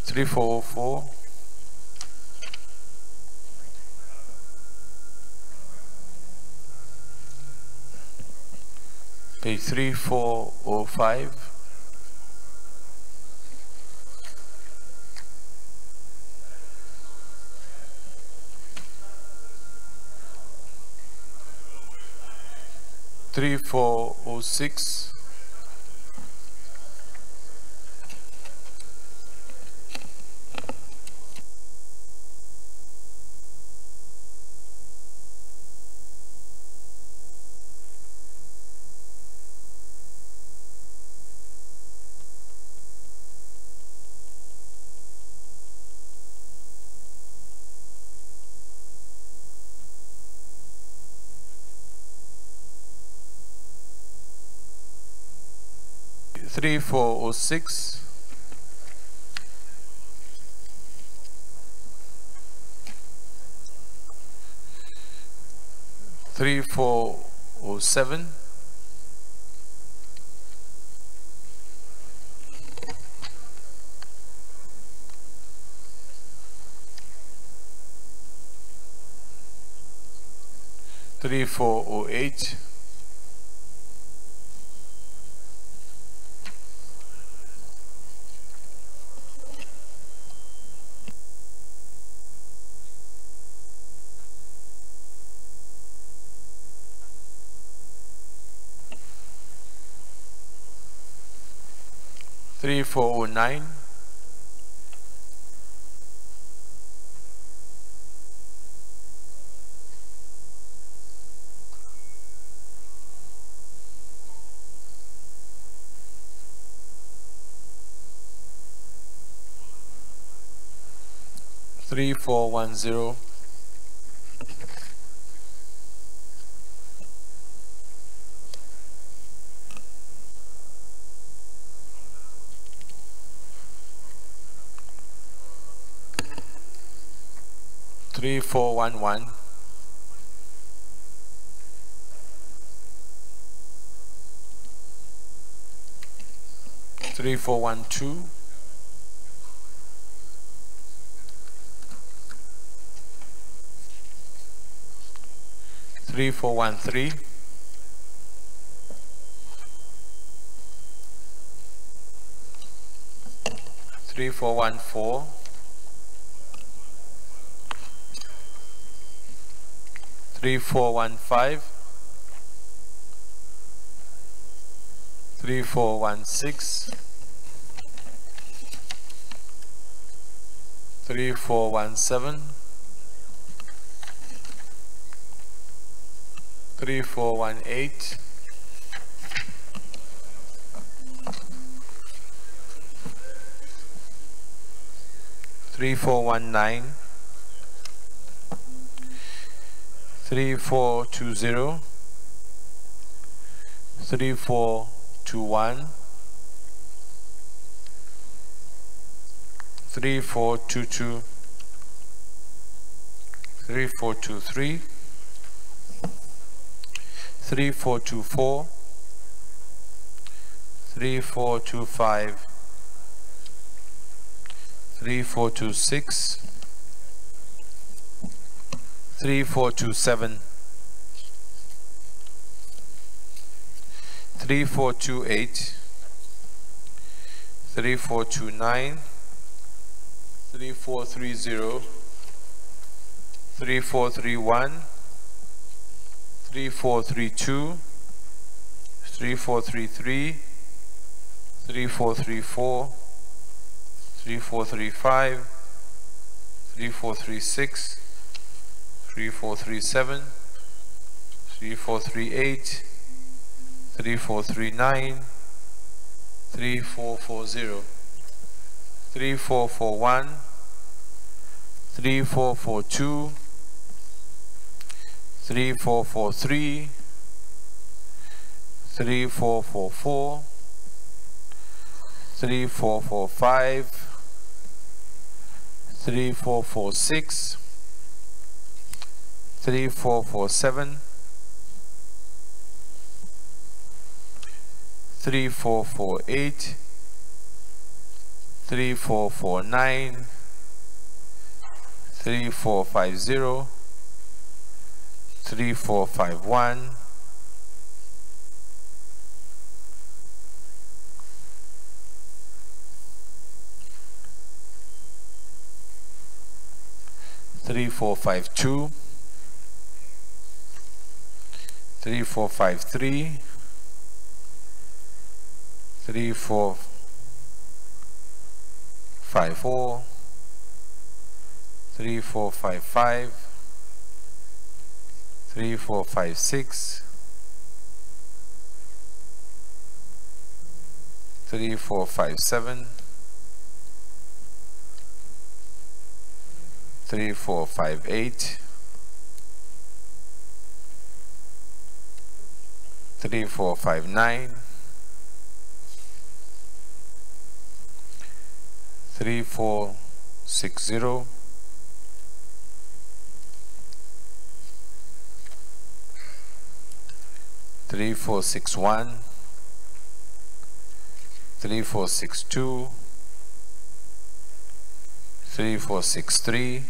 3404, page 3405, 3406, 3406, 3407, 3408, 3409, 3410, 3411, 3412, 3413, 3414, 3415, 3416, 3417, 3418, 3419, 3420, 3421, 3422, 3423, 3424, 3425, 3426, 3427, 3428, 3429, 3430, 3431, 3432, 3433, 3434, 3435, 3436, 3437, 3438, 3439, 3440, 3441, 3442, 3443, 3444, 3445, 3446, 3447, 3448, 3449, 3450, 3451, 3452, 3453, 3454, 3455, 3456, 3457, 3458, 3459, 3460, 3461, 3462, 3463,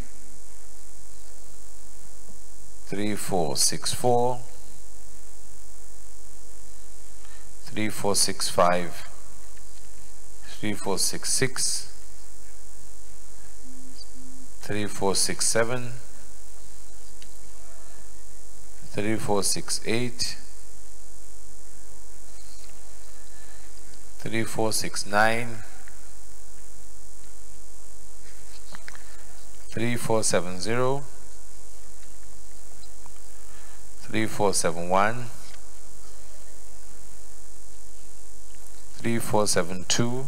3464, 3465, 3466, 3467, 3468, 3469, 3470, 3471, 3472,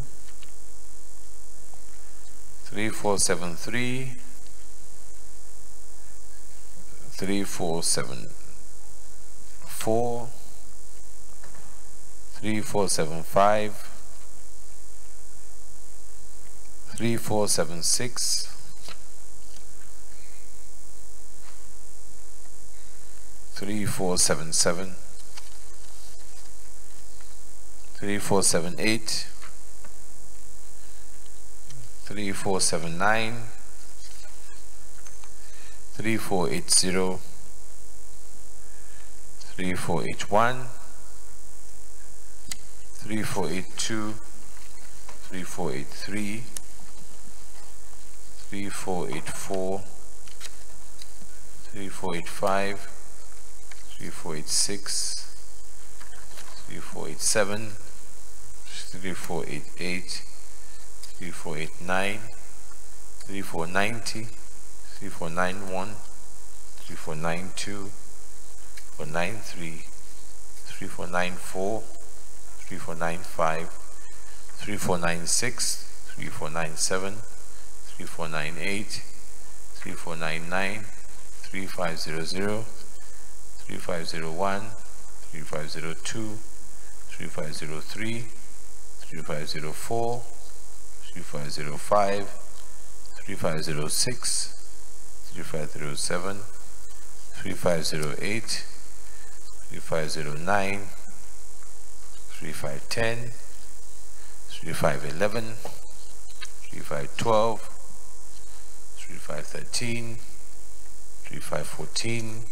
3473, 3474, 3475, 3476, 3477, 3478, 3479, 3480, 3481, 3482, 3483, 3484, 3485, 3486, 3487, 3488, 3489, 3490, 3491, 3492, 3493, 3494, 3495, 3496, 3497, 3498, 3499, 3500, 3501, 3502, 3503, 3504, 3505, 3506, 3507, 3508, 3509, 3510, 3511, 3512, 3513, 3514,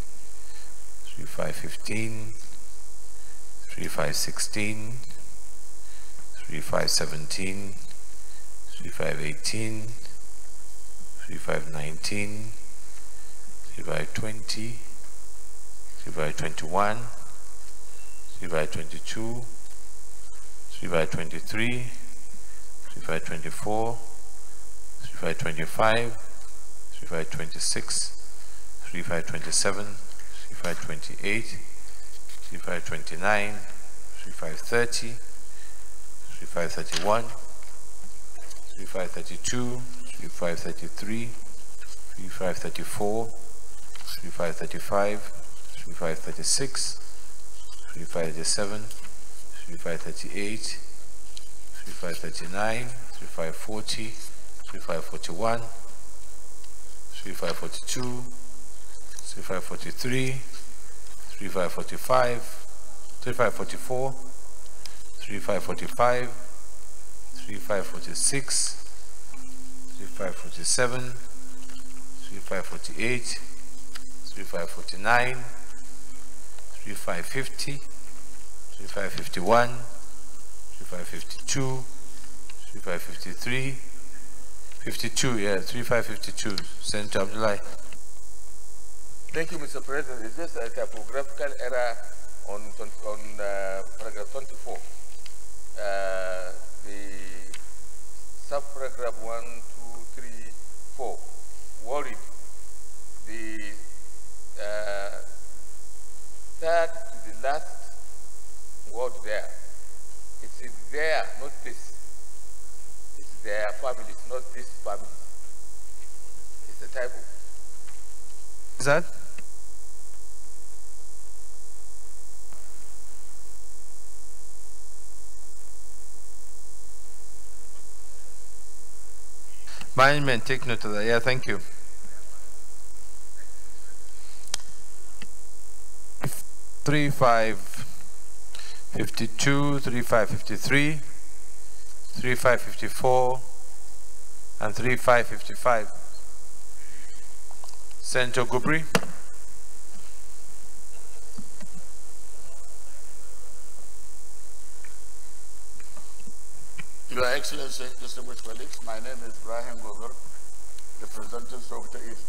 3515, 3516, 3517, 3518, 3519, 3520, 3521, 3522, 3523, 3524, 3525, 3526, 3527, 3528, 3529, 3530, 3531, 3532, 3533, 3534, 3535, 3536, 3537, 3538, 3539, 3540, 3541, 3542, 3543, 3545, 3544, 3545, 3546, 3547, 3548, 3549, 3550, 3551, 3552, 3553, 52, yeah, 3552. Senator Abdullahi. Thank you, Mr. President. It's just a typographical error on paragraph 24. The subparagraph 1, 2, 3, 4. Worried. The third to the last word there. It's there, not this. It's their families, not this family. It's a typo. Is that? Management, take note of that. Yeah, thank you. Three, 3552, 3553, 3554, and 3555. Senator Gubri. Your Excellency, distinguished colleagues, my name is Ibrahim Gover, representing Sokoto East.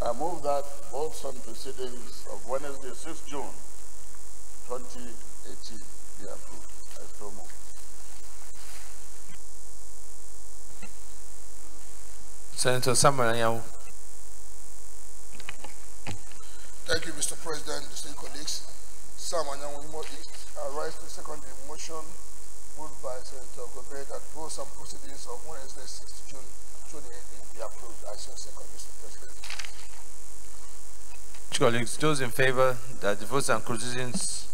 I move that votes on proceedings of Wednesday, 6 June 2018 be approved. I so move. Senator Samuel Anyanwu. Thank you, Mr. President, distinguished colleagues. Sam Anyanwu East. I rise to second the motion moved by Senator Gobert that votes and proceedings of Wednesday, 6 June 2018 be approved. I so second, Mr. President. Colleagues, those in favor that the votes and proceedings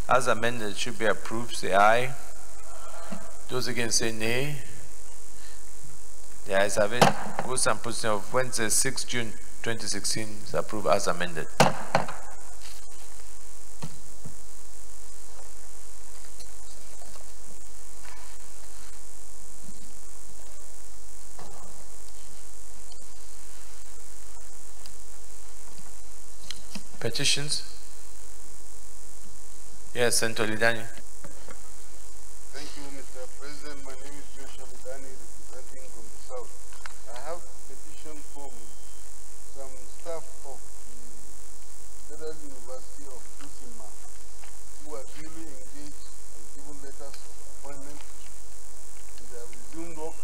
as amended should be approved, say aye. Those against say nay. The ayes have it. Votes and proceedings of Wednesday, 6 June 2016 is approved as amended. Petitions? Yes, Senator Lidani. Thank you, Mr. President. My name is judicial, representing from the South. I have petition from some staff of the Federal University of Lusimma who are duly engaged and given letters of appointment, and they have resumed work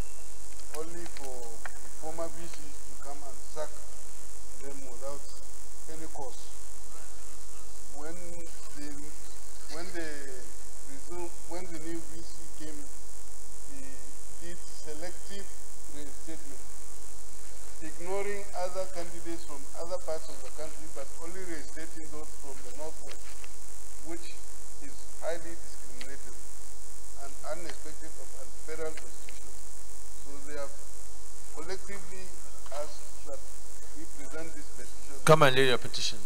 only for the former VCs to come and sack them without any cause. When the new VC came, he did selective reinstatement, ignoring other candidates from other parts of the country, but only reinstating those from the Northwest, which is highly discriminatory and unexpected of a federal institution. So they have collectively asked that we present this petition. Come and lay your petition.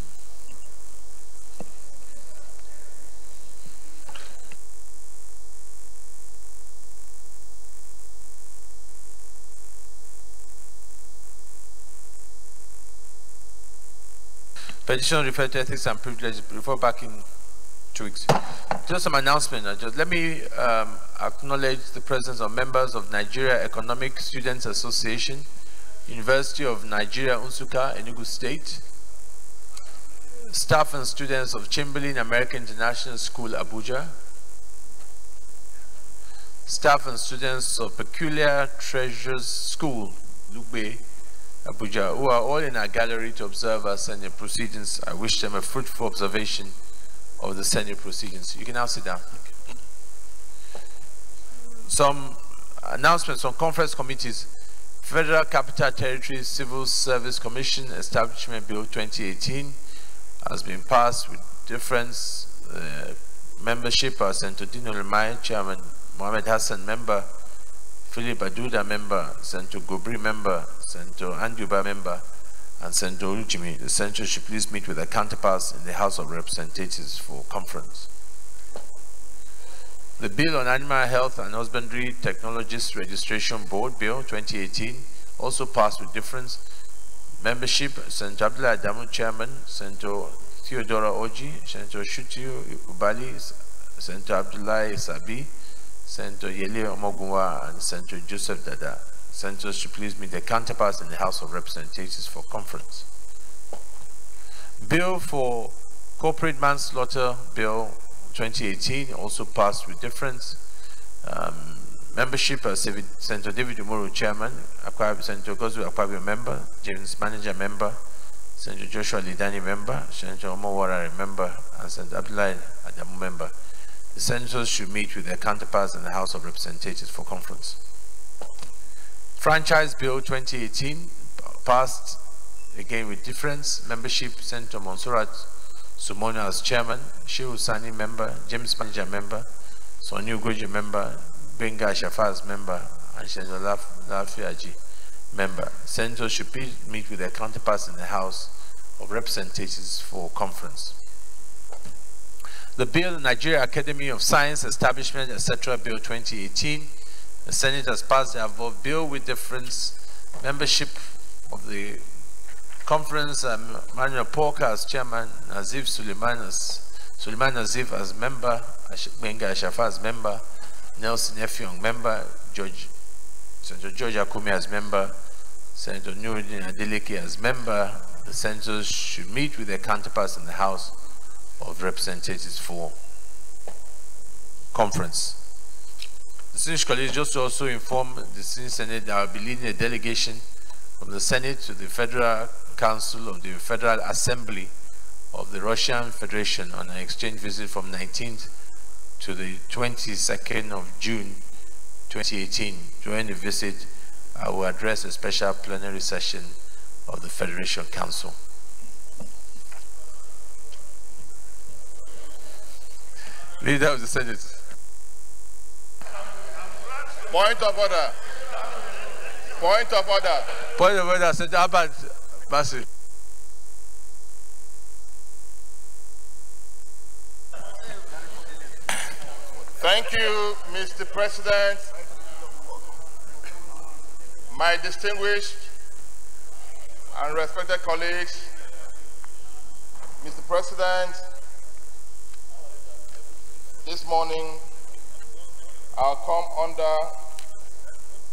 Petition referred to ethics and privileges. Refer back in 2 weeks. Just some announcement. Let me acknowledge the presence of members of Nigeria Economic Students Association, University of Nigeria, Nsukka, Enugu State, staff and students of Chamberlain American International School, Abuja, staff and students of Peculiar Treasures School, Lugbe, Abuja, who are all in our gallery to observe our Senate proceedings. I wish them a fruitful observation of the Senate proceedings. You can now sit down. Some announcements on conference committees. Federal Capital Territory Civil Service Commission Establishment Bill 2018 has been passed with difference. Membership are Senator Dino Lemay, Chairman Mohammed Hassan, member, Philip Aduda, member, Senator Gobri, member, Senator Anduba, member, and Senator Ujimi. The Senator should please meet with their counterparts in the House of Representatives for conference. The Bill on Animal Health and Husbandry Technologists Registration Board, Bill 2018, also passed with difference. Membership, Senator Abdullah Adamu, Chairman, Senator Theodora Oji, Senator Shutiu Ubali, Senator Abdullah Sabi, Senator Yele Omogunwa, and Senator Joseph Dada. Senators should please meet their counterparts in the House of Representatives for conference. Bill for Corporate Manslaughter, Bill 2018, also passed with difference. Membership, Senator David Umoru, Chairman, Senator Gozu Akpabio, Member, James Manager, Member, Senator Joshua Lidani, Member, Senator Omowara, Member, and Senator Abdullah Adamu, Member. The Senators should meet with their counterparts in the House of Representatives for conference. Franchise Bill 2018 passed again with difference. Membership, Senator Monsurat Sumona as Chairman, Shehu Sani, Member, James Manager, Member, Sonu Goji, Member, Benga Shafaz, Member, and Senator Lafiaji, Member. Senators should meet with their counterparts in the House of Representatives for conference. The Bill, Nigeria Academy of Science Establishment, etc., Bill 2018. The Senate has passed the above bill with difference. Membership of the conference, Manuel Porker as Chairman, Nazif Suleiman Nazif as Member, Benga Ashafa as Member, Nelson Effiong Member, Senator George Akumi as Member, Senator Nuruddin Adeleke as Member. The Senators should meet with their counterparts in the House of Representatives for conference. The Distinguished colleagues, just to also inform the Senate that I will be leading a delegation from the Senate to the Federal Council of the Federal Assembly of the Russian Federation on an exchange visit from 19th to the 22nd of June 2018. During the visit, I will address a special plenary session of the Federation Council. Leader of the Senate. Point of order. Point of order. Point of order, Senator Abad Bassi. Thank you, Mr. President. My distinguished and respected colleagues, Mr. President, this morning I'll come under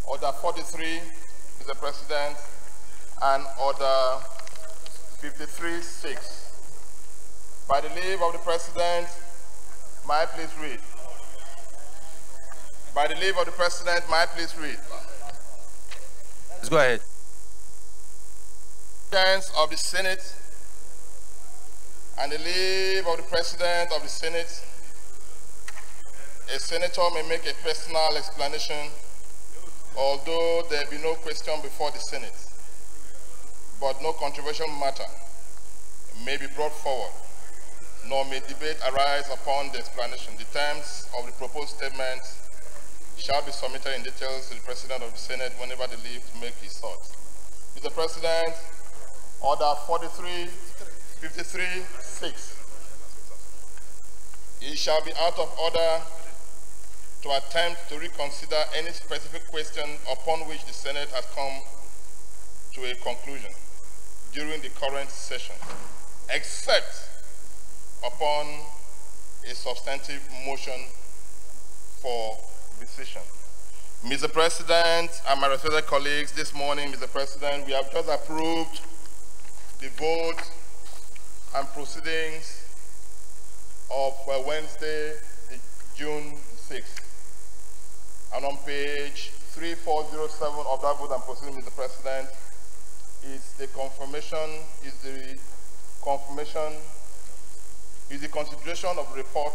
Order 43, Mr. President, and Order 53-6. By the leave of the President, may I please read? By the leave of the President, may I please read? Let's go ahead. Of the Senate and the leave of the President of the Senate, a senator may make a personal explanation, although there be no question before the Senate, but no controversial matter may be brought forward, nor may debate arise upon the explanation. The terms of the proposed statement shall be submitted in details to the President of the Senate whenever the leave to make his thoughts. Mr. President, Order 53-6. It shall be out of order to attempt to reconsider any specific question upon which the Senate has come to a conclusion during the current session, except upon a substantive motion for decision. Mr. President and my respected colleagues, this morning, Mr. President, we have just approved the vote and proceedings of Wednesday, June 6th. And on page 3407 of that vote and proceeding, Mr. President, is the consideration of report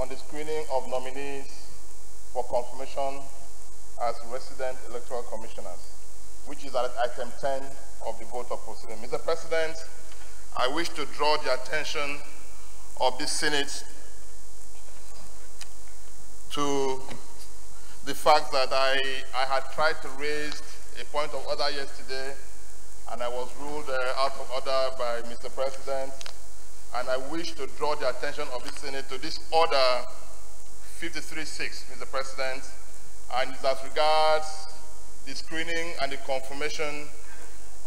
on the screening of nominees for confirmation as resident electoral commissioners, which is at item 10 of the vote of proceeding. Mr. President, I wish to draw the attention of this Senate to the fact that I had tried to raise a point of order yesterday, and I was ruled out of order by Mr. President, and I wish to draw the attention of the Senate to this order 53-6, Mr. President, and it as regards the screening and the confirmation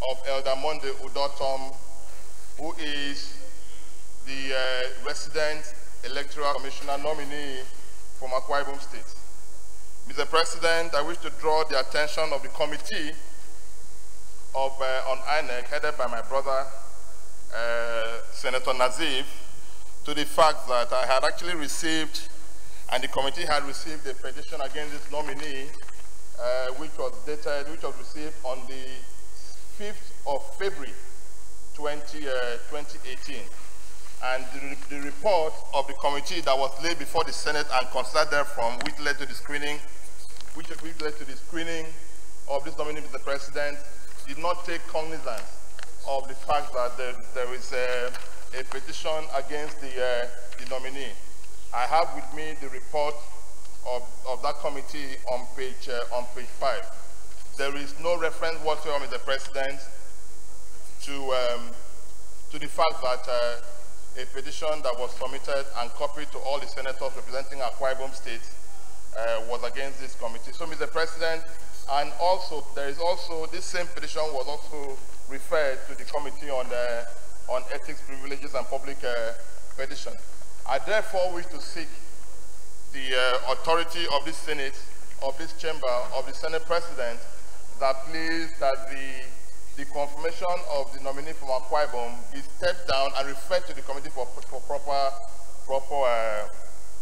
of Elder Monday Udotom, who is the resident Electoral Commissioner nominee from Akwa Ibom State. Mr. President, I wish to draw the attention of the committee on INEC, headed by my brother, Senator Nazif, to the fact that I had actually received, and the committee had received, a petition against this nominee, which was received on the 5th of February 2018. And the report of the committee that was laid before the Senate and considered therefrom, which led to the screening, of this nominee, Mr. President, did not take cognizance of the fact that there is a petition against the nominee. I have with me the report of that committee on page 5. There is no reference whatsoever, Mr. President, to the fact that a petition that was submitted and copied to all the senators representing Akwa Ibom State was against this committee. So, Mr. President, and also there is also this same petition was also referred to the committee on ethics, privileges, and public petition. I therefore wish to seek the authority of this Senate, of this chamber, of the Senate President, that the confirmation of the nominee from Akwa Ibom be stepped down and referred to the committee for proper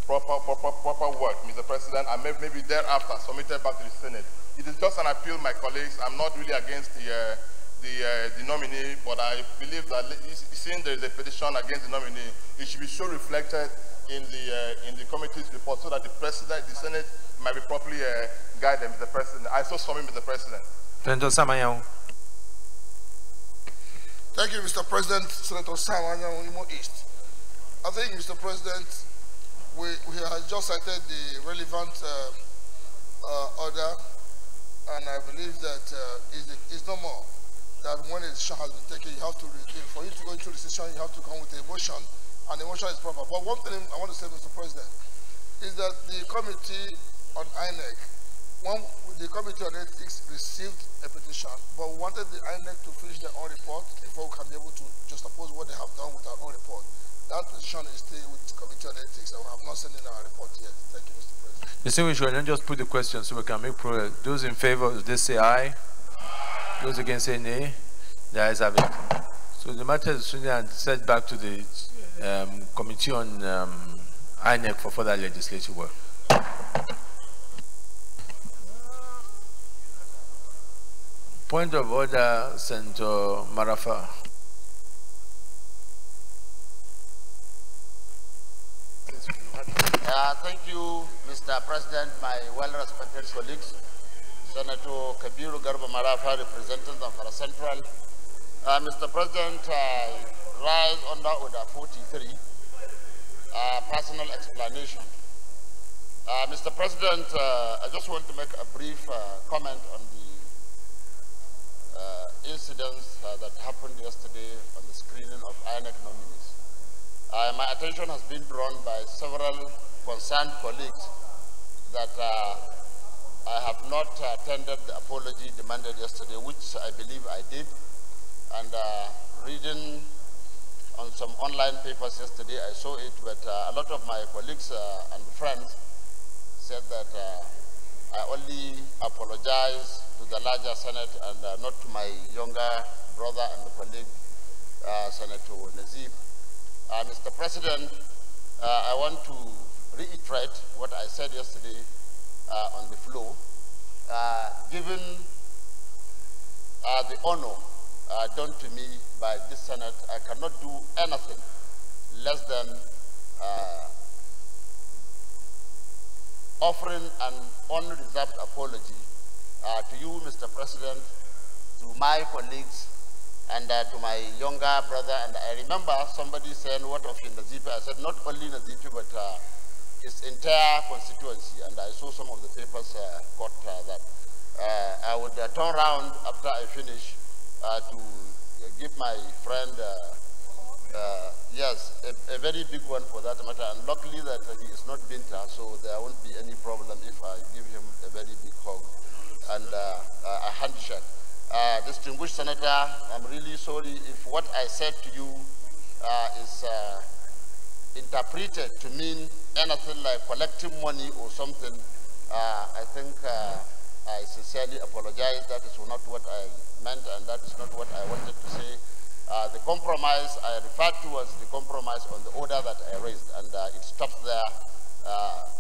work, Mr. President, and maybe thereafter submitted back to the Senate. It is just an appeal, my colleagues. I'm not really against the nominee, but I believe that since there is a petition against the nominee, it should be so reflected in the committee's report so that the Senate might be properly guided, Mr. President. I so submit, Mr. President. Thank you, Mr. President. Senator Sam Imo East. I think, Mr. President, we have just cited the relevant order, and I believe that it's no more that when a decision has been taken, you have to, for you to go into the decision, you have to come with a motion, and the motion is proper. But one thing I want to say, Mr. President, is that the committee on INEC, the Committee on Ethics received a petition, but wanted the INEC to finish their own report before we can be able to just oppose what they have done with our own report. That petition is still with the Committee on Ethics, and we have not sent in our report yet. Thank you, Mr. President. You see, we should just put the question so we can make progress. Those in favor, they say aye. Those against say nay. The ayes have it. So the matter is soon sent back to the Committee on INEC for further legislative work. Point of order, Senator Marafa. Thank you, Mr. President, my well-respected colleagues, Senator Kabiru Garba Marafa, representing the Zamfara Central. Mr. President, I rise under Order 43, personal explanation. Mr. President, I just want to make a brief comment on the incidents that happened yesterday on the screening of INEC nominees. My attention has been drawn by several concerned colleagues that I have not tendered the apology demanded yesterday, which I believe I did. And reading on some online papers yesterday, I saw it, but a lot of my colleagues and friends said that I only apologize to the larger Senate and not to my younger brother and colleague, Senator Nazif. Mr. President, I want to reiterate what I said yesterday on the floor. Given the honor done to me by this Senate, I cannot do anything less than offering an unreserved apology to you, Mr. President, to my colleagues, and to my younger brother. And I remember somebody saying, what of Nazifi? I said, not only Nazifi, but his entire constituency. And I saw some of the papers got that. I would turn around after I finish to give my friend Yes, a very big one for that matter. And luckily that he is not Binta, so there won't be any problem if I give him a very big hug and a handshake. Distinguished Senator, I'm really sorry if what I said to you is interpreted to mean anything like collecting money or something. I think I sincerely apologize. That is not what I meant, and that is not what I wanted to say. The compromise I referred to was the compromise on the order that I raised, and it stops there.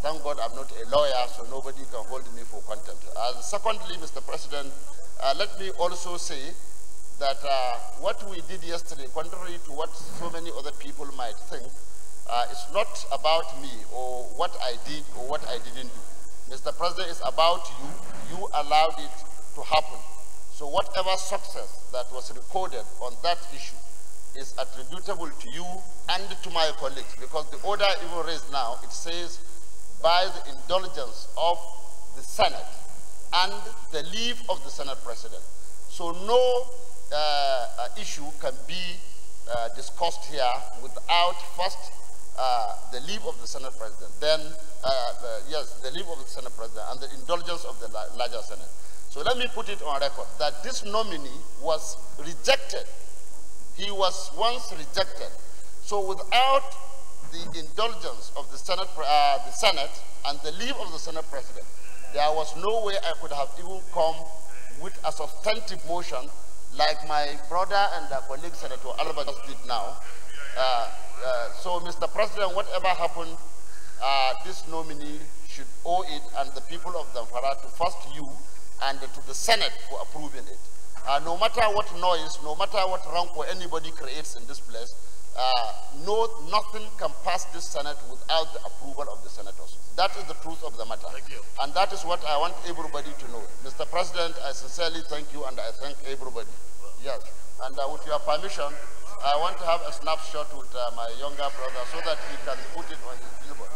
Thank God I'm not a lawyer, so nobody can hold me for contempt. Secondly, Mr. President, let me also say that what we did yesterday, contrary to what so many other people might think, it's not about me or what I did or what I didn't do. Mr. President, it's about you. You allowed it to happen. So whatever success that was recorded on that issue is attributable to you and to my colleagues, because the order even raised now, it says by the indulgence of the Senate and the leave of the Senate President. So no issue can be discussed here without first the leave of the Senate President, then the leave of the Senate President and the indulgence of the larger Senate. So let me put it on record that this nominee was rejected. He was once rejected. So without the indulgence of the Senate and the leave of the Senate President, there was no way I could have even come with a substantive motion like my brother and colleague Senator Albert just did now. So Mr. President, whatever happened, this nominee should owe it and the people of Zamfara to first you and to the Senate for approving it. No matter what noise, no matter what rancor anybody creates in this place, nothing can pass this Senate without the approval of the senators. That is the truth of the matter. Thank you. And that is what I want everybody to know. Mr. President, I sincerely thank you and I thank everybody. Yes. And with your permission, I want to have a snapshot with my younger brother so that he can put it on his billboard.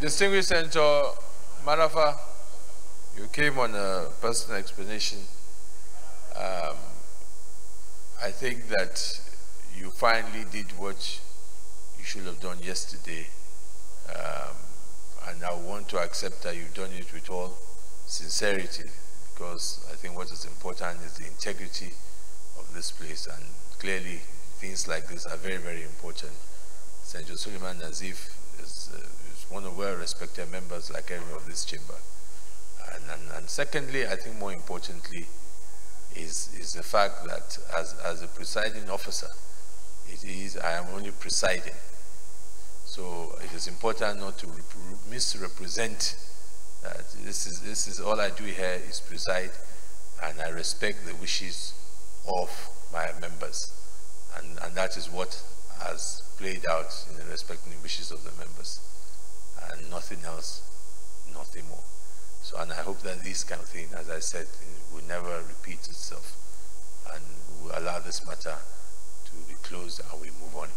Distinguished Senator Marafa, you came on a personal explanation. I think that you finally did what you should have done yesterday. And I want to accept that you've done it with all sincerity, because I think what is important is the integrity of this place, and clearly things like this are very, very important. Senator Suleiman Nazif is one of well-respected members like every of this chamber. And secondly, I think more importantly, is the fact that as a presiding officer, I am only presiding. So it is important not to misrepresent that this is all I do here is preside, and I respect the wishes of my members. And that is what has played out in respecting the wishes of the members. And nothing else, nothing more. So, and I hope that this kind of thing, as I said, will never repeat itself, and we will allow this matter to be closed and we move on.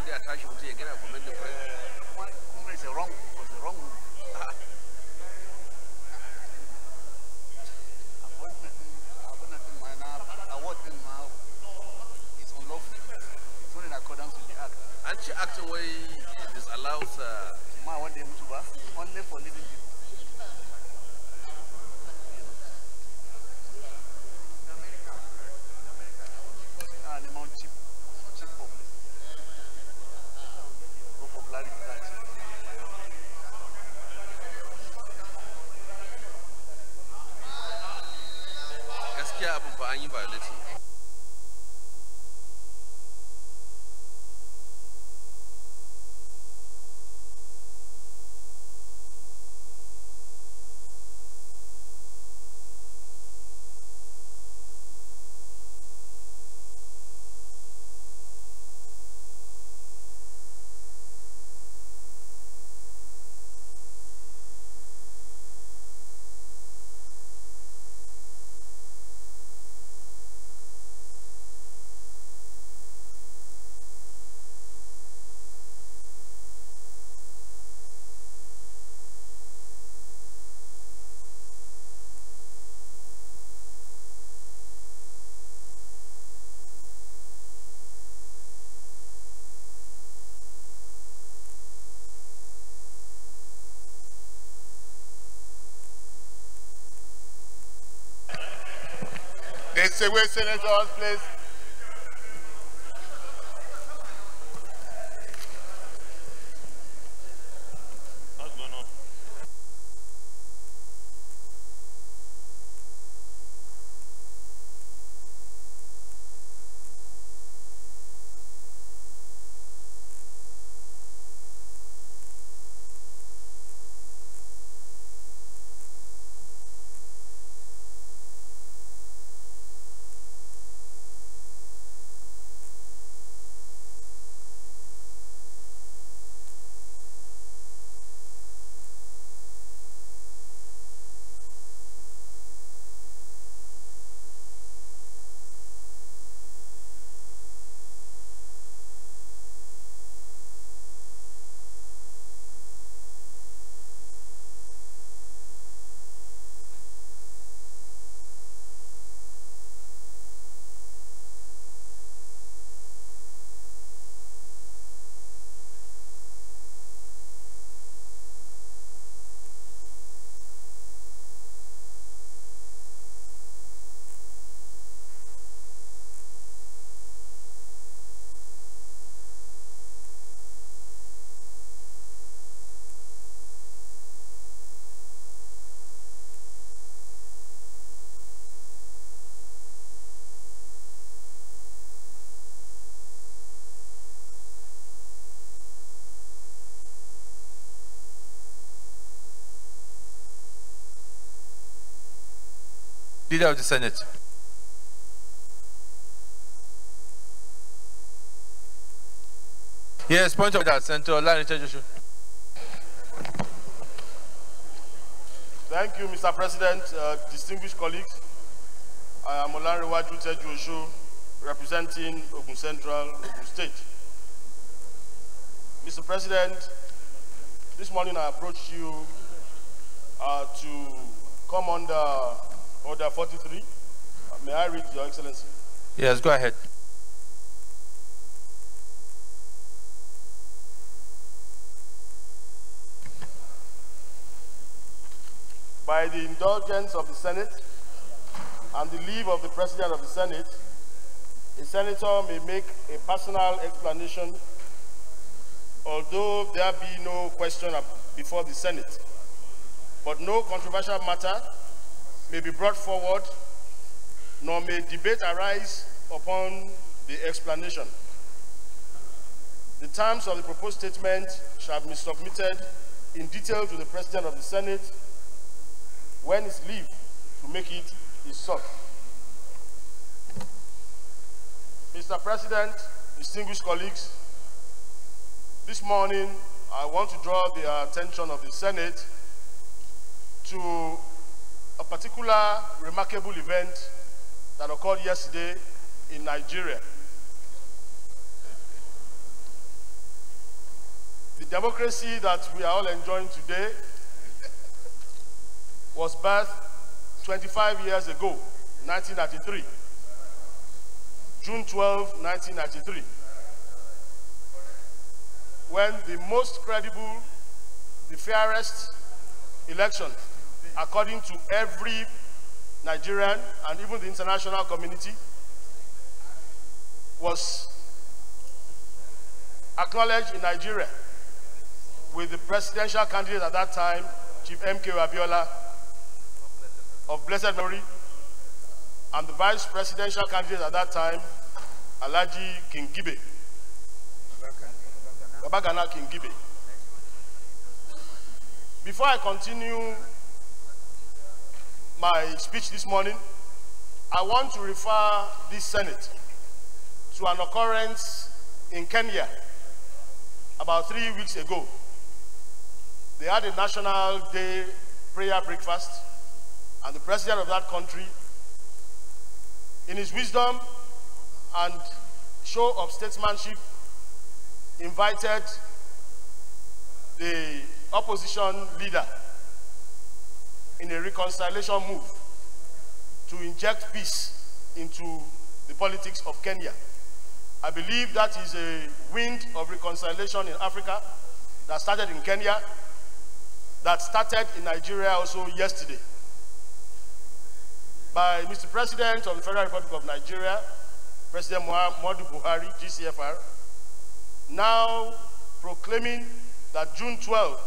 dai a tashi mutum ya gana comment the president. It's a wrong move. It's unlawful. It's not in accordance with the act. An ce actin wai disallows Ma wanda ya mutu ba, only for living people. Animal cheap popularity. gaskiya abin fa an yi violating. The way senators, please. What's going on? Leader of the Senate. Yes, point of that, Senator Judicial. Thank you, Mr. President, distinguished colleagues. I am Olanrewaju Tejuosho, representing Ogun Central, Ogun State. Mr. President, this morning I approached you to come under Order 43. May I read, Your Excellency? Yes, go ahead. By the indulgence of the Senate and the leave of the President of the Senate, a senator may make a personal explanation, although there be no question before the Senate. But no controversial matter may be brought forward, nor may debate arise upon the explanation. The terms of the proposed statement shall be submitted in detail to the President of the Senate when his leave to make it is sought. Mr. President, distinguished colleagues, this morning I want to draw the attention of the Senate to a particular remarkable event that occurred yesterday in Nigeria. democracy that we are all enjoying today was birthed 25 years ago, 1993, June 12, 1993, when the most credible, the fairest election, according to every Nigerian and even the international community, was acknowledged in Nigeria with the presidential candidate at that time, Chief MKO Abiola of blessed memory, and the vice presidential candidate at that time, Alhaji Kingibe, Babagana Kingibe. Before I continue my speech this morning, I want to refer this Senate to an occurrence in Kenya about 3 weeks ago. They had a National Day prayer breakfast, and the president of that country, in his wisdom and show of statesmanship, invited the opposition leader in a reconciliation move to inject peace into the politics of Kenya. I believe that is a wind of reconciliation in Africa that started in Kenya, that started in Nigeria also yesterday, by Mr. President of the Federal Republic of Nigeria, President Muhammadu Buhari, GCFR, now proclaiming that June 12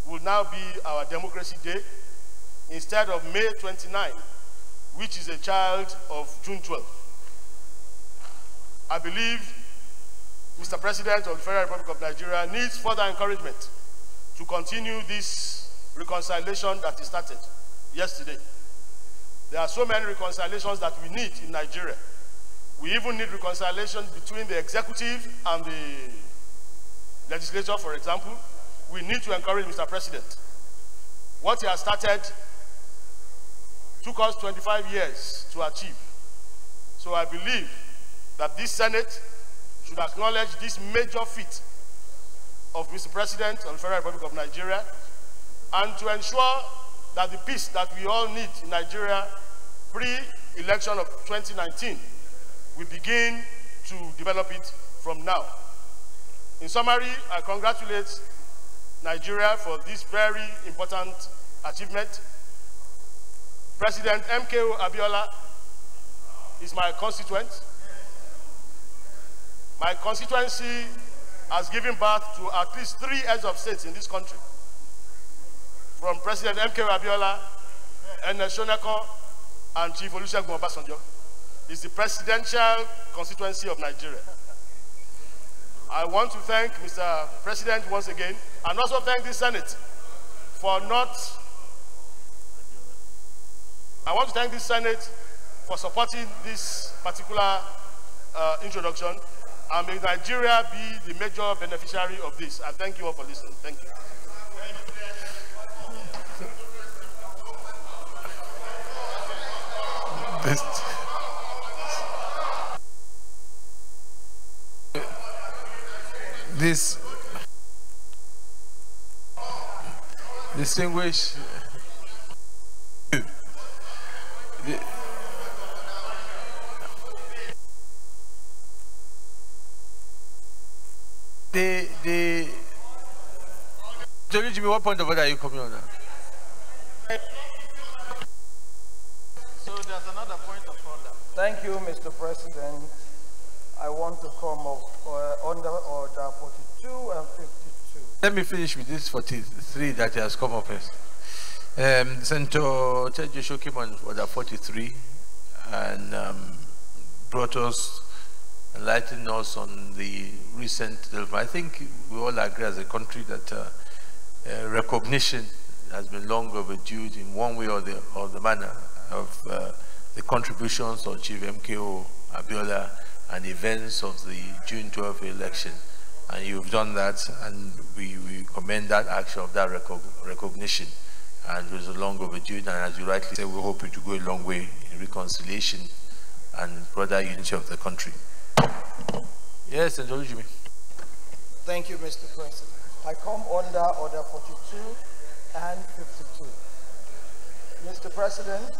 will now be our Democracy Day instead of May 29, which is a child of June 12. I believe Mr. President of the Federal Republic of Nigeria needs further encouragement to continue this reconciliation that he started yesterday. There are so many reconciliations that we need in Nigeria. We even need reconciliation between the executive and the legislature, for example. We need to encourage Mr. President. What he has started took us 25 years to achieve. So I believe that this Senate should acknowledge this major feat of Mr. President of the Federal Republic of Nigeria, and to ensure that the peace that we all need in Nigeria pre-election of 2019, we begin to develop it from now. In summary, I congratulate Nigeria for this very important achievement. President MKO Abiola is my constituent. My constituency has given birth to at least 3 heads of states in this country. From President MKO Abiola, Ernest Shonekan, and Chief Olusegun Obasanjo. It's the presidential constituency of Nigeria. I want to thank Mr. President once again, and also thank the Senate for supporting this particular introduction, and may Nigeria be the major beneficiary of this. And thank you all for listening. Thank you. This distinguished Jimmy, what point of order are you coming on now? So there's another point of order. Thank you, Mr. President. I want to come up under order 42 and 52. Let me finish with this 43 that has come up first. Senator judicial came on order 43 and brought us, enlightened us on the recent development. I think we all agree as a country that recognition has been long overdue in one way or the manner of the contributions of Chief MKO Abiola and events of the June 12 election. And you've done that, and we commend that action of that recognition. And it was a long overdue, and as you rightly said, we hope it will go a long way in reconciliation and broader unity of the country. Yes, and Jimmy. Thank you, Mr. President. I come under Order 42 and 52. Mr. President,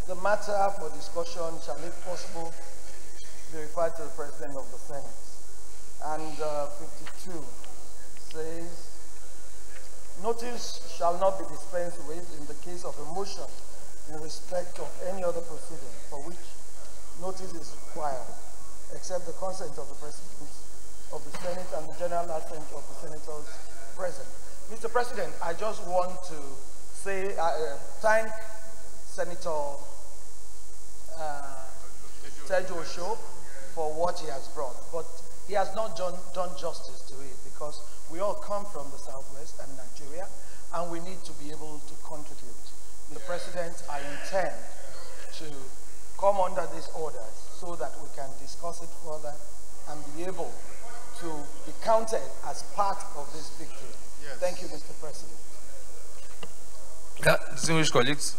the matter for discussion shall, if possible, be referred to the President of the Senate. And 52 says, notice shall not be dispensed with in the case of a motion in respect of any other proceeding for which notice is required, except the consent of the President of the Senate and the general assent of the senators present. Mr. President, I just want to say, thank Senator Judicial for what he has brought, but he has not done justice to it, because we all come from the Southwest and Nigeria, and we need to be able to contribute. Mr. President, I intend to come under these orders so that we can discuss it further and be able to be counted as part of this victory. Yes. Thank you, Mr. President. Distinguished colleagues,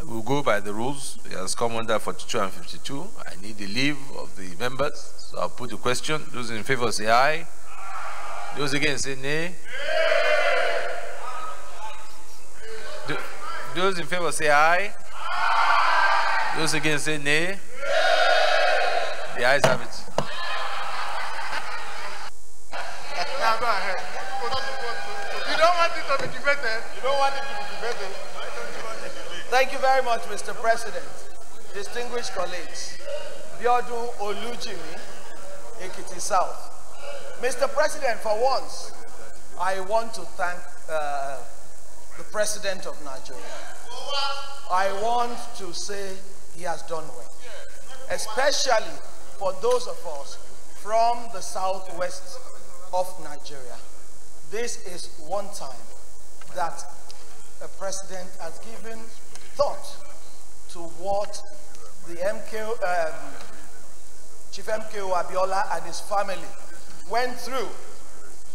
we'll go by the rules. It has come under 42 and 52. I need the leave of the members, so I'll put the question. Those in favor say aye. Those against say nay. Those in favor say aye. Those against say nay. The ayes have it. Now go ahead. You don't want it to be debated. You don't want it to be debated. Thank you very much, Mr. President. Distinguished colleagues, Biodun Olujimi, Ekiti South. Mr. President, for once, I want to thank the President of Nigeria. I want to say he has done well, especially for those of us from the southwest of Nigeria. This is one time that a president has given thought to what the Chief MKO Abiola and his family went through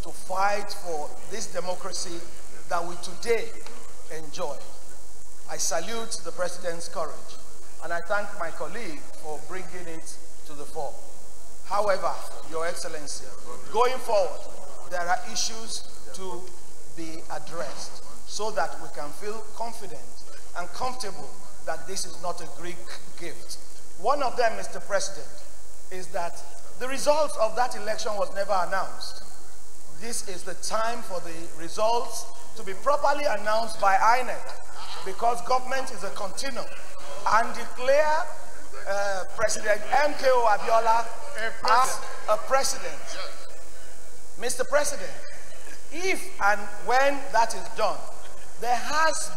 to fight for this democracy that we today enjoy. I salute the President's courage, and I thank my colleague for bringing it to the fore. However, Your Excellency, going forward, there are issues to be addressed so that we can feel confident and comfortable that this is not a Greek gift. One of them, Mr. President, is that the results of that election was never announced. This is the time for the results to be properly announced by INEC, because government is a continuum, and declare President MKO Abiola as a president. Mr. President, if and when that is done, there has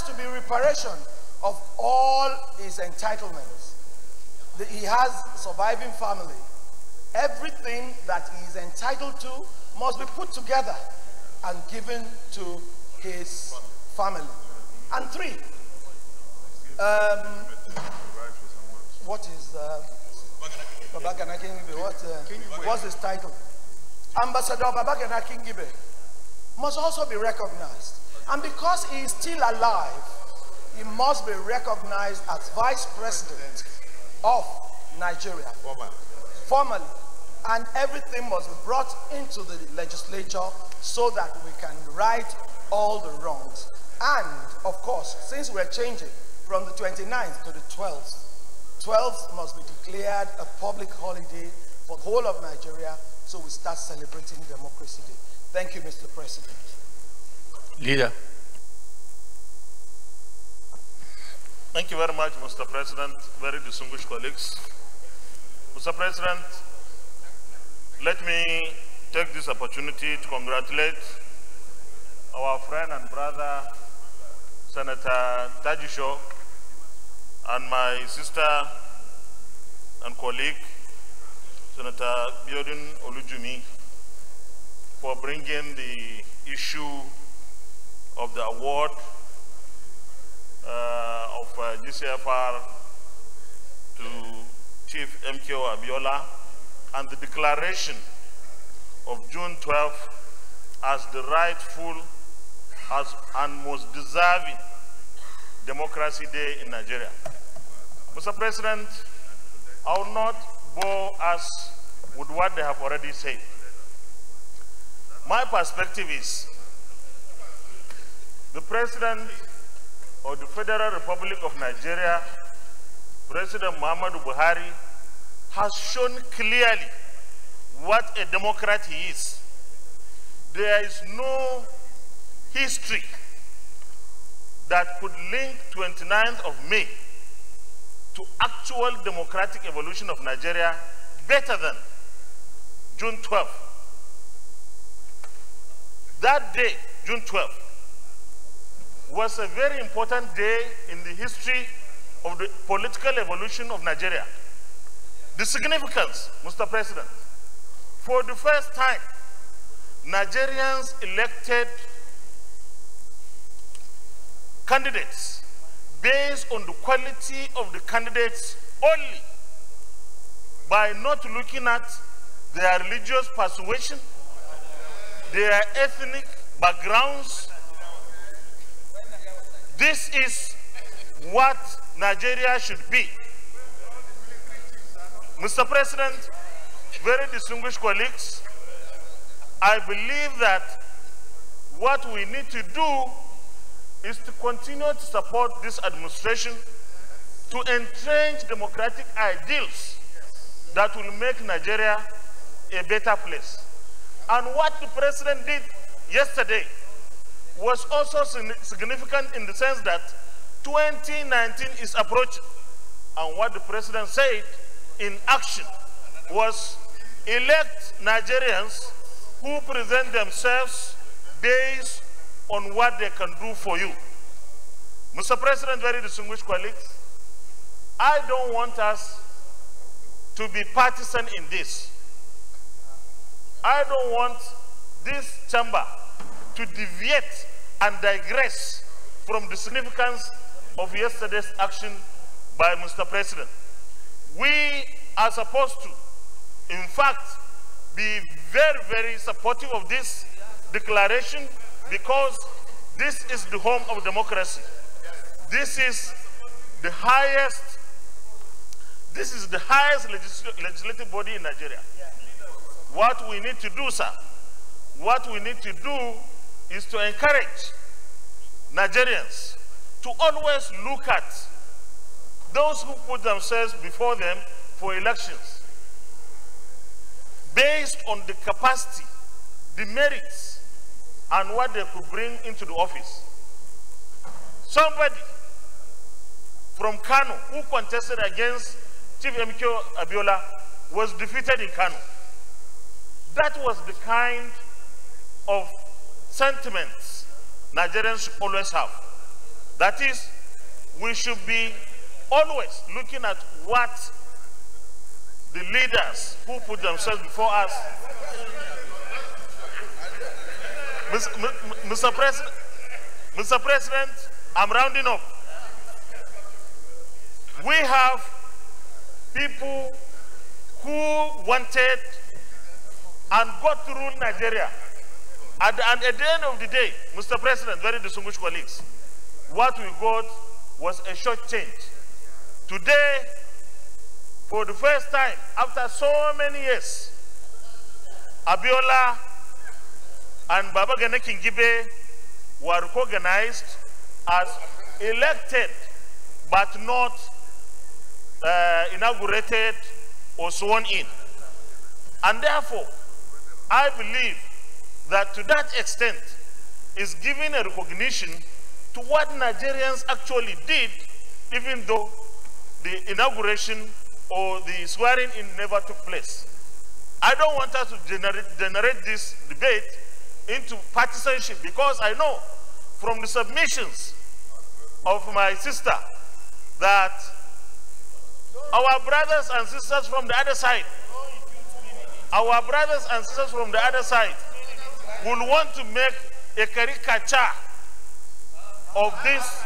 to be reparation of all his entitlements. He has surviving family. Everything that he is entitled to must be put together and given to his family. And three, what is Babagana Kingibe? What's his title? Ambassador Babagana Kingibe must also be recognized. And because he is still alive, he must be recognized as Vice President of Nigeria. Formally. And everything must be brought into the legislature so that we can right all the wrongs. And, of course, since we're changing from the 29th to the 12th, 12th must be declared a public holiday for the whole of Nigeria, so we start celebrating Democracy Day. Thank you, Mr. President. Leader. Thank you very much, Mr. President. Very distinguished colleagues. Mr. President, let me take this opportunity to congratulate our friend and brother, Senator Tajisho, and my sister and colleague, Senator Biodun Olujimi, for bringing the issue of the award of GCFR to Chief MKO Abiola and the declaration of June 12th as the rightful and most deserving Democracy Day in Nigeria. Mr. President, I will not bore us with what they have already said. My perspective is the President of the Federal Republic of Nigeria, President Muhammadu Buhari, has shown clearly what a democrat he is. There is no history that could link 29th of May to actual democratic evolution of Nigeria better than June 12th. That day, June 12th, was a very important day in the history of the political evolution of Nigeria. The significance, Mr. President, for the first time, Nigerians elected candidates based on the quality of the candidates only, by not looking at their religious persuasion, their ethnic backgrounds. This is what Nigeria should be. Mr. President, very distinguished colleagues, I believe that what we need to do is to continue to support this administration to entrench democratic ideals that will make Nigeria a better place. And what the President did yesterday was also significant in the sense that 2019 is approaching. And what the President said in action was elect Nigerians who present themselves based on what they can do for you. Mr. President, very distinguished colleagues, I don't want us to be partisan in this. I don't want this chamber to deviate and digress from the significance of yesterday's action by Mr. President. We are supposed to, in fact, be very, very supportive of this declaration, because this is the home of democracy. This is the highest legislative body in Nigeria. What we need to do, sir, what we need to do is to encourage Nigerians to always look at those who put themselves before them for elections based on the capacity, the merits, and what they could bring into the office. Somebody from Kano who contested against Chief MKO Abiola was defeated in Kano. That was the kind of sentiments Nigerians should always have. That is, we should be always looking at what the leaders who put themselves before us. Mr. President, I'm rounding up. We have people who wanted and got to rule Nigeria. And at the end of the day, Mr. President, very distinguished colleagues, what we got was a short change. Today, for the first time, after so many years, Abiola and Babagana Kingibe were recognized as elected, but not inaugurated or sworn in. And therefore, I believe that to that extent is giving a recognition to what Nigerians actually did, even though the inauguration or the swearing in never took place. I don't want us to generate this debate into partisanship, because I know from the submissions of my sister that our brothers and sisters from the other side, will want to make a caricature of this.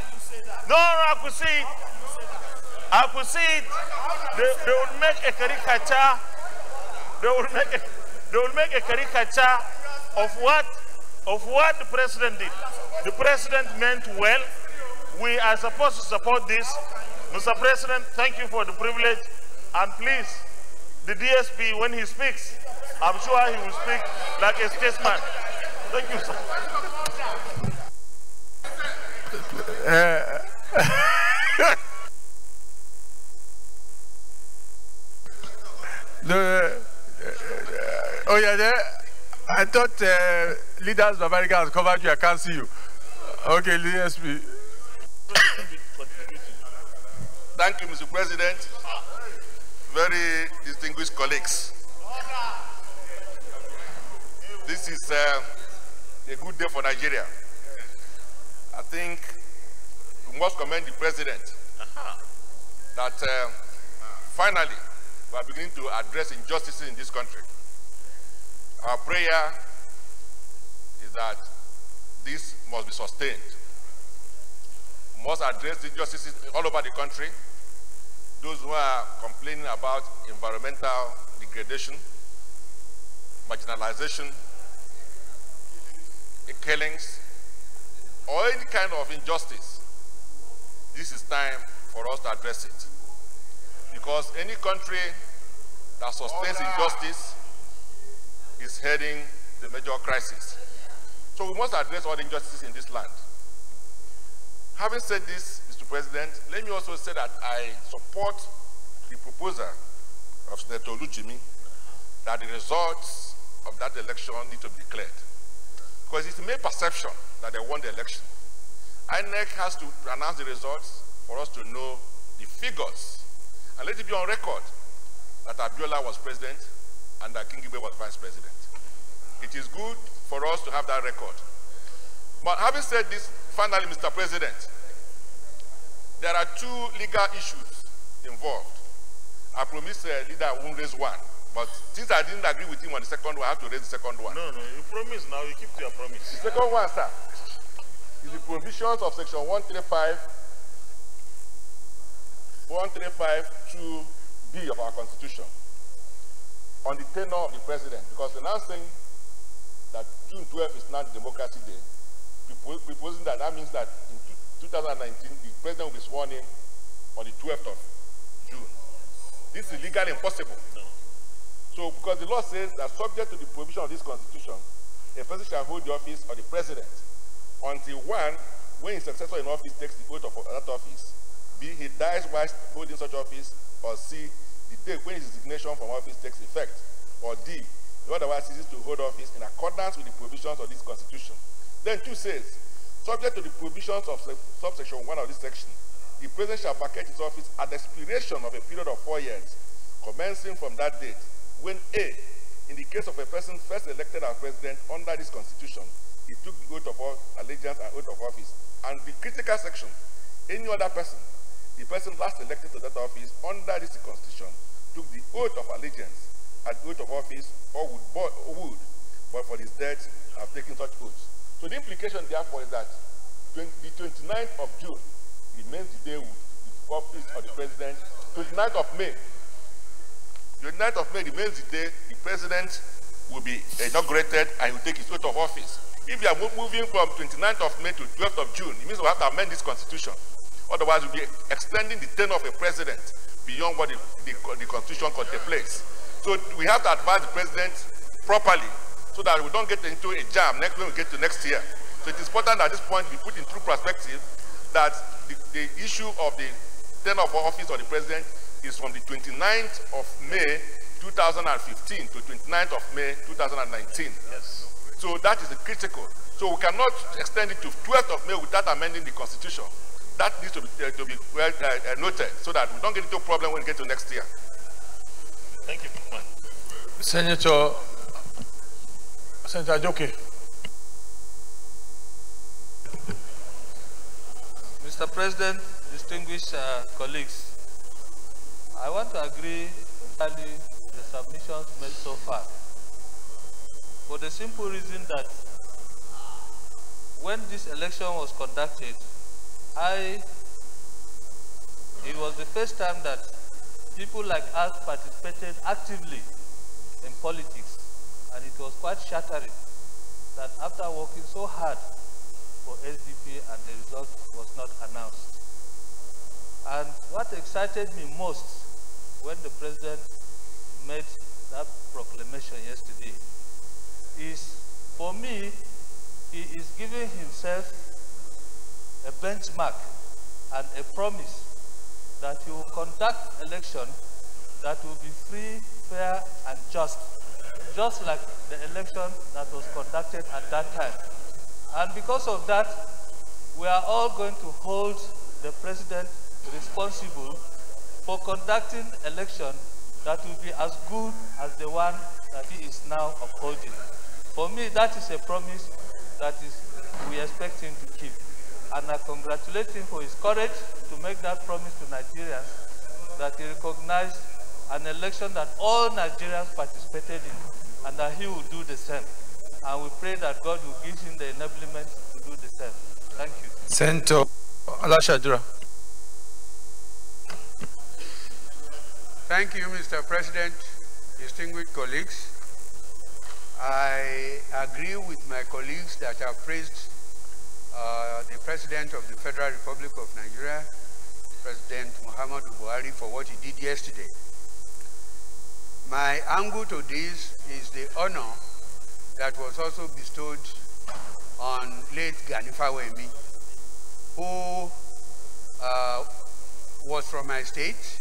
No, I could see it. I could see it. They will make a caricature. They will make a caricature of what the president did. The president meant well. We are supposed to support this. Mr. President, thank you for the privilege, and please the DSP, when he speaks, I'm sure he will speak like a statesman. Thank you, sir. Oh yeah, I thought leaders of America has covered you. I can't see you. Okay, DSP. Thank you, Mr. President. Very distinguished colleagues. This is a good day for Nigeria. I think we must commend the President that finally we are beginning to address injustices in this country. Our prayer is that this must be sustained. We must address injustices all over the country. Those who are complaining about environmental degradation, marginalization, killings, or any kind of injustice, this is time for us to address it. Because any country that sustains injustice is heading the major crisis. So we must address all the injustices in this land. Having said this, Mr. President, let me also say that I support the proposal of Senator Oluchimi that the results of that election need to be declared. Because it's the main perception that they won the election. INEC has to announce the results for us to know the figures. And let it be on record that Abiola was president and that Kingibe was vice president. It is good for us to have that record. But having said this, finally, Mr. President, there are two legal issues involved. I promised leader I won't raise one, but since I didn't agree with him on the second one, I have to raise the second one. No, you promise now, you keep to your promise. The second one, sir, is the provisions of section 135(2)(b) of our Constitution on the tenure of the President, because they're now saying that June 12th is not Democracy Day, proposing that means that in 2019, the President will be sworn in on the 12th of June. This is legally impossible. No. So, because the law says that subject to the provision of this Constitution, a person shall hold the office of the President until one, when his successor in office takes the oath of that office, B, he dies while holding such office, or C, the day when his resignation from office takes effect, or D, he otherwise ceases to hold office in accordance with the provisions of this Constitution. Then 2 says, subject to the provisions of subsection 1 of this section, the President shall vacate his office at the expiration of a period of 4 years, commencing from that date, when A, in the case of a person first elected as President under this Constitution, he took the oath of allegiance and oath of office. And the critical section, any other person, the person last elected to that office under this Constitution, took the oath of allegiance and oath of office, or would, but for his death, have taken such oaths. So the implication, therefore, is that the 29th of June remains the day with the office of the President. 29th of May. 29th of May remains the day the President will be inaugurated and he will take his oath of office. If you are moving from 29th of May to 12th of June, it means we have to amend this Constitution. Otherwise, we'll be extending the tenure of a President beyond what the Constitution contemplates. So we have to advise the President properly so that we don't get into a jam when we get to next year. So it is important at this point we put in true perspective that the issue of the tenure of office of the President is from the 29th of May 2015 to 29th of May 2019. Yes. So that is critical. So we cannot extend it to 12th of May without amending the Constitution. That needs to be well noted so that we don't get into a problem when we get to next year. Thank you. Senator Ajoke. Mr. President, distinguished colleagues, I want to agree entirely with the submissions made so far, for the simple reason that when this election was conducted, it was the first time that people like us participated actively in politics, and it was quite shattering that after working so hard for SDP and the result was not announced. And what excited me most when the President made for me, he is giving himself a benchmark and a promise that he will conduct election that will be free, fair, and just like the election that was conducted at that time. And because of that, we are all going to hold the president responsible for conducting election that will be as good as the one that he is now upholding. For me, that is a promise that we expect him to keep. And I congratulate him for his courage to make that promise to Nigerians, that he recognized an election that all Nigerians participated in, and that he will do the same. And we pray that God will give him the enablement to do the same. Thank you. Senator Alashadura. Thank you, Mr. President, distinguished colleagues. I agree with my colleagues that have praised the President of the Federal Republic of Nigeria, President Muhammadu Buhari, for what he did yesterday. My angle to this is the honor that was also bestowed on late Gani Fawemi, who was from my state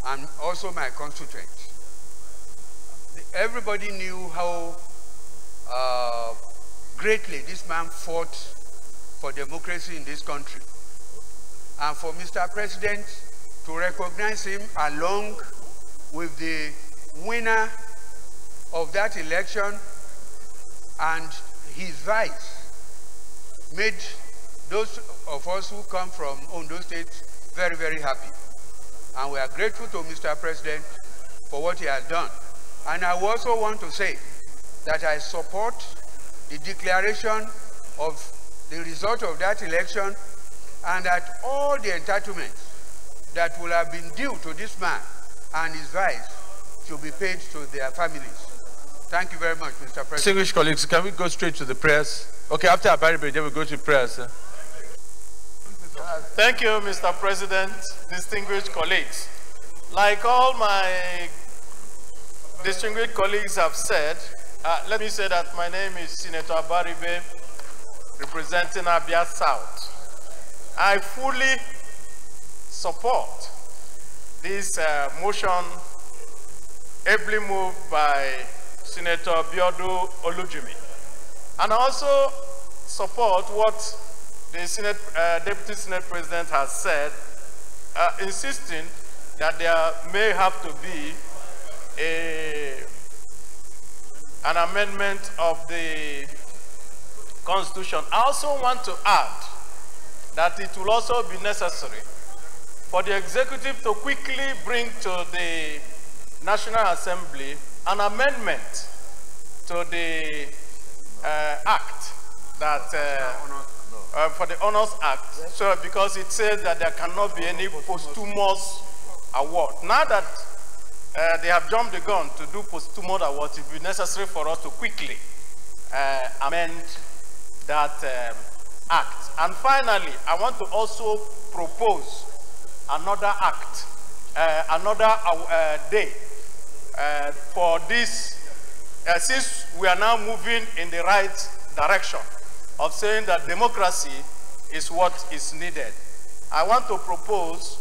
and also my constituent. Everybody knew how greatly this man fought for democracy in this country. And for Mr. President to recognize him along with the winner of that election and his vice made those of us who come from Ondo State very, very happy. And we are grateful to Mr. President for what he has done. And I also want to say that I support the declaration of the result of that election, and that all the entitlements that will have been due to this man and his vice should be paid to their families. Thank you very much, Mr. President. Distinguished colleagues, can we go straight to the prayers? Okay, after our Barry, then we go to prayers. Thank you, Mr. President, distinguished colleagues. Like all my distinguished colleagues have said, let me say that my name is Senator Baribe, representing Abia South. I fully support this motion ably moved by Senator Biodu Olujimi. And I also support what the Deputy Senate President has said, insisting that there may have to be an amendment of the Constitution. I also want to add that it will also be necessary for the executive to quickly bring to the National Assembly an amendment to the act that for the Honors Act, so because it says that there cannot be any posthumous award. Now that they have jumped the gun to do posthumous awards, it will be necessary for us to quickly amend that act. And finally, I want to also propose another act, another day for this, since we are now moving in the right direction of saying that democracy is what is needed. I want to propose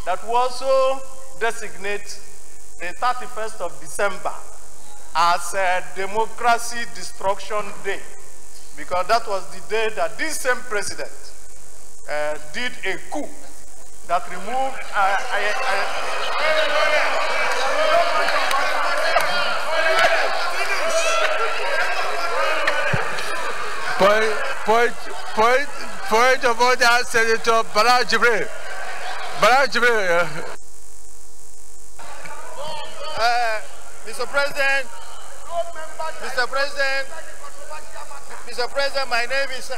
that we also designate the 31st of December as a Democracy Destruction Day, because that was the day that this same president did a coup that removed Point of order, Senator Bala Jibril. Bala Jibril. Mr. President, my name is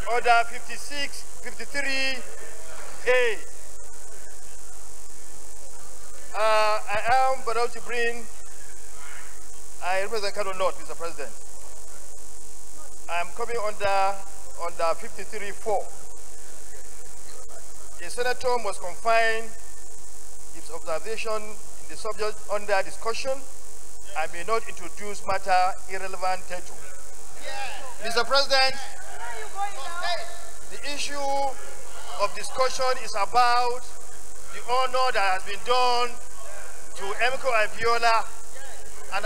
Order 53A. I am Barau Jibrin. I represent Kano North, Mr. President. I am coming under 53-4. A senator must confine his observation in the subject under discussion, I may not introduce matter irrelevant thereto. Mr. President, the issue of discussion is about the honor that has been done to Emiko Abiola and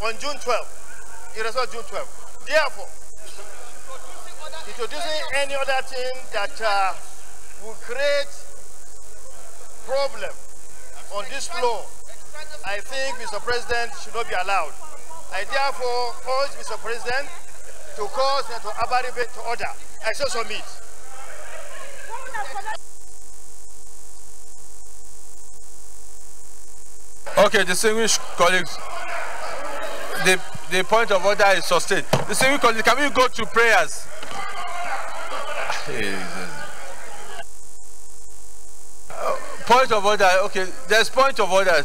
on June 12th, in result June 12th. Therefore, introducing any other thing that will create problem on this floor, I think, Mr. President, should not be allowed. I therefore urge Mr. President to call Senator Abaribe to order. I shall submit. Okay, distinguished colleagues, the point of order is sustained. Distinguished colleagues, can we go to prayers? Point of order, okay, there's point of order.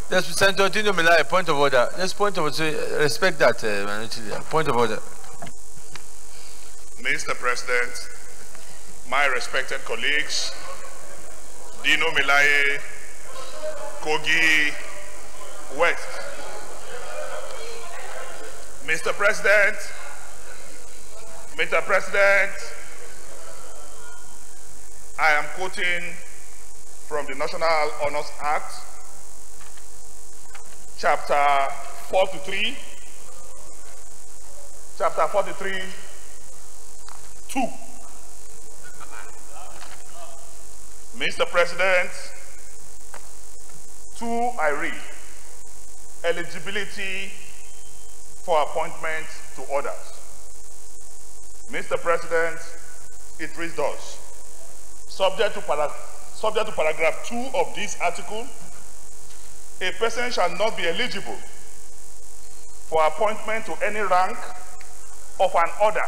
There's Senator Dino Milai, point of order. There's point of order, respect that, point of order. Mr. President, my respected colleagues, Dino Milai, Kogi West. Mr. President, I am quoting from the National Honors Act, chapter 43, 2. Mr. President, 2, I read, eligibility for appointment to others. Mr. President, it reads thus: subject to paragraph 2 of this article, a person shall not be eligible for appointment to any rank of an order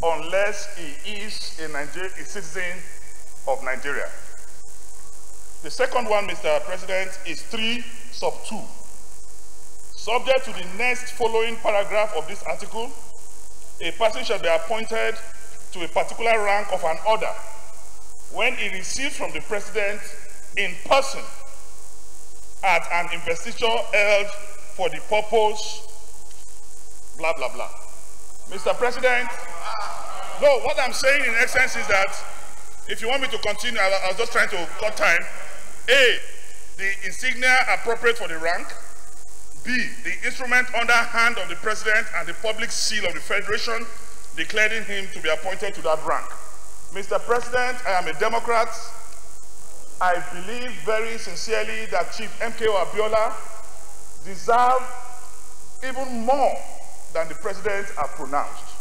unless he is a citizen of Nigeria. The second one, Mr. President, is 3 sub 2. Subject to the next following paragraph of this article, a person shall be appointed to a particular rank of an order when he receives from the President in person at an investiture held for the purpose, blah, blah, blah. Mr. President, no, what I'm saying in essence is that if you want me to continue, I was just trying to cut time. A, the insignia appropriate for the rank. B, the instrument under hand of the President and the public seal of the Federation declaring him to be appointed to that rank. Mr. President, I am a Democrat. I believe very sincerely that Chief MKO Abiola deserves even more than the President has pronounced.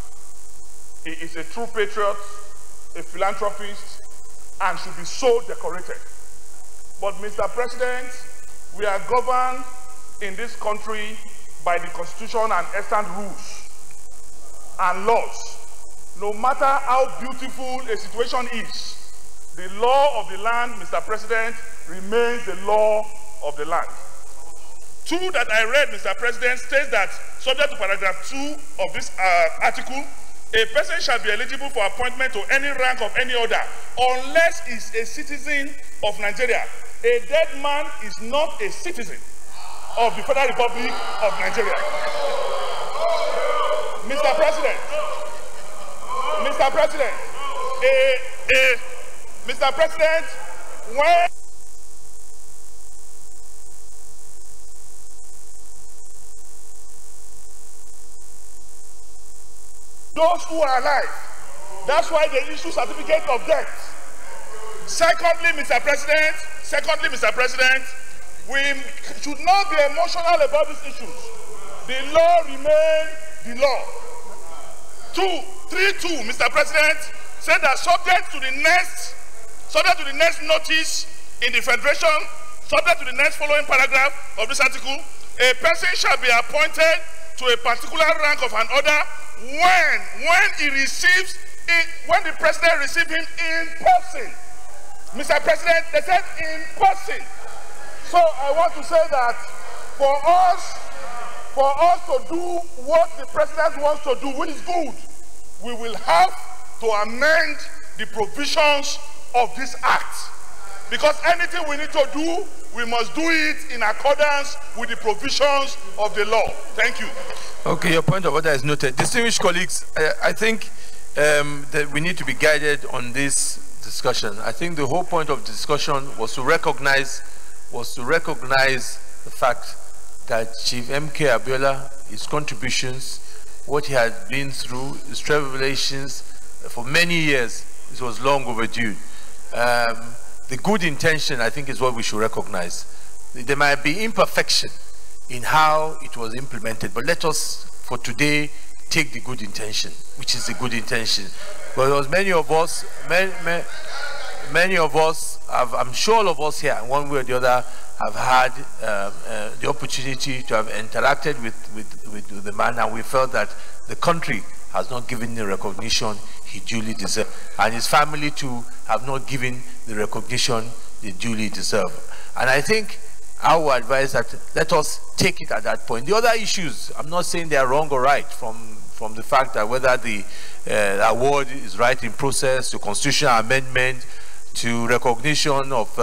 He is a true patriot, a philanthropist, and should be so decorated. But Mr. President, we are governed in this country by the Constitution and extant rules and laws. No matter how beautiful a situation is, the law of the land, Mr. President, remains the law of the land. 2 that I read, Mr. President, states that, subject to paragraph 2 of this article, a person shall be eligible for appointment to any rank of any order unless he is a citizen of Nigeria. A dead man is not a citizen of the Federal Republic of Nigeria. Mr. President, when those who are alive, that's why they issue certificate of death. Secondly, Mr. President, we should not be emotional about these issues. The law remains the law. 3.2, Mr. President, said that subject to the next notice in the Federation, subject to the next following paragraph of this article, a person shall be appointed to a particular rank of an order when he receives it, when the President receives him in person. Mr. President, they said in person. So I want to say that for us to do what the President wants to do, which is good, we will have to amend the provisions of this act. Because anything we need to do, we must do it in accordance with the provisions of the law. Thank you. Okay, your point of order is noted. Distinguished colleagues, I think that we need to be guided on this discussion. I think the whole point of the discussion was to recognize the fact that Chief M.K. Abiola, his contributions, what he had been through, his revelations for many years, it was long overdue. The good intention, I think, is what we should recognize. There might be imperfection in how it was implemented, but let us, for today, take the good intention, which is the good intention. Because many of us, I'm sure all of us here, one way or the other, have had the opportunity to have interacted with the man, and we felt that the country has not given the recognition he duly deserved, and his family too have not given the recognition they duly deserve. And I think I would advise that let us take it at that point. The other issues, I'm not saying they are wrong or right, from the fact that whether the award is right in process, to constitutional amendment, to recognition of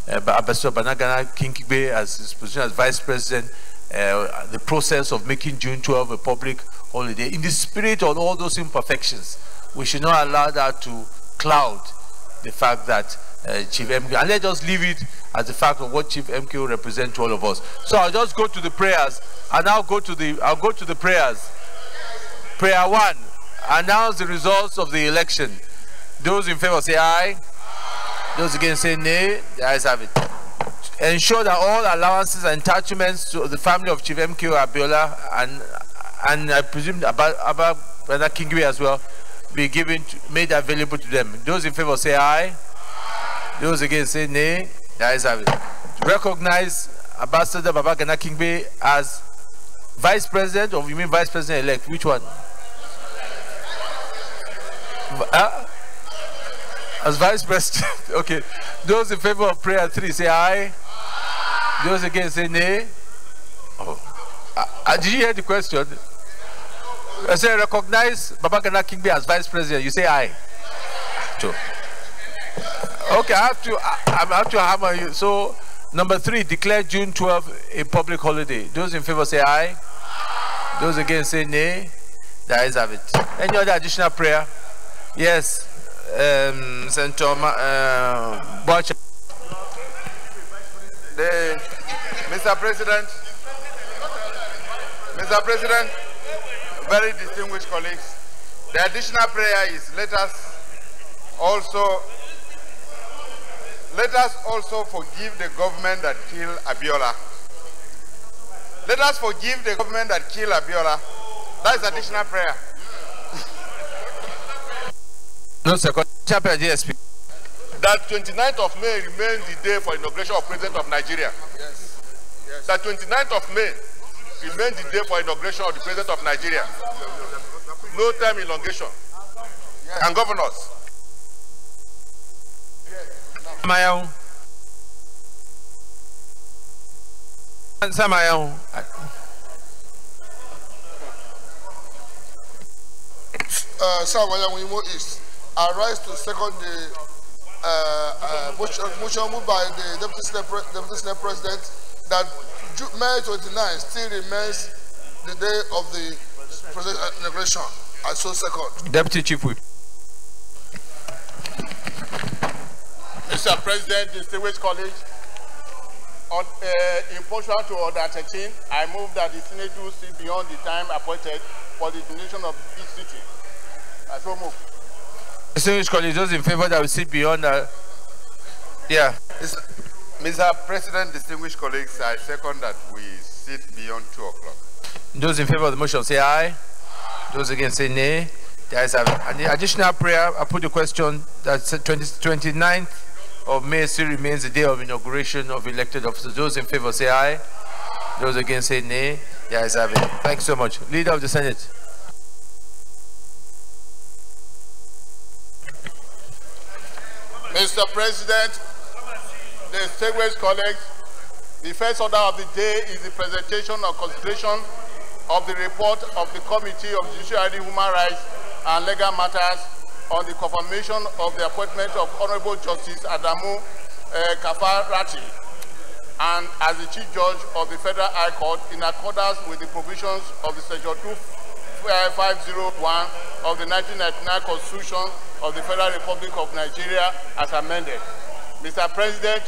Ambassador Banagana Kinkigbe as his position as Vice President, the process of making June 12 a public holiday. In the spirit of all those imperfections, we should not allow that to cloud the fact that Chief MK, and let's just leave it as the fact of what Chief MK will represent to all of us. So I'll just go to the prayers, and I'll go to the prayers. Prayer 1, announce the results of the election. Those in favor say aye. Those against say nay. The ayes have it. Ensure that all allowances and entitlements to the family of Chief MK Abiola and I presume about Brother Kingwe as well be made available to them. Those in favor say aye. Those against say nay. The ayes have it. Recognize Ambassador Babagana Kingwe as Vice President, or you mean Vice President elect? Which one? As Vice President. Okay. Those in favor of prayer 3 say aye. Those against say nay. Oh. Did you hear the question? I say recognize Babagana Kingbe as Vice President. You say aye. Sure. Okay, I have to hammer you. So number 3, declare June 12 a public holiday. Those in favor say aye. Those against say nay. The ayes have it. Any other additional prayer? Yes. St. Thomas, Mr. President, very distinguished colleagues, the additional prayer is let us also forgive the government that killed Abiola. Let us forgive the government that killed Abiola. That is additional prayer. No, sir. Chapter GSP. That 29th of May remains the day for inauguration of President of Nigeria. Yes. Yes. That 29th of May remains the day for inauguration of the President of Nigeria. No time elongation. Yes. And governors. Samayaw. Samayaw. Samayaw East. I rise to second the motion moved by the Deputy Senate President that May 29 still remains the day of the President inauguration. I so second. Deputy Chief Whip. Mr. President, distinguished colleagues, in portion to Order 13, I move that the Senate do see beyond the time appointed for the donation of each city. I so move. Distinguished colleagues, those in favor that we sit beyond yeah. Mr. President, distinguished colleagues, I second that we sit beyond 2 o'clock. Those in favor of the motion say aye. Those against say nay. The ayes have it. And the additional prayer, I put the question that 29th of May still remains the day of inauguration of elected officers. Those in favor say aye. Those against say nay. The ayes have it. Thank you so much. Leader of the Senate. Mr. President, distinguished colleagues, the first order of the day is the presentation or consideration of the report of the Committee of Judiciary, Human Rights and Legal Matters on the confirmation of the appointment of Honorable Justice Adamu Kafarati and as the Chief Judge of the Federal High Court in accordance with the provisions of the Section 2501 of the 1999 Constitution of the Federal Republic of Nigeria as amended. Mr. President,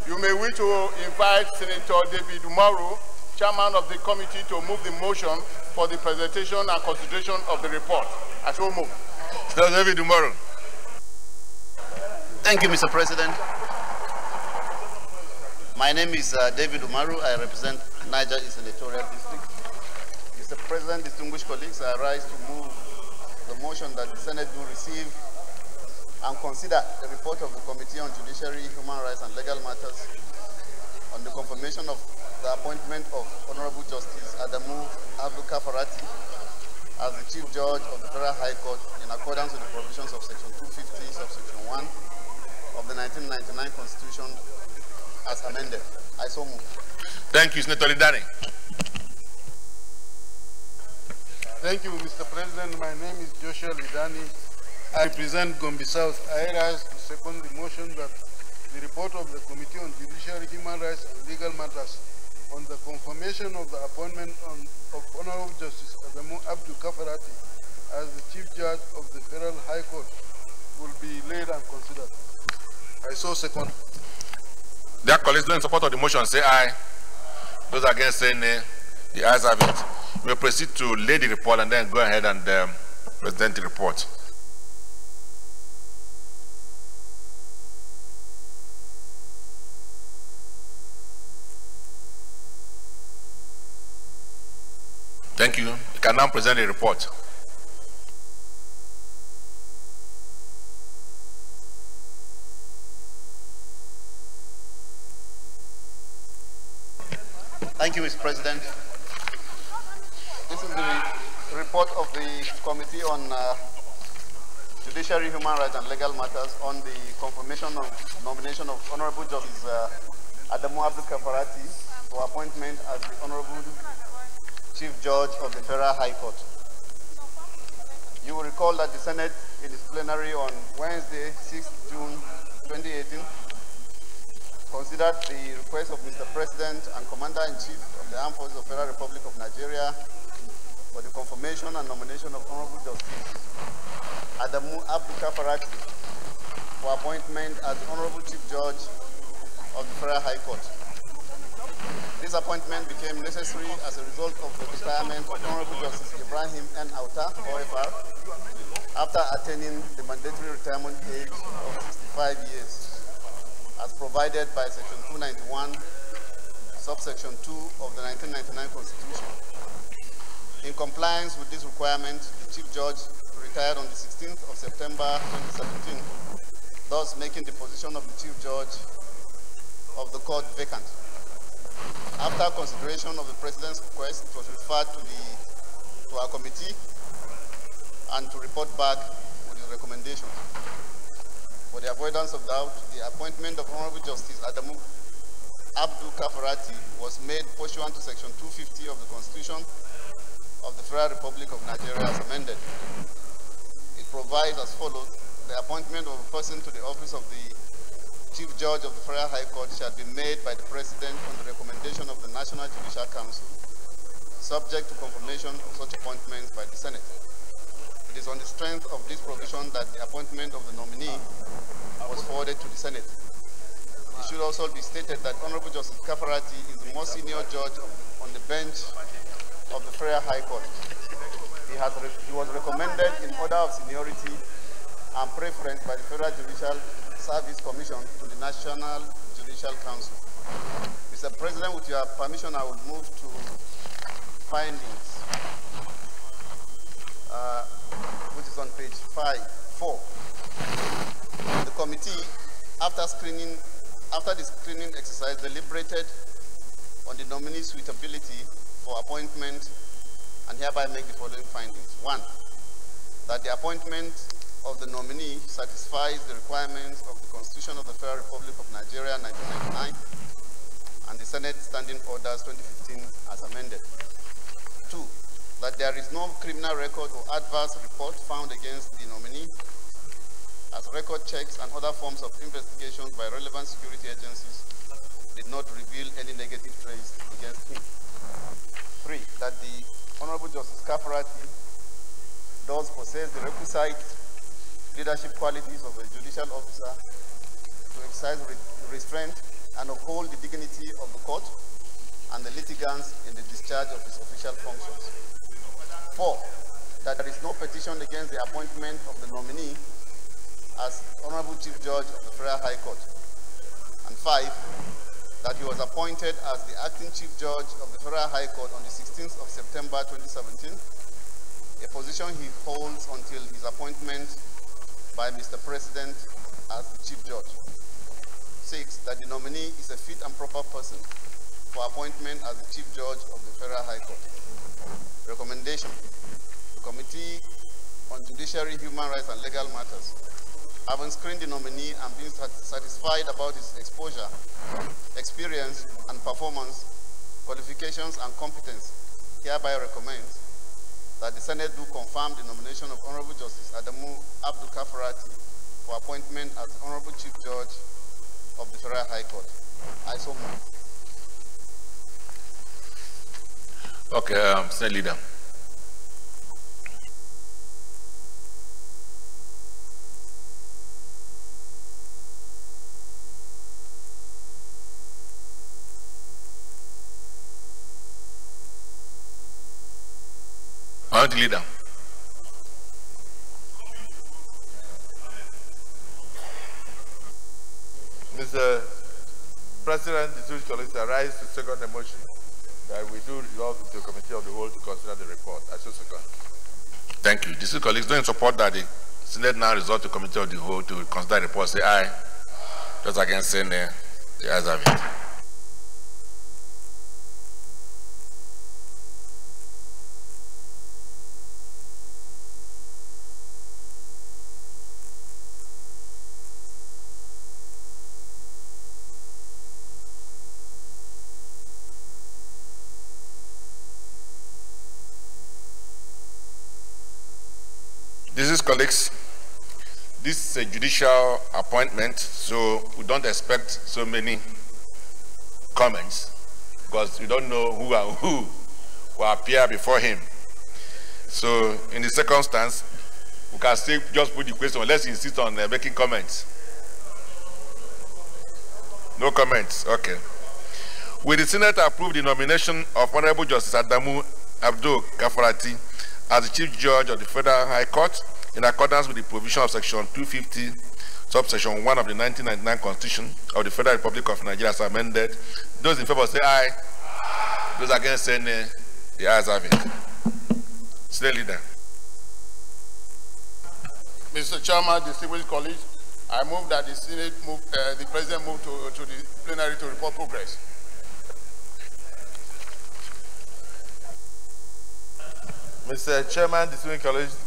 you may wish to invite Senator David Umaru, Chairman of the committee, to move the motion for the presentation and consideration of the report. I so move. Senator David Umaru. Thank you, Mr. President. My name is David Umaru. I represent Niger East Electoral District. Mr. President, distinguished colleagues, I rise to move the motion that the Senate do receive and consider the report of the Committee on Judiciary, Human Rights and Legal Matters on the confirmation of the appointment of Honorable Justice Adamu Abdul Kafarati as the Chief Judge of the Federal High Court in accordance with the provisions of Section 250, subsection 1 of the 1999 Constitution as amended. I so move. Thank you, Senator Lidani. Thank you, Mr. President. My name is Joshua Lidani. I represent Gombe South. I rise to second the motion that the report of the Committee on Judiciary, Human Rights and Legal Matters on the confirmation of the appointment of Honorable Justice Adamu Abdul Kafarati as the Chief Judge of the Federal High Court will be laid and considered. I so second. Dear colleagues, those in support of the motion say aye. Those against say nay. The ayes have it. We will proceed to lay the report and then go ahead and present the report. Thank you. You can now present the report. Thank you, Mr. President. This is the report of the Committee on Judiciary, Human Rights and Legal Matters on the confirmation of nomination of Honorable Justice Adamu Abdul Kafarati for appointment as the Honorable Chief Judge of the Federal High Court. You will recall that the Senate in its plenary on Wednesday, 6th June 2018, considered the request of Mr. President and Commander-in-Chief of the Armed Forces of the Federal Republic of Nigeria for the confirmation and nomination of Honorable Justice Adamu Abdul Kafarati for appointment as the Honorable Chief Judge of the Federal High Court. This appointment became necessary as a result of the retirement of Honorable Justice Ibrahim N. Auta, OFR, after attaining the mandatory retirement age of 65 years. As provided by Section 291, subsection 2 of the 1999 Constitution. In compliance with this requirement, the Chief Judge retired on the 16th of September 2017, thus making the position of the Chief Judge of the court vacant. After consideration of the President's request, it was referred to our committee and to report back with his recommendations. For the avoidance of doubt, the appointment of Honorable Justice Adamu Abdul Kafarati was made pursuant to Section 250 of the Constitution of the Federal Republic of Nigeria as amended. It provides as follows: the appointment of a person to the office of the Chief Judge of the Federal High Court shall be made by the President on the recommendation of the National Judicial Council, subject to confirmation of such appointments by the Senate. It is on the strength of this provision that the appointment of the nominee was forwarded to the Senate. It should also be stated that Honorable Justice Kafarati is the most senior judge on the bench of the Federal High Court. He was recommended in order of seniority and preference by the Federal Judicial Service Commission to the National Judicial Council. Mr. President, with your permission, I will move to findings, which is on page 4. The committee, after the screening exercise, deliberated on the nominee's suitability for appointment and hereby make the following findings. 1, that the appointment of the nominee satisfies the requirements of the Constitution of the Federal Republic of Nigeria 1999 and the Senate Standing Orders 2015 as amended. 2, that there is no criminal record or adverse report found against the nominee as record checks and other forms of investigations by relevant security agencies did not reveal any negative trace against him. 3, that the Honorable Justice Kafarati does possess the requisite leadership qualities of a judicial officer to exercise restraint and uphold the dignity of the court and the litigants in the discharge of his official functions. 4, that there is no petition against the appointment of the nominee as Honorable Chief Judge of the Federal High Court. And 5, that he was appointed as the acting Chief Judge of the Federal High Court on the 16th of September 2017, a position he holds until his appointment by Mr. President as the Chief Judge. 6, that the nominee is a fit and proper person for appointment as the Chief Judge of the Federal High Court. Recommendation: the Committee on Judiciary, Human Rights and Legal Matters, having screened the nominee and been satisfied about his exposure, experience and performance, qualifications and competence, hereby recommends that the Senate do confirm the nomination of Honorable Justice Adamu Abdul Kafarati for appointment as the Honorable Chief Judge of the Federal High Court. I so move. Okay, Senate Leader. Honorable Leader. Mr. President, the Judicial colleagues, I rise to second the motion that we do resolve the Committee of the Whole to consider the report. I so second. Thank you. Judicial colleagues, don't support that the Senate now resolve to Committee of the Whole to consider the report. Say aye. Just against saying the ayes have it. Colleagues, this is a judicial appointment, so we don't expect so many comments because we don't know who and who will appear before him. So in the circumstance, we can still just put the question, let's insist on making comments. No comments, okay. Will the Senate approve the nomination of Honorable Justice Adamu Abdul Kafarati as the Chief Judge of the Federal High Court in accordance with the provision of Section 250, subsection 1 of the 1999 Constitution of the Federal Republic of Nigeria as amended? Those in favor say aye. Aye. Those against say nay. The ayes have it. Senate Leader. Mr. Chairman, distinguished colleagues, I move that the Senate move, the President move to the plenary to report progress. Mr. Chairman, distinguished colleagues,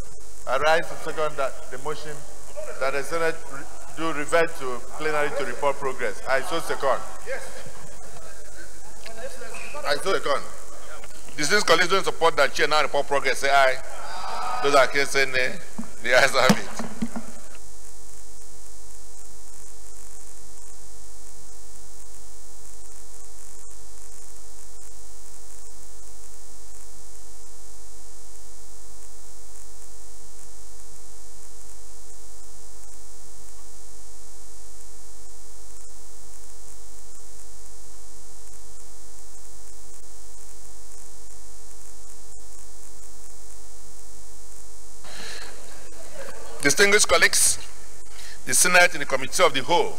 I rise to second the motion that the Senate do revert to plenary to report progress. I so second. I so second. Distinguished colleagues don't support that chair now report progress. Say aye. Those against say nay. The ayes have it. Distinguished colleagues, the Senate in the Committee of the Whole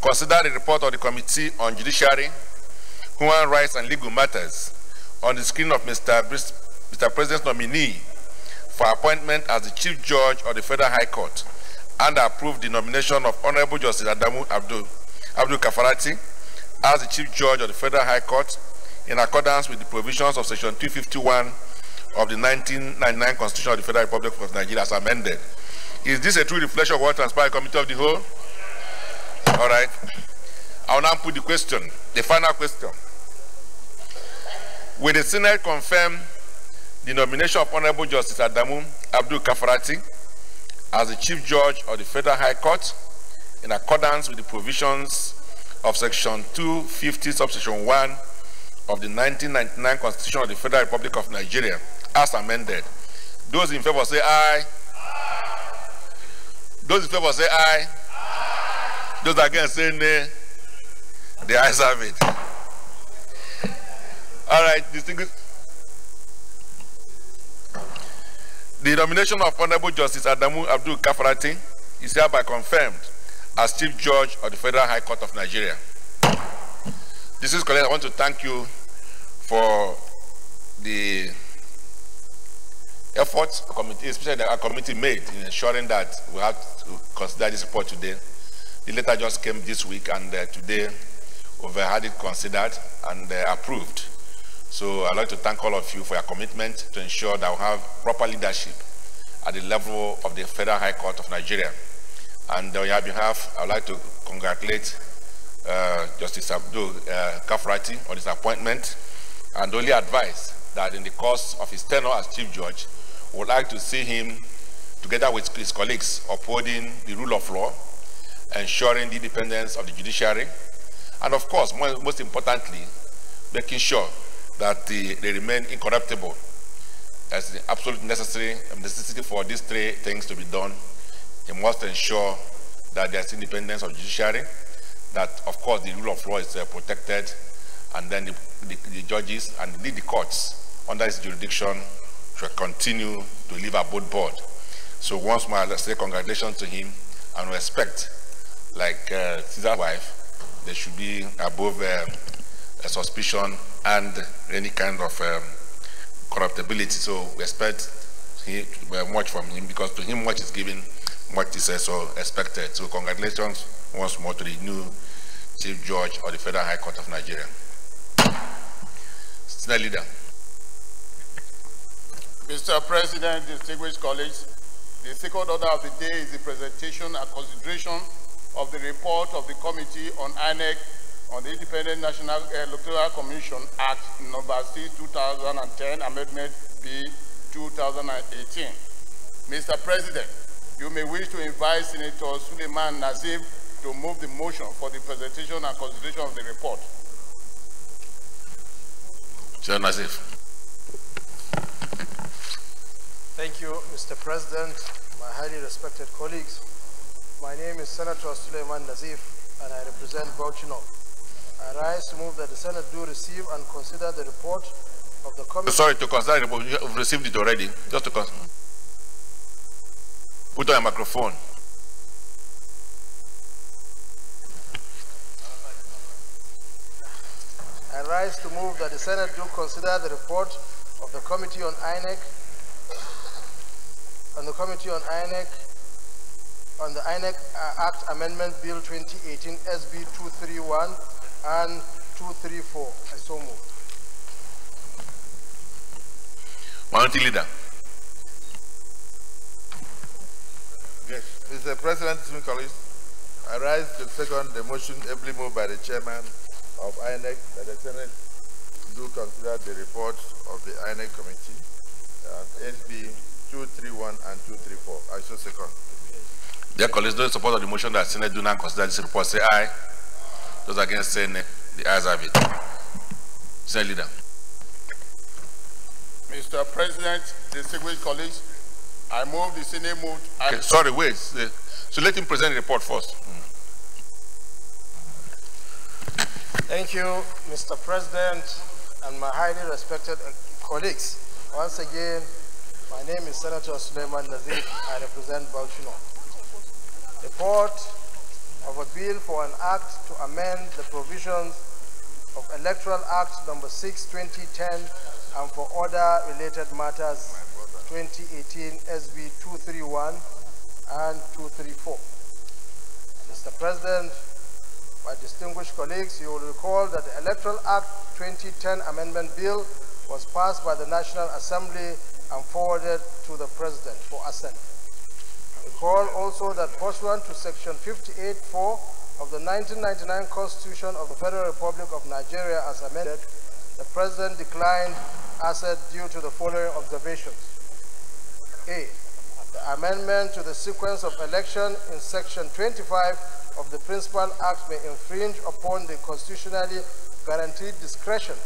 consider the report of the Committee on Judiciary, Human Rights and Legal Matters on the screening of Mr. President's nominee for appointment as the Chief Judge of the Federal High Court and approve the nomination of Honorable Justice Adamu Abdul Kafarati as the Chief Judge of the Federal High Court in accordance with the provisions of Section 251 of the 1999 Constitution of the Federal Republic of Nigeria as amended. Is this a true reflection of what transpired in the Committee of the Whole? All right. I will now put the question, the final question. Will the Senate confirm the nomination of Honorable Justice Adamu Abdul Kafarati as the Chief Judge of the Federal High Court in accordance with the provisions of Section 250, subsection 1 of the 1999 Constitution of the Federal Republic of Nigeria, as amended. Those in favor say aye. Aye. Those in favor say aye. Aye. Those against say nay. The ayes have it. All right, distinguished. The nomination of Honorable Justice Adamu Abdul Kafarati is hereby confirmed as Chief Judge of the Federal High Court of Nigeria. This is correct. I want to thank you for the efforts, especially our committee made in ensuring that we have to consider this report today. The letter just came this week, and today we've had it considered and approved. So I'd like to thank all of you for your commitment to ensure that we have proper leadership at the level of the Federal High Court of Nigeria. And on your behalf, I'd like to congratulate Justice Abdul Kafarati on his appointment, and only advise that in the course of his tenure as Chief Judge, we would like to see him, together with his colleagues, upholding the rule of law, ensuring the independence of the judiciary, and of course, most importantly, making sure that they remain incorruptible, as the absolute necessity for these three things to be done. He must ensure that there's independence of the judiciary, that of course the rule of law is protected, and then the judges and indeed the courts under his jurisdiction should continue to live above board. So once more, let's say congratulations to him, and we expect, like Caesar's wife, there should be above a suspicion and any kind of corruptibility. So we expect much from him, because to him much is given, much is also expected. So congratulations once more to the new Chief Judge of the Federal High Court of Nigeria. Senior Leader. Mr. President, distinguished colleagues, the second order of the day is the presentation and consideration of the report of the Committee on INEC on the Independent National Electoral Commission Act number 6, 2010, Amendment B 2018. Mr. President, you may wish to invite Senator Suleiman Nazif to move the motion for the presentation and consideration of the report. Senator Nazif. Thank you, Mr. President, my highly respected colleagues. My name is Senator Suleiman Nazif, and I represent Bauchi North. I rise to move that the Senate do receive and consider the report of the committee. Sorry, to consider the report, you have received it already. Just to consider. Put on your microphone. I rise to move that the Senate do consider the report of the Committee on INEC on the INEC Act Amendment Bill 2018 SB 231 and 234. I so move. Minority Leader. Yes, Mr. President, colleagues, I rise to second the motion ably moved by the chairman of INEC that the Senate do consider the report of the INEC committee, SB 231 and 234. I so second. Dear colleagues, those in support of the motion that Senate do not consider this report, say aye. Those against, say nay. The ayes have it. Senate Leader. Mr. President, distinguished colleagues, I move the Senate moved. Okay, sorry, wait. So let him present the report first. Thank you, Mr. President, and my highly respected colleagues. Once again, my name is Senator Suleiman Nazif. I represent Bauchi North. Report of a bill for an act to amend the provisions of Electoral Act number 6, 2010, and for other related matters, 2018 SB 231 and 234. Mr. President, my distinguished colleagues, you will recall that the Electoral Act 2010 Amendment Bill was passed by the National Assembly and forwarded to the President for assent. Recall also that pursuant to Section 58(4) of the 1999 Constitution of the Federal Republic of Nigeria as amended, the President declined assent due to the following observations. A. The amendment to the sequence of election in Section 25 of the Principal Act may infringe upon the constitutionally guaranteed discretion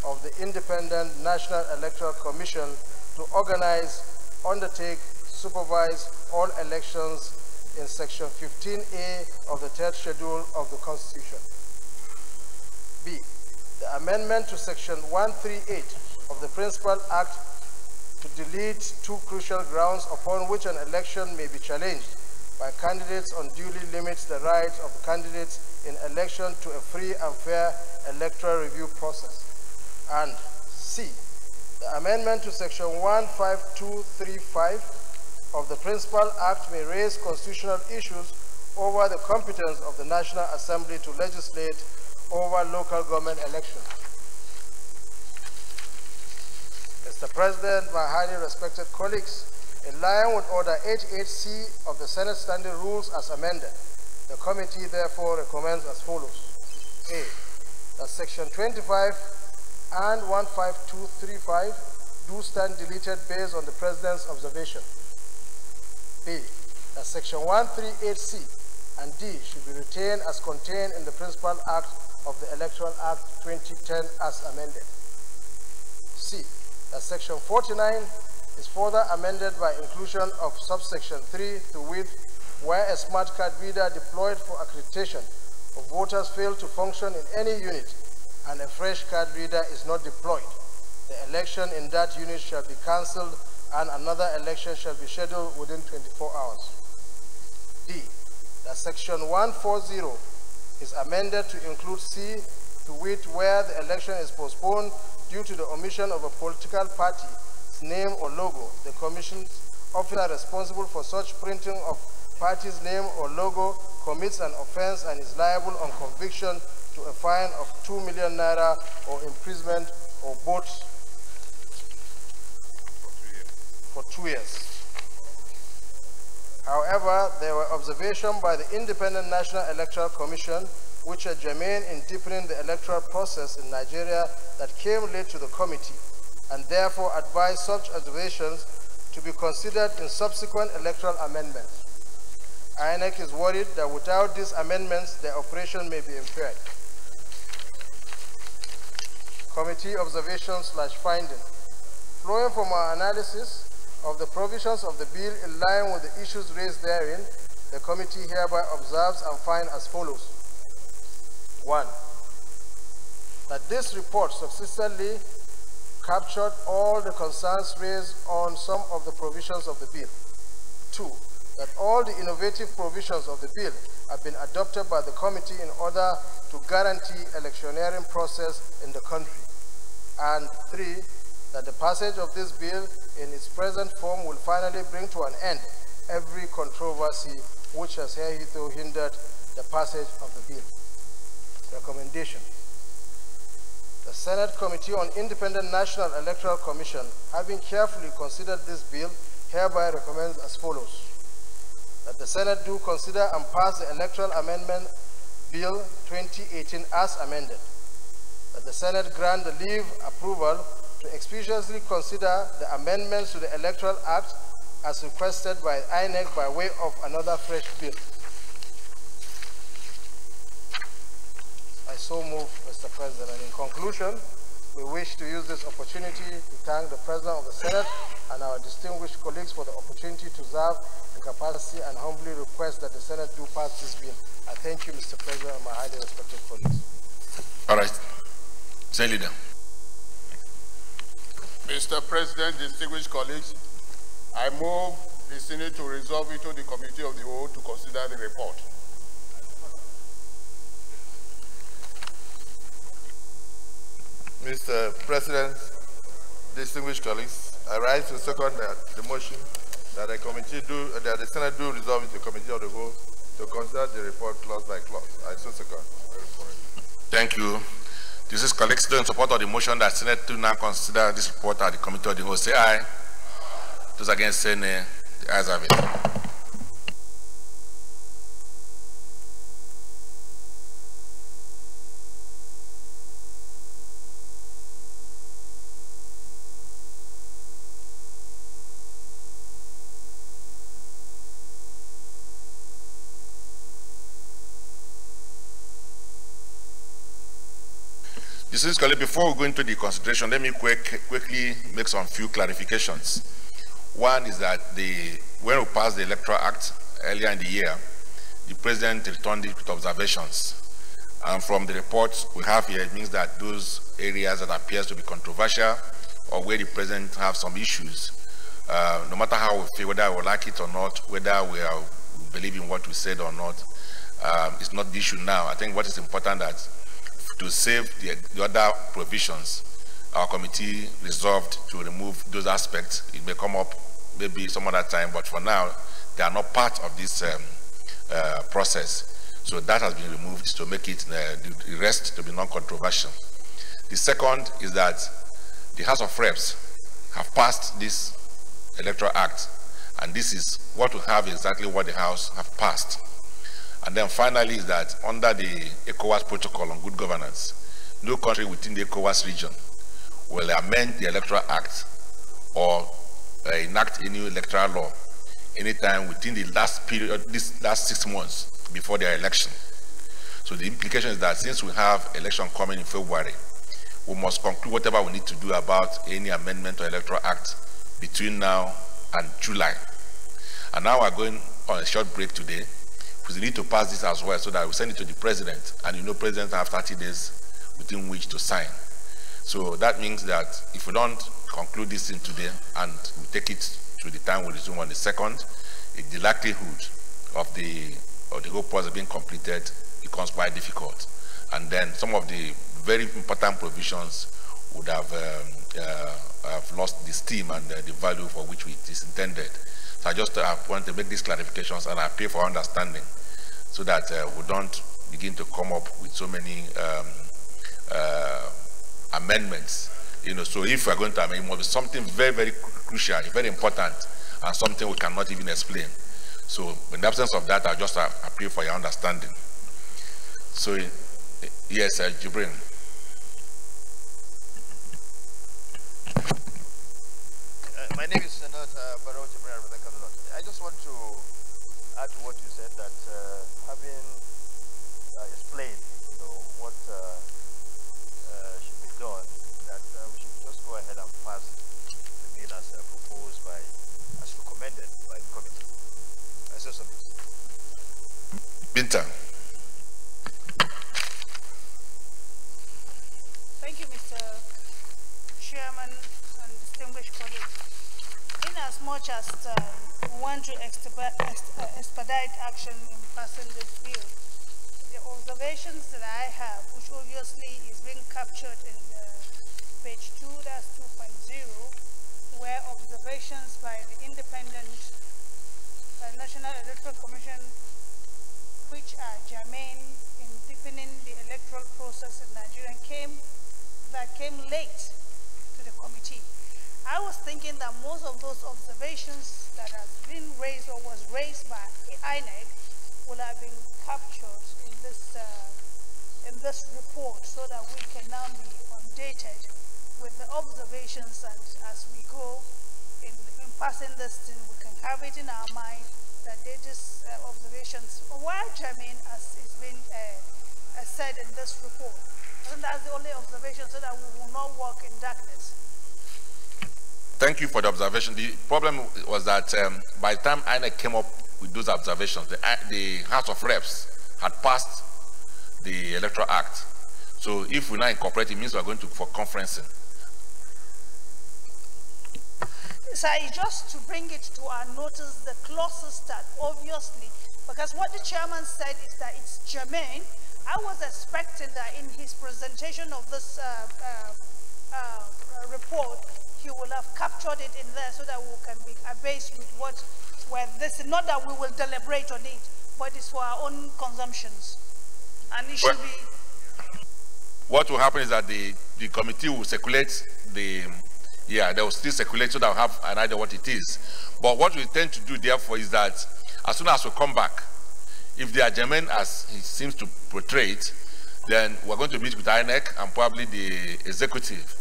of the Independent National Electoral Commission to organize, undertake, supervise all elections in Section 15A of the 3rd Schedule of the Constitution. B. The amendment to Section 138 of the Principal Act to delete two crucial grounds upon which an election may be challenged by candidates unduly limits the rights of the candidates in election to a free and fair electoral review process. And C. The amendment to Section 15235 of the Principal Act may raise constitutional issues over the competence of the National Assembly to legislate over local government elections. Mr. President, my highly respected colleagues, in line with Order 88C of the Senate Standing Rules as amended, the committee therefore recommends as follows. A. That Section 25 and 15235 do stand deleted based on the President's observation. B. That Section 138C and D should be retained as contained in the Principal Act of the Electoral Act 2010 as amended. C. That Section 49 is further amended by inclusion of subsection 3 to wit, where a smart card reader deployed for accreditation of voters failed to function in any unit and a fresh card reader is not deployed, the election in that unit shall be cancelled and another election shall be scheduled within 24 hours. D. That Section 140 is amended to include C to wit, where the election is postponed due to the omission of a political party's name or logo. The Commission's officer responsible for such printing of party's name or logo commits an offense and is liable on conviction to a fine of 2 million naira or imprisonment or both for 2 years. However, there were observations by the Independent National Electoral Commission which are germane in deepening the electoral process in Nigeria that came late to the committee, and therefore advise such observations to be considered in subsequent electoral amendments. INEC is worried that without these amendments, their operation may be impaired. Committee observations/finding. Flowing from our analysis of the provisions of the bill in line with the issues raised therein, the committee hereby observes and finds as follows. 1. That this report successfully captured all the concerns raised on some of the provisions of the bill. 2. That all the innovative provisions of the bill have been adopted by the committee in order to guarantee electioneering process in the country. And 3. That the passage of this bill in its present form will finally bring to an end every controversy which has hitherto hindered the passage of the bill. Recommendation. The Senate Committee on Independent National Electoral Commission, having carefully considered this bill, hereby recommends as follows. That the Senate do consider and pass the Electoral Amendment Bill 2018 as amended. That the Senate grant the leave approval to expeditiously consider the amendments to the Electoral Act as requested by INEC by way of another fresh bill. I so move, Mr. President. And in conclusion, we wish to use this opportunity to thank the President of the Senate and our distinguished colleagues for the opportunity to serve in capacity and humbly request that the Senate do pass this bill. I thank you, Mr. President, and my highly respected colleagues. All right. Say leader. Mr. President, distinguished colleagues, I move the Senate to resolve into the Committee of the Whole to consider the report. Mr. President, distinguished colleagues, I rise to second the motion that the Senate do resolve into the Committee of the Whole to consider the report clause by clause. I so second. Thank you. This is colleagues in support of the motion that Senate do now consider this report at the Committee of the Whole. Say aye. Those against say nay. The ayes have it. Distinguished colleagues, before we go into the consideration, let me quickly make some few clarifications. One is that when we passed the Electoral Act earlier in the year, the President returned it with observations. And from the reports we have here, it means that those areas that appears to be controversial or where the President have some issues, no matter how we feel, whether we like it or not, whether we believe in what we said or not, it's not the issue now. I think what is important that to save the other provisions, our committee resolved to remove those aspects. It may come up maybe some other time, but for now, they are not part of this process. So that has been removed to make it the rest to be non-controversial. The second is that the House of Reps have passed this Electoral Act, and this is what we have exactly what the House have passed. And then finally is that under the ECOWAS Protocol on Good Governance, no country within the ECOWAS region will amend the Electoral Act or enact any electoral law anytime within the last period, this last 6 months before their election. So the implication is that since we have election coming in February, we must conclude whatever we need to do about any amendment to Electoral Act between now and July. And now we're going on a short break today. We need to pass this as well so that we send it to the President, and you know President have 30 days within which to sign. So that means that if we don't conclude this thing today and we take it to the time we resume on the 2nd, the likelihood of the whole process being completed becomes quite difficult. And then some of the very important provisions would have lost the steam and the value for which it is intended. So I just want to make these clarifications, and I pray for understanding so that we don't begin to come up with so many amendments. You know, so if we're going to amend, it must be something very, very crucial, very important, and something we cannot even explain. So in the absence of that, I just appeal for your understanding. So yes, Jibrin. My name is Senator Barrow Jibrin. I just want to add to what you said, that having explained, what should be done, that we should just go ahead and pass the bill as proposed as recommended by the committee. I say so. Binta. Thank you, Mr. Chairman and distinguished colleagues. In as much as we want to expedite action in passing this bill, the observations that I have, which obviously is being captured in page 2-2.0, were observations by the independent National Electoral Commission, which are germane in deepening the electoral process in Nigeria, came late to the committee. I was thinking that most of those observations that have been raised or was raised by the INEC would have been captured in this report, so that we can now be updated with the observations, and as we go in passing this thing, we can have it in our mind that these observations were germane, as is being said in this report. And that's the only observation, so that we will not walk in darkness. Thank you for the observation. The problem was that by the time INEC came up with those observations, the House of Reps had passed the Electoral Act. So if we now incorporate, it means we're going for conferencing. So just to bring it to our notice, the clauses that obviously, because what the chairman said is that it's germane. I was expecting that in his presentation of this report, he will have captured it in there so that we can be abased with this. Not that we will deliberate on it, but it's for our own consumptions. And it should be. What will happen is that the committee will circulate they will still circulate so that we'll have an idea what it is. But what we tend to do, therefore, is that as soon as we come back, if they are germane as he seems to portray it, then we're going to meet with INEC and probably the executive.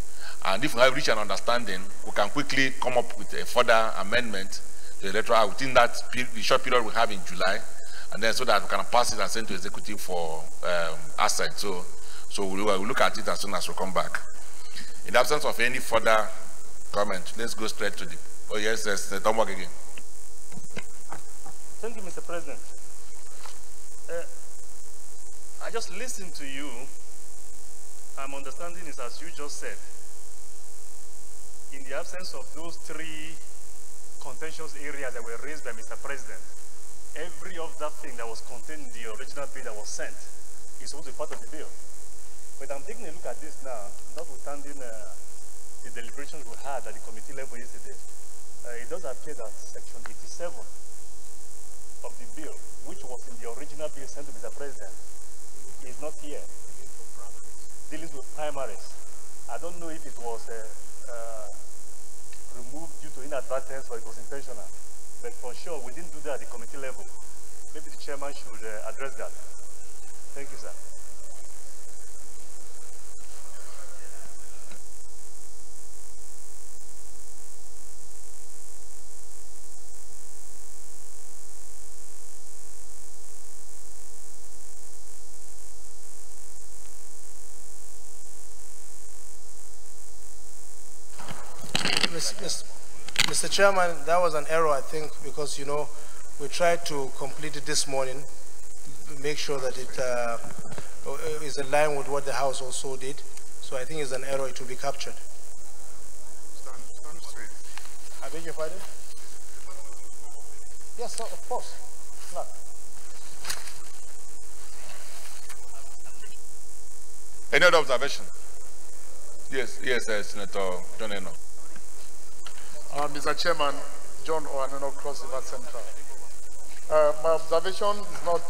And if we have reached an understanding, we can quickly come up with a further amendment to the Electoral within that the short period we have in July, and then so that we can pass it and send to executive for assent. So So we'll look at it as soon as we come back. In the absence of any further comment, let's go straight to the, oh yes, Tom Work again. Thank you, Mr. President. I just listened to you. I'm understanding is as you just said. In the absence of those three contentious areas that were raised by Mr. President, every other thing that was contained in the original bill that was sent is supposed to be part of the bill. But I'm taking a look at this now, notwithstanding the deliberations we had at the committee level yesterday. It does appear that section 87 of the bill, which was in the original bill sent to Mr. President, is not here. Dealing with primaries. I don't know if it was removed due to inadvertence or it was intentional. But for sure, we didn't do that at the committee level. Maybe the chairman should address that. Thank you, sir. Mr. Chairman, that was an error, I think, because, you know, we tried to complete it this morning, make sure that it is in line with what the House also did. So I think it's an error, it will be captured. I beg your pardon? Yes, sir, of course. No. Any other observation? Yes, Senator John Eno. Mr. Chairman, John Oaneno, Cross River Central. My observation is not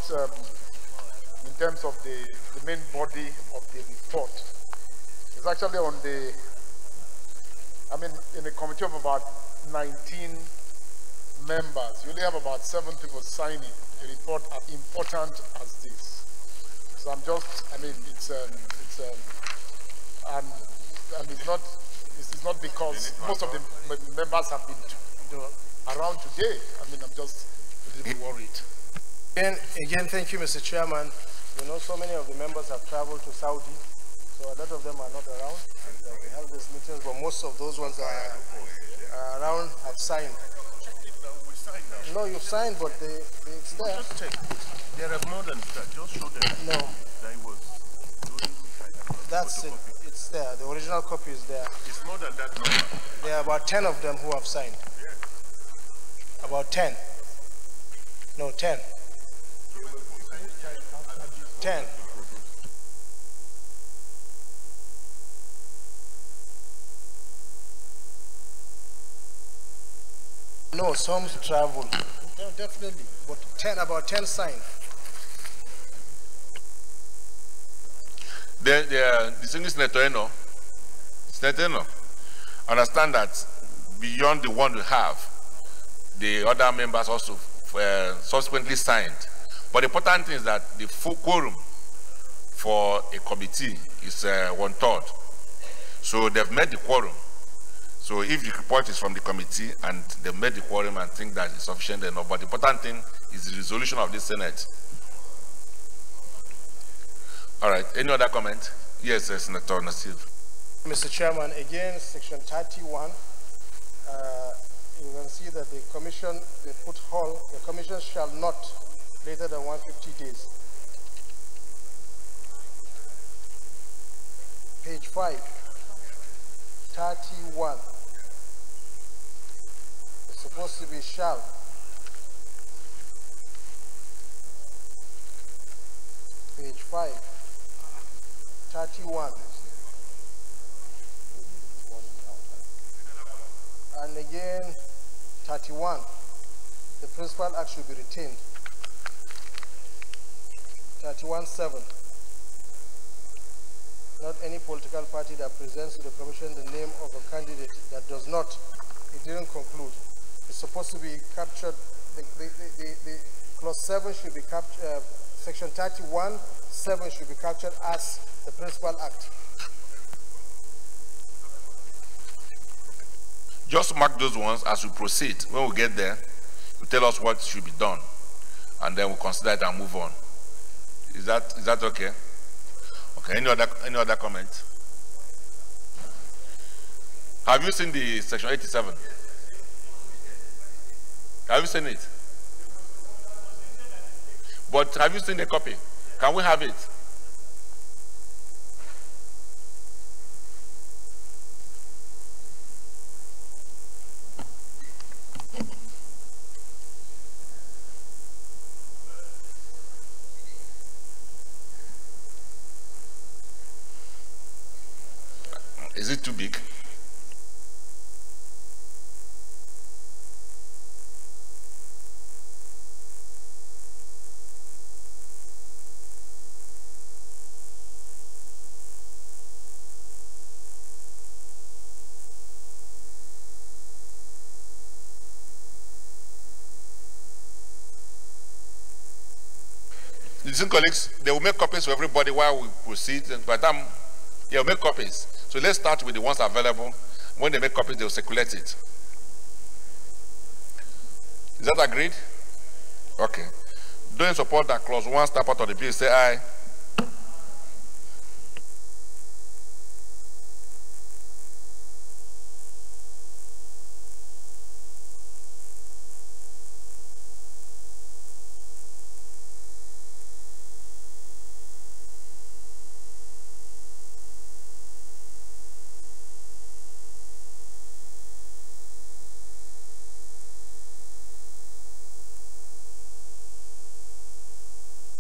in terms of the main body of the report. It's actually on the, in a committee of about 19 members, you only have about 7 people signing a report as important as this. So I'm just, it's not because most of the members have been around today. I'm just a little bit worried. Again, thank you, Mr. Chairman. You know, so many of the members have traveled to Saudi, so a lot of them are not around. And we have these meetings, but most of those ones that are around have signed. No, you've signed, but it's there. Just check. There are more than that. Just show them. No. That was doing That's it. It's there. The original copy is there. It's more than that number. There are about 10 of them who have signed. Yeah. About 10. No, 10. 10. No, some travel. No, definitely. But about 10 signed. The distinguished Senator Eno, understand that beyond the one we have, the other members also subsequently signed. But the important thing is that the full quorum for a committee is 1/3. So they've met the quorum. So if the report is from the committee and they've met the quorum and think that it's sufficient enough, but the important thing is the resolution of the Senate. All right, any other comment? Yes, Senator Nasir. Mr. Chairman, again, section 31, you can see that the commission, they put the commission shall not later than 150 days. Page 5, 31. It's supposed to be shall. Page 5. 31. And again, 31. The principal act should be retained. 31(7). Not any political party that presents to the commission the name of a candidate that does not, it didn't conclude. It's supposed to be captured, the clause 7 should be captured, section 31(7) should be captured as the principal act. Just mark those ones as we proceed. When we get there, you tell us what should be done, and then we'll consider it and move on. Is that okay? Okay, any other comment? Have you seen the section 87? Have you seen it? But have you seen the copy? Can we have it? Is it too big? Listen, colleagues, they will make copies for everybody while we proceed. By the time they will make copies. So let's start with the ones available. When they make copies, they will circulate it. Is that agreed? Okay. Those in support that clause 1 step out of the bill, say aye.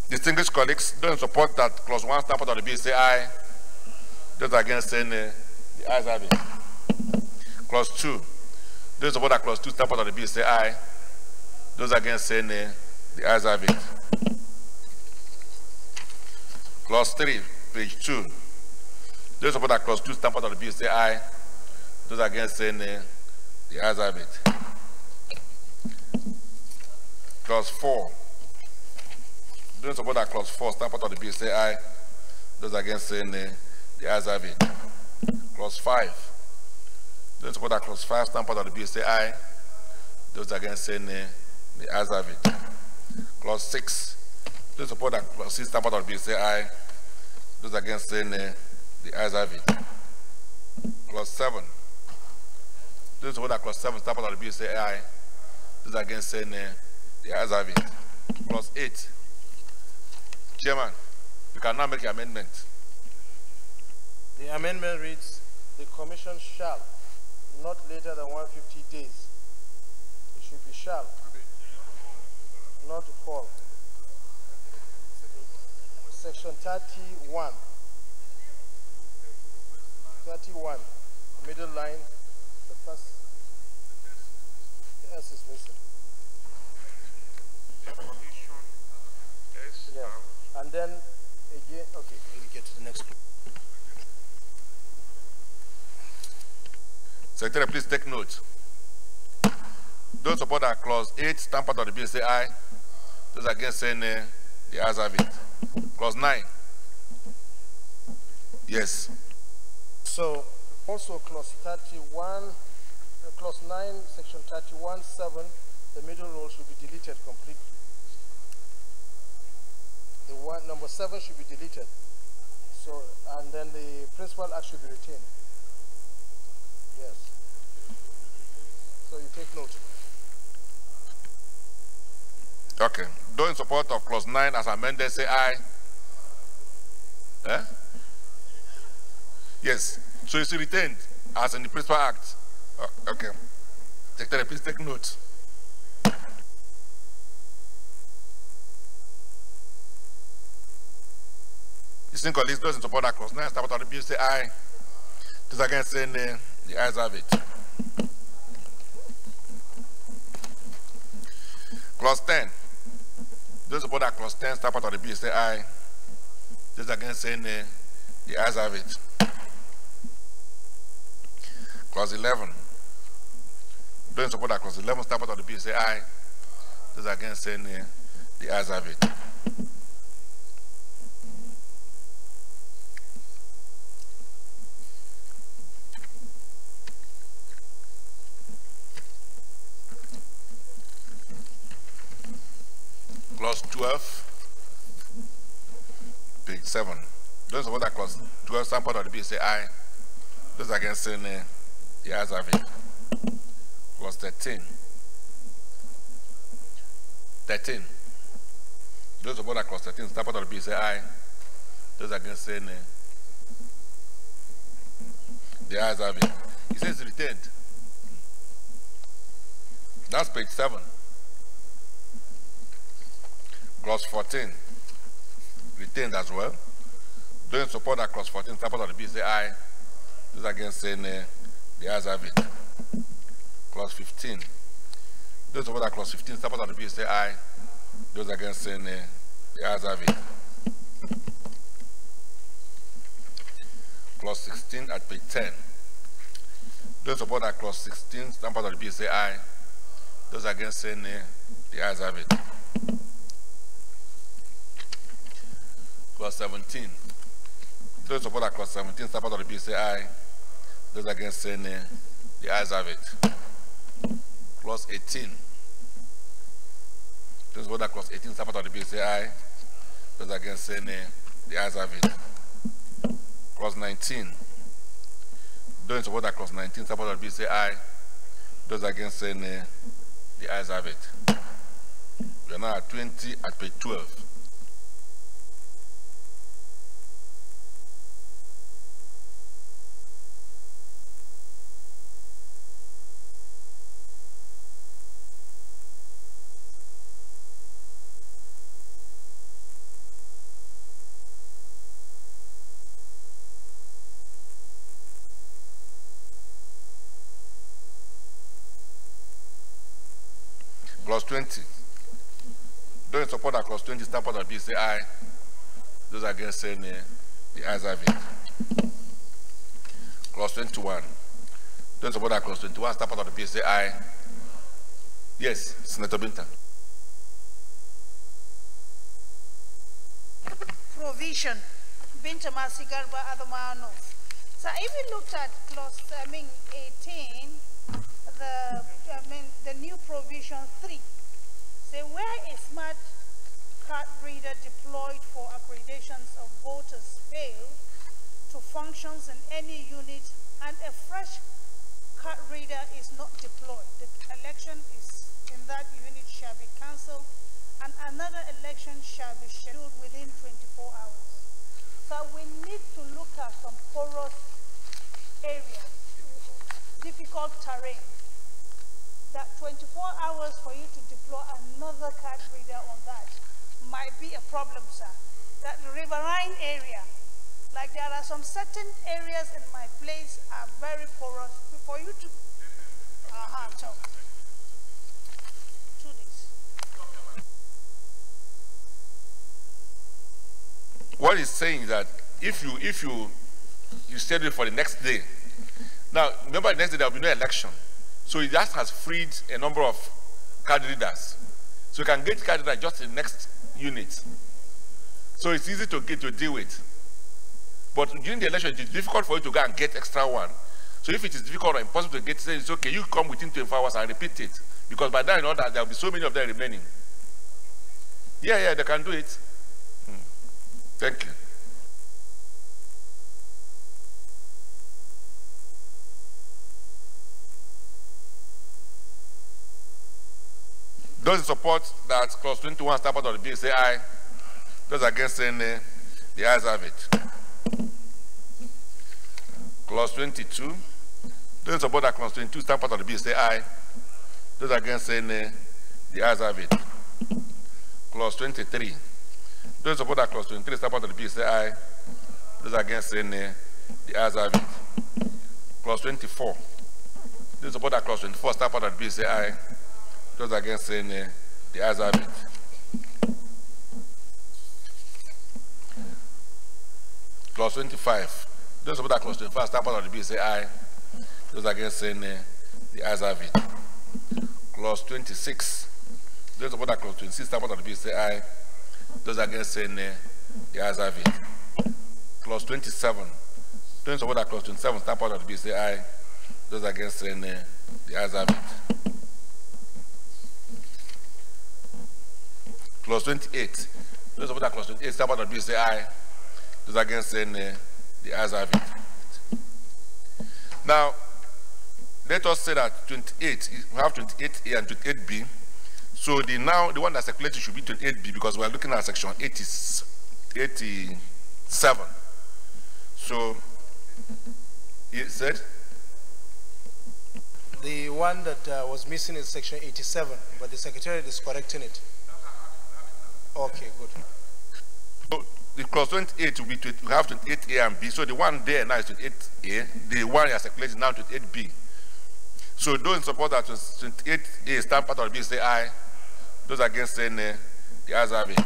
Distinguished colleagues, those in support that clause 1 step out of the bill, say aye. Those against, say nay. The ayes have it. Clause 2. Those in support that clause 2 step out of the bill, say aye. Those against, say nay. The ayes have it. Clause 3, page 2. Those in support that clause 2 step out of the bill, say aye. Those against, say nay. The ayes have it. Clause 4. Those in support that clause 4 stamp out of the bill, say aye. Those against, say nay. The ayes have it. Clause 5. Those in support that clause 5 stamp out of the bill, say aye. Those against, say nay. The ayes have it. Clause 6. Those in support that clause 6 stamp out of the bill, say aye. Those against, say nay. The ayes have it. Clause 7. Those in support that clause 7 stamp out of the bill, say aye. Those against, say nay. The ayes have it. Clause 8. Chairman, you can now make the amendment. The amendment reads, the Commission shall, not later than 150 days. It should be shall, not fall. Section 31. 31, middle line, the first, the S is missing. Yes. And then again, okay, maybe get to the next one. Secretary, please take note. Those support that clause 8, stamp out of the bill, say aye. Those against, say nay. The ayes have it. Clause 9. Yes. So also clause 31, clause 9, section 31(7), the middle row should be deleted completely. The one, number 7 should be deleted. So, and then the principal act should be retained. Yes. So you take note. Okay. Those in support of clause 9 as amended, say aye. Eh? Yes. So it's retained as in the principal act. Okay. Secretary, please take note. Distinguished colleagues, those in support of clause 9, start out of the bill, say aye. Those against, say nay. The ayes have it. Clause 10. Those in support of clause 10, start out of the bill, say aye. Those against, say nay. The ayes have it. Clause 11. Those in support of clause 11, start out of the bill, say aye. Those against, say nay. The ayes have it. Clause 12, page 7. Those support that clause 12 stand part of the bill say aye. Those against say nay. The ayes have it. Clause 13. 13. Those support that clause 13 stand part of the bill say aye. Those against say nay. The ayes have it. It says retained. That's page 7. Clause 14. Retained as well. Those in support that clause 14 stand part of the bill say aye. Those against say nay. The ayes have it. Clause 15. Those support that clause 15 stand part of the bill say aye. Those against say nay. The ayes have it. Clause 16 at page 10. Those support that clause 16 stand part of the bill say aye. Those against say nay. The ayes have it. Clause 17. Those support that clause 17 stand part of the bill say aye. Those against say nay. The ayes have it. Clause 18. Those support that clause 18 stand part of the bill say aye. Those against say nay. The ayes have it. Clause 19. Those support that clause 19 stand part of the bill say aye. Those against say nay. The ayes have it. We are now at 20 at page 12. Clause 20. Those in support of clause 20 stand part of the bill say aye. Those against say nay. The ayes have it. Clause 21. Those in support of clause 21 stand part of the bill say aye. Yes, Senator Binta. Provision. Binta Masigarba Adamanov. So if you looked at clause 18, the new provision 3, say where a smart card reader deployed for accreditations of voters fail to functions in any unit and a fresh card reader is not deployed, the election is in that unit shall be cancelled and another election shall be scheduled within 24 hours. So we need to look at some porous areas, difficult terrain. That 24 hours for you to deploy another card reader on that might be a problem, sir. That riverine area, like there are some certain areas in my place are very porous. For you to, so 2 days. What he's saying is that if you schedule for the next day, now remember the next day there will be no election. So it just has freed a number of card readers. So you can get card readers just in the next unit. So it's easy to deal with. But during the election, it is difficult for you to go and get extra one. So if it is difficult or impossible to get, say it's okay, you come within 24 hours and repeat it. Because by then you know that there will be so many of them remaining. Yeah, they can do it. Thank you. Those in support that clause 21 stand part of the bill say aye. Those against say nay. The ayes have it. Clause 22. Those in support that clause 22 stand part of the bill say aye. Those against say nay. The ayes have it. Clause 23. Those in support that clause 23 stand part of the bill say aye. Those against say nay. The ayes have it. Clause 24. Those in support that clause 24 stand part of the bill say aye. Those against say nay. The ayes have it. Clause 25. Those support that clause 25 stand part of the bill say aye. Those against say nay. The ayes have it. Clause 26. Those support that clause 26 stand part of the bill say aye. Those against say nay. The ayes have it. Clause 27. Those support that clause 27 stand part of the bill say aye. Those against say nay. The ayes have it. Clause 28. Those support that clause 28 stand part of the bill say aye. Those against say nay. The ayes have it. Now, let us say that 28, we have 28A and 28B. So the one that's circulated should be 28B because we are looking at section 87. So, it said? The one that was missing is section 87, but the Secretariat is correcting it. Okay, good. So the clause 28 will be, we have 28A and B. So the one there now is 28A. The one you are circulating now 28B. So those in support that 28A stand part of the bill say aye. Those against saying nay, the ayes have it.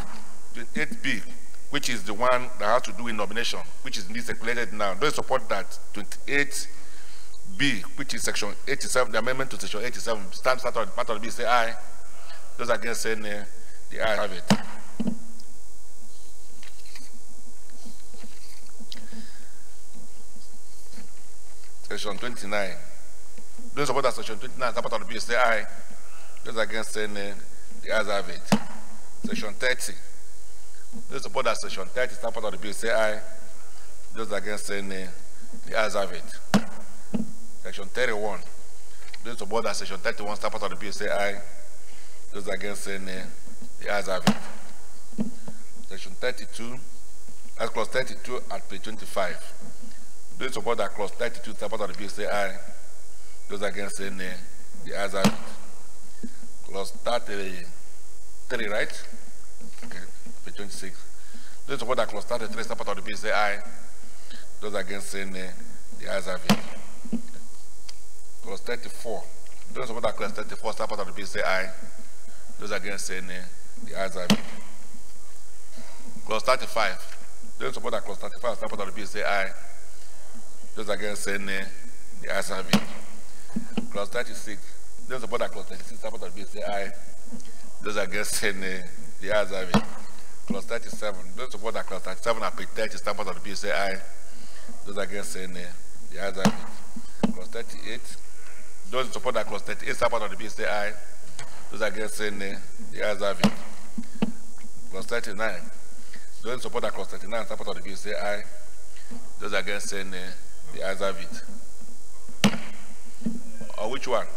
28B, which is the one that has to do with nomination, which is indeed circulated now. Those in support that 28B, which is section 87, the amendment to section 87, stand part of the bill say aye. Those against saying nay, the ayes have it. Section 29. Those support that section 29 stand part of the bill say aye. Those against saying nay, the ayes have it. Section 30. Those support that section 30 stand part of the bill say aye. Those against saying nay, the ayes have it. Section 31. Those support that section 31 stand part of the bill say aye. Those against saying nay, the ayes have it. Section 32. That's clause 32 at page 25. Those support that clause 32 stand part of the bill say aye. Those against saying nay, the ayes have it. Clause 33, right? Okay, page 26. Those support that clause 33 stand part of the bill say aye. Those against saying nay, the ayes have it. Clause 34. Those support that clause 34 stand part of the bill say aye. Those against saying nay, the ayes have it. Clause 35. Those support that clause 35 stand part of the bill say aye. Those against saying nay, the ayes have it. Clause 36. Those support that clause 36 stand part of the bill say aye. Those against saying nay, the ayes have it. Clause 37. Those support that clause 37 at page 30 stand part of the bill say aye. Those against saying nay, the ayes have it. Clause 38. Those support that clause 38 stand part of the bill say aye. Those against saying nay, the ayes have it. Clause 39. Those support that clause 39 stand part of the bill say aye. Those against saying nay, the ayes have it. Or which one?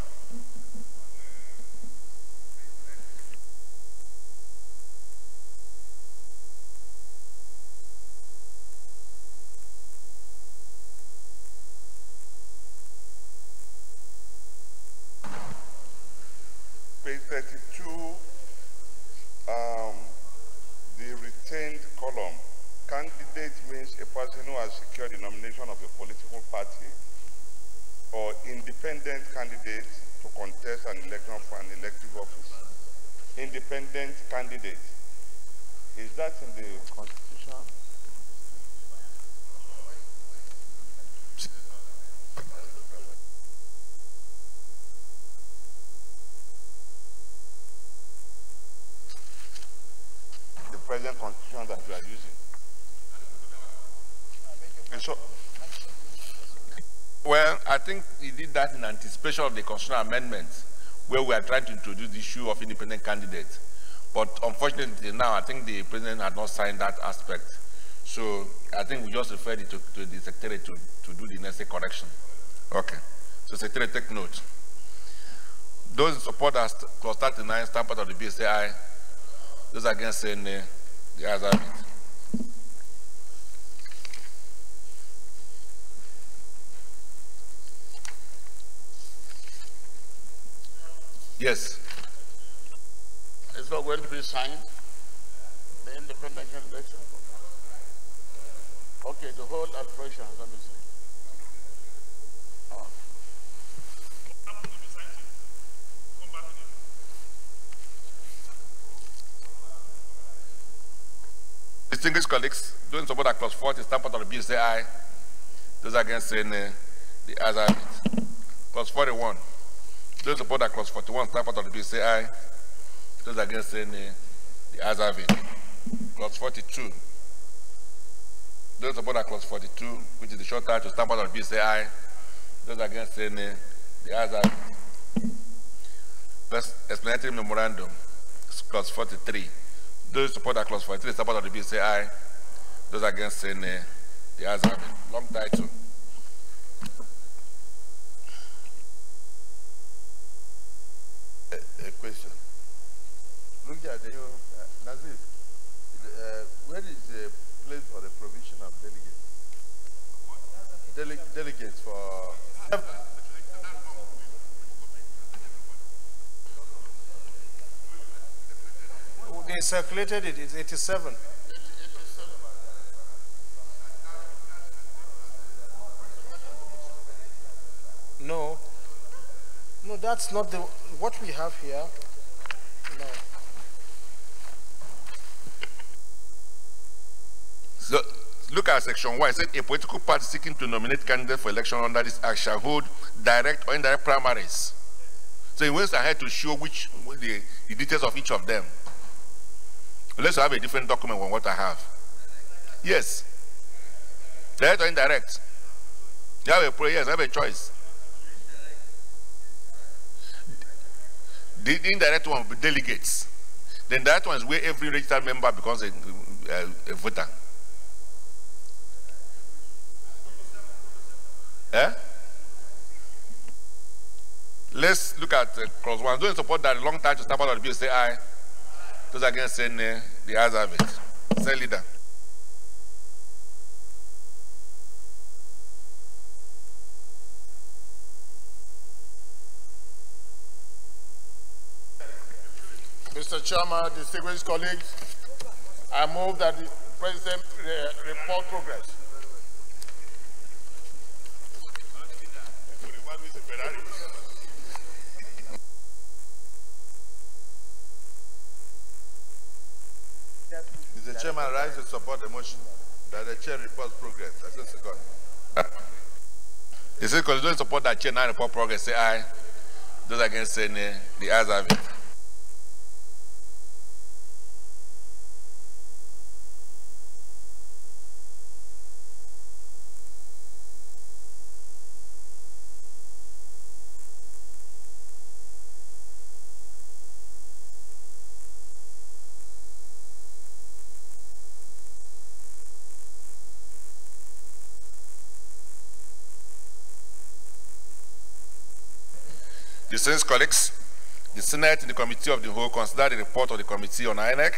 Page 32, the retained column. Candidate means a person who has secured the nomination of a political party or independent candidate to contest an election for an elective office. Independent candidate. Is that in the Constitution? The present Constitution that we are using. And so, well, I think he did that in anticipation of the constitutional amendment, where we are trying to introduce the issue of independent candidates. But unfortunately now, I think the president had not signed that aspect. So I think we just referred it to the secretary to do the necessary correction. Okay. So secretary, take note. Those in support as clause 39 stand part of the bill say aye. Those against say nay. The ayes have it. Yes. It's not going to be signed, the independent candidate. Okay, the whole appropriation, let me see. Oh. Distinguished colleagues, those in support of clause 40 stand part of the bill say aye. Those against say nay. The ayes have it. Clause 41. Those in support of clause 41 stand part of the bill say aye. Those against say nay. The ayes have it. Clause 42. Those in support of clause 42, which is the short time to stand part of the bill say aye. Those against say nay. The ayes have it. First explanatory memorandum, clause 43. Those in support of clause 43 stand part of the bill say aye. Those against say nay. The ayes have it. Long title. A question. Look at the Nazir. Where is the place for the provision of delegates? Delegates for. They circulated it. It's 87. No. No, that's not the what we have here. No. So, look at section 1. It said a political party seeking to nominate candidates for election under this act shall hold direct or indirect primaries. So he went ahead to show which the details of each of them. Let's have a different document than what I have. Yes. Direct or indirect? You have a yes, you have a choice. The indirect one will be delegates. The indirect one is where every registered member becomes a voter. Eh? Let's look at clause 1. Those in support that a long time to step out of the bill say aye. Those against say nay. The ayes have it. Say leader. Mr. Chairman, distinguished colleagues, I move that the President report progress. Mr. Chairman, I rise to support the motion that the chair reports progress. That's a second. They say, because those in support that chair now report progress, say aye. Those against say nay. The ayes have it. Distinguished colleagues, the Senate in the Committee of the Whole considered the report of the Committee on INEC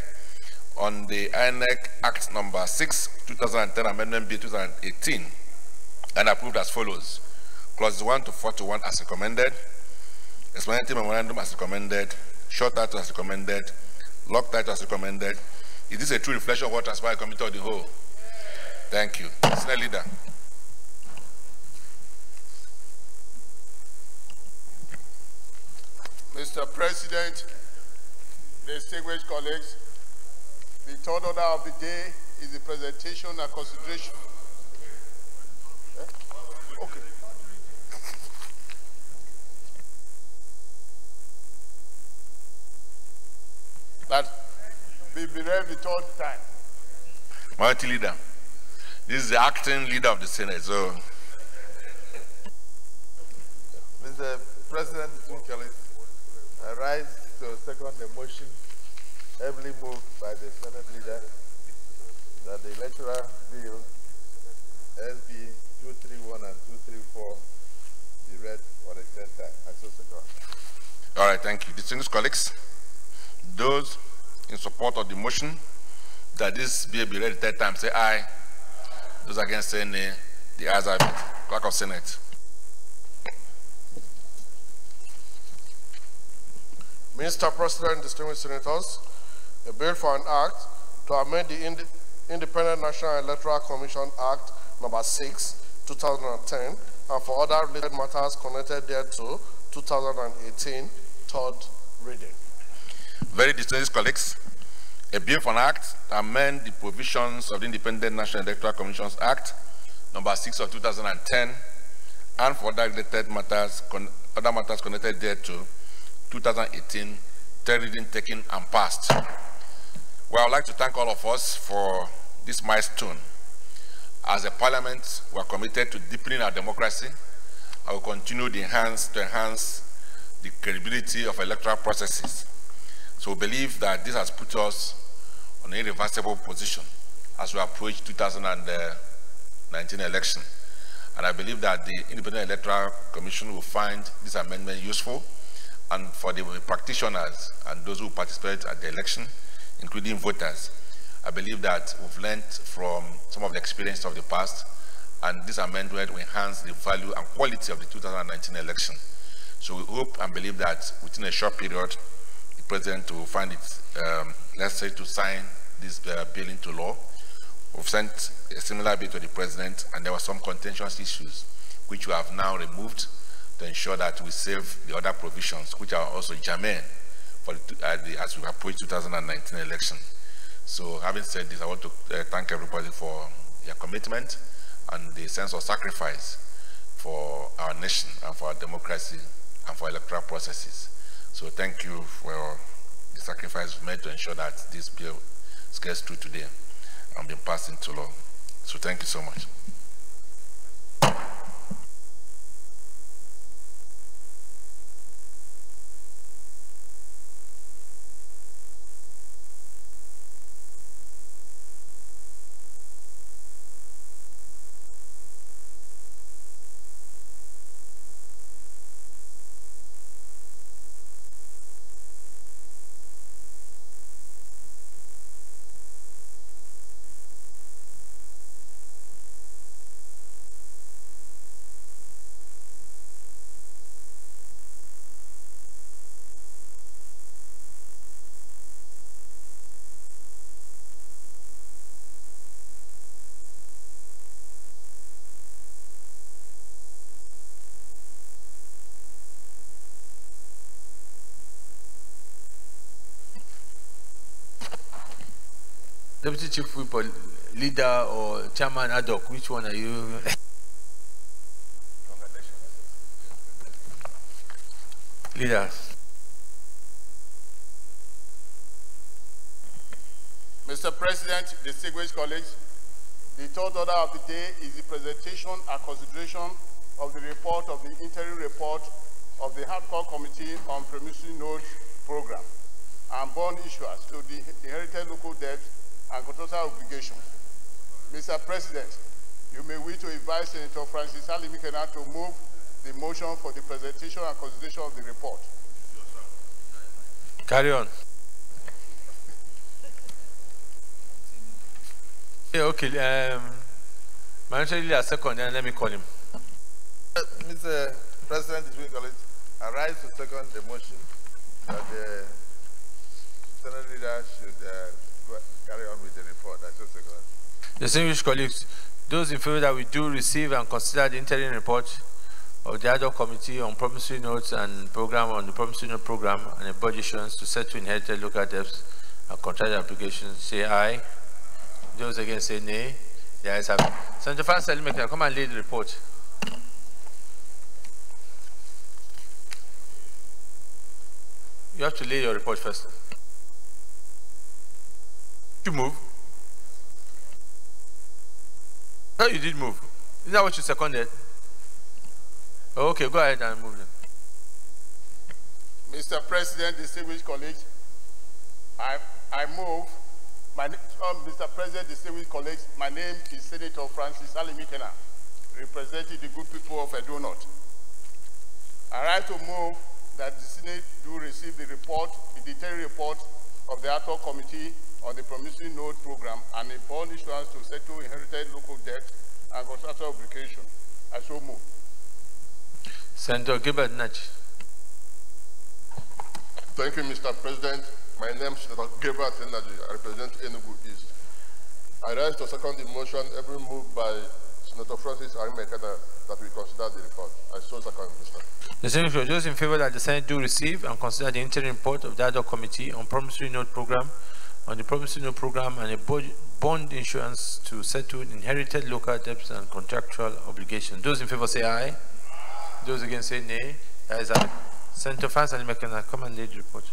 on the INEC Act number 6, 2010 Amendment Bill 2018 and approved as follows. Clauses 1 to 41 as recommended, explanatory memorandum as recommended, short title as recommended, long title as recommended. Is this a true reflection of what transpired in the Committee of the Whole? Thank you. Senate Leader. Mr. President, distinguished colleagues, the third order of the day is the presentation and consideration. Okay. That will be read the third time. Mighty Leader, this is the acting leader of the Senate, so. Mr. President, I rise to second the motion heavily moved by the Senate leader that the electoral bill SB 231 and 234 be read for the third time. I so second. All right, thank you. Distinguished colleagues, those in support of the motion that this bill be read the third time say aye. Those against say nay. The ayes have it. Clerk of Senate. Mr. President, distinguished senators, a bill for an act to amend the Independent National Electoral Commission Act number 6, 2010, and for other related matters connected thereto, 2018, third reading. Very distinguished colleagues, a bill for an act to amend the provisions of the Independent National Electoral Commissions Act number 6 of 2010, and for other related matters, connected thereto, 2018, third reading taken and passed. Well, I would like to thank all of us for this milestone. As a parliament, we are committed to deepening our democracy. I will continue to enhance the credibility of electoral processes. So we believe that this has put us on an irreversible position as we approach 2019 election. And I believe that the Independent Electoral Commission will find this amendment useful, and for the practitioners and those who participate at the election, including voters, I believe that we've learned from some of the experience of the past, and this amendment will enhance the value and quality of the 2019 election. So we hope and believe that within a short period, the President will find it necessary to sign this bill into law. We've sent a similar bill to the President, and there were some contentious issues which we have now removed to ensure that we save the other provisions which are also germane for as we approach 2019 election. So having said this, I want to thank everybody for their commitment and the sense of sacrifice for our nation and for our democracy and for electoral processes. So thank you for the sacrifice made to ensure that this bill gets through today and be passed into law. So thank you so much. Deputy Chief Whip or leader or chairman ad hoc, which one are you? Leader. Mr. President, distinguished colleagues, the third order of the day is the presentation and consideration of the report of the interim report of the Hardcore Committee on Promissory Note Program and bond issuers to the inherited local debt and contractual obligations. Mr. President, you may wish to invite Senator Francis Alimikena to move the motion for the presentation and consideration of the report. Carry on. Yeah, okay. Manager Leader second, and let me call him. Mr. President, I rise to second the motion that the Senate Leader should carry on with the report. I so second. Distinguished colleagues, those in favor that we do receive and consider the interim report of the ad hoc committee on promissory notes and program on the promissory note program and the budget issuance to settle inherited local debts and contractual obligations, say aye. Those against say nay. The ayes have it. Senator Francis Alimekena, come and lead the report. You have to lay your report first. You move. No, you did move. Is that what you seconded? Okay, go ahead and move them. Mr. President, distinguished colleagues, I move. Mr. President, distinguished colleagues, my name is Senator Francis Alimikena, representing the good people of Edo North. I rise to move that the Senate do receive the report, the detailed report of the ad hoc committee on the promissory note program and a bond issuance to settle inherited local debt and contractual obligation. I so move. Senator Gilbert Nagy. Thank you, Mr. President. My name is Senator Gilbert Nagy. I represent Enugu East. I rise to second the motion every moved by Senator Francis Alimekena that we consider the report. I so second, Mr. The Senator, those in favor that the Senate do receive and consider the interim report of the ad hoc committee on promissory note program, on the promissory note program and a bond insurance to settle inherited local debts and contractual obligations. Those in favor say aye. Those against say nay. That is aye. Senator Francis Alimekena, come and lead the report.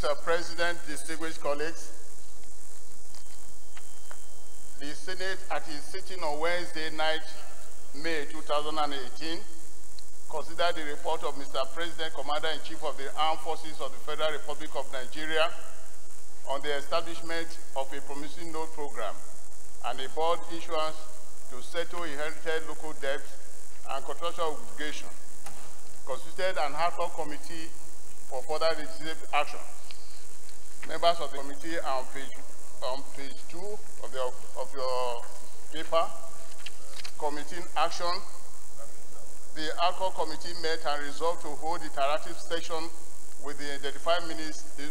Mr. President, distinguished colleagues, the Senate at its sitting on Wednesday night, May 2018, considered the report of Mr. President, Commander-in-Chief of the Armed Forces of the Federal Republic of Nigeria on the establishment of a promissory note program and a bond issuance to settle inherited local debts and contractual obligations, constituted an ad hoc committee for further legislative action. Members of the committee are on page 2 of your paper. Committee action. The ad hoc committee met and resolved to hold interactive session with the identified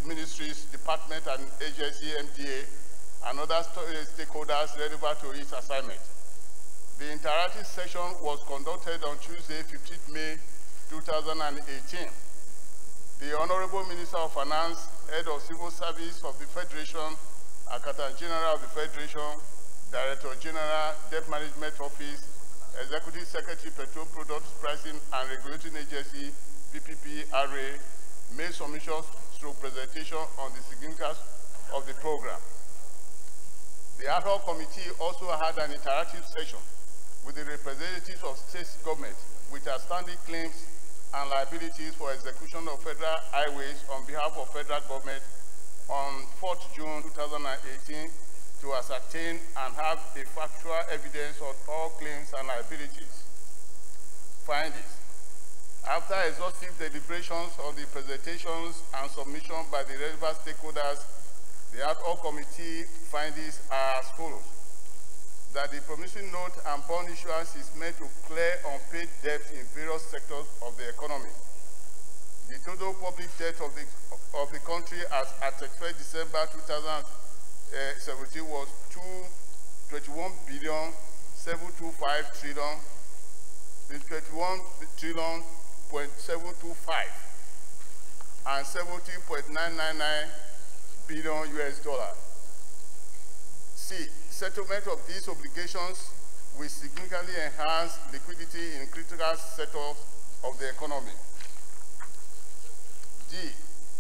ministries, department and agency, MDA, and other stakeholders relevant to its assignment. The interactive session was conducted on Tuesday, 15th May 2018. The Honorable Minister of Finance, Head of Civil Service of the Federation, Accountant General of the Federation, Director General, Debt Management Office, Executive Secretary, Petrol Products Pricing and Regulating Agency, PPPRA, made submissions through presentation on the significance of the program. The ad hoc committee also had an interactive session with the representatives of state government with outstanding claims and liabilities for execution of federal highways on behalf of federal government on 4th June 2018 to ascertain and have a factual evidence of all claims and liabilities. Findings. After exhaustive deliberations on the presentations and submission by the relevant stakeholders, the ad hoc committee findings are as follows: that the promissory note and bond issuance is meant to clear unpaid debt in various sectors of the economy. The total public debt of the country as at 31st December 2017 was 21,725 trillion, 21,725 and 70.999 billion US dollars. C. Settlement of these obligations will significantly enhance liquidity in critical sectors of the economy. D.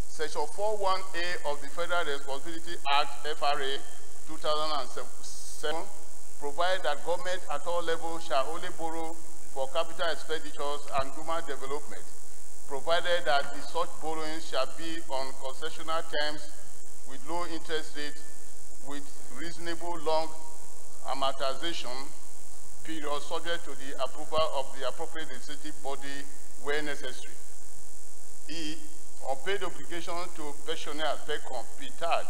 Section 41A of the Federal Responsibility Act, FRA 2007, provides that government at all levels shall only borrow for capital expenditures and human development, provided that the such borrowings shall be on concessional terms with low interest rates with reasonable long amortization period subject to the approval of the appropriate legislative body where necessary. E. Unpaid obligations to pensioners, PECOM, PTAD,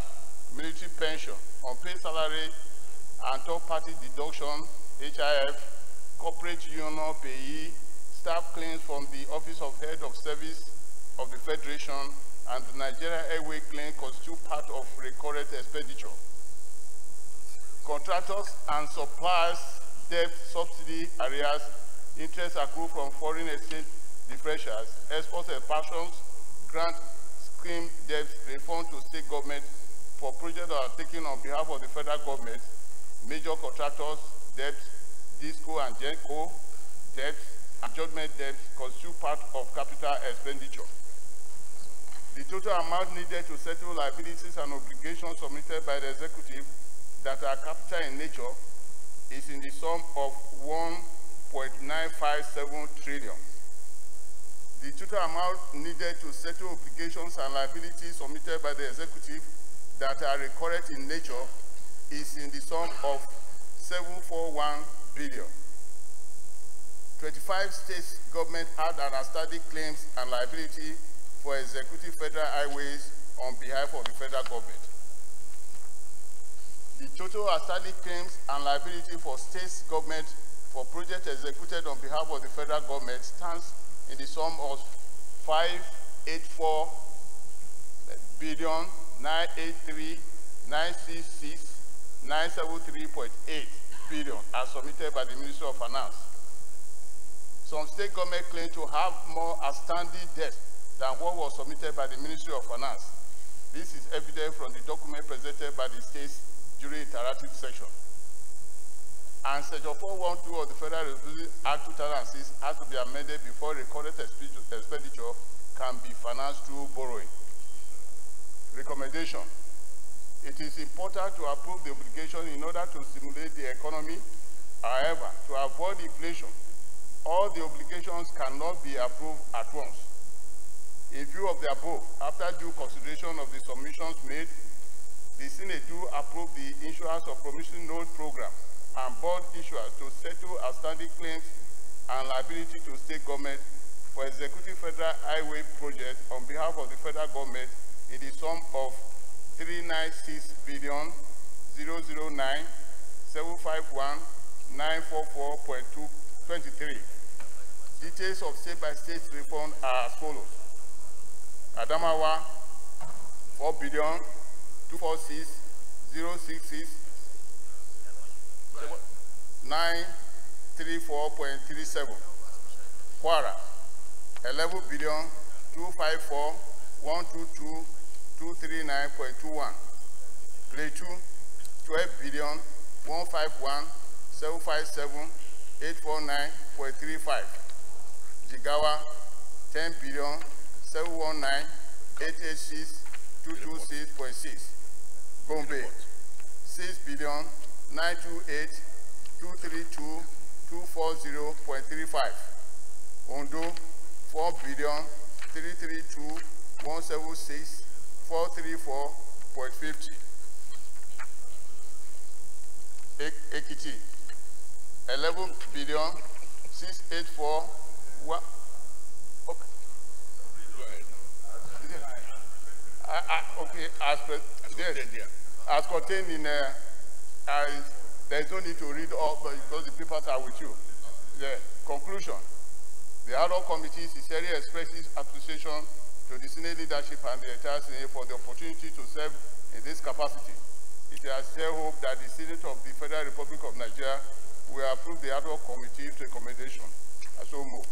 military pension, unpaid salary and third-party deduction, HIF, corporate union payee, staff claims from the Office of Head of Service of the Federation, and the Nigeria Airway claim constitute part of recurrent expenditure. Contractors and suppliers, debt, subsidy arrears, interest accrued from foreign exchange differentials, export expansions, grant scheme debt, refund to state government for projects that are taken on behalf of the federal government, major contractors, debt, DISCO and GENCO, debt, and judgment debt constitute part of capital expenditure. The total amount needed to settle liabilities and obligations submitted by the executive that are capital in nature is in the sum of 1.957 trillion. The total amount needed to settle obligations and liabilities submitted by the executive that are recurrent in nature is in the sum of 741 billion. 25 states government had an outstanding claims and liability for executive federal highways on behalf of the federal government. The total outstanding claims and liability for states government for projects executed on behalf of the federal government stands in the sum of 584 billion 983 966 973.8 billion as submitted by the Ministry of Finance. Some state government claim to have more outstanding debt than what was submitted by the Ministry of Finance. This is evident from the document presented by the states during interactive session. And Section 412 of the Federal Responsibility Act 2006 has to be amended before recorded expenditure can be financed through borrowing. recommendation. It is important to approve the obligation in order to stimulate the economy. However, to avoid inflation, all the obligations cannot be approved at once. In view of the above, after due consideration of the submissions made, the Senate do approve the issuance of promissory note program and bond issuers to settle outstanding claims and liability to state government for executive federal highway project on behalf of the federal government in the sum of 396,009,751,944.23. Details of state-by-state refund are as follows. Adamawa, 4,246,066,934.37. Kwara, 11,254,122,239.21. Plateau, 12,151,757,849.35. Jigawa, 10,719,886,226.6. Gombe, 6,928,232,240.35. Ondo, 4,332,176,434.50. Ekiti, 11,684,1. Okay. Okay, as contained in there's no need to read all because the papers are with you. The conclusion. The ad hoc committee sincerely expresses appreciation to the Senate leadership and the entire Senate for the opportunity to serve in this capacity. It is still hope that the Senate of the Federal Republic of Nigeria will approve the ad hoc committee's recommendation. I so move.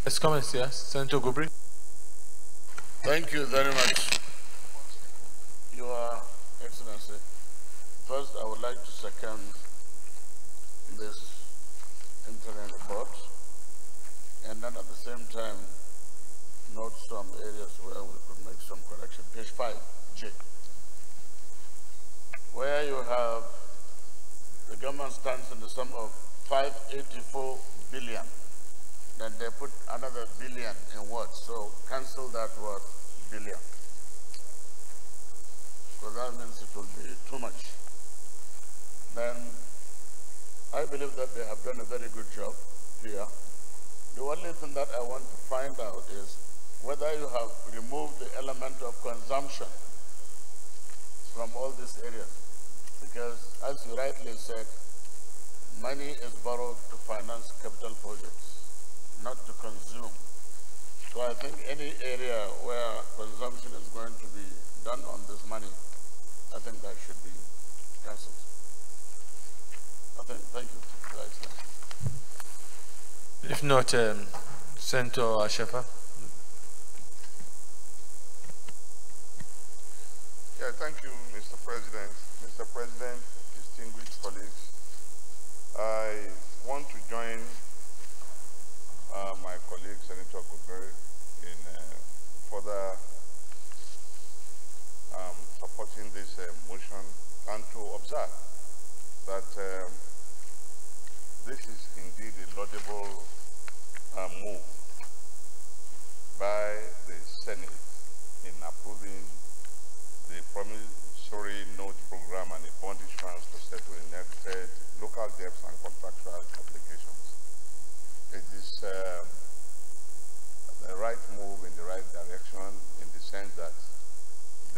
Let's comment here. Senator Gobri. Thank you very much, Your Excellency. First, I would like to second this interim report, and then at the same time, note some areas where we could make some correction. Page 5J, where you have the government stands in the sum of 584 billion. Then they put another billion in what? So cancel that word billion, because that means it will be too much. Then I believe that they have done a very good job here. The only thing that I want to find out is whether you have removed the element of consumption from all these areas. Because as you rightly said, money is borrowed to finance capital projects, not to consume. So I think any area where consumption is going to be done on this money, I think that should be cancelled. Thank you. If not, Senator Ashafa. Yeah, thank you, Mr. President. Mr. President, distinguished colleagues, I want to join my colleague, Senator Gobert, in further supporting this motion and to observe that this is indeed a laudable move by the Senate in approving the promissory note program and the bond issuance to settle inherited local debts and contractual obligations. It is the right move in the right direction in the sense that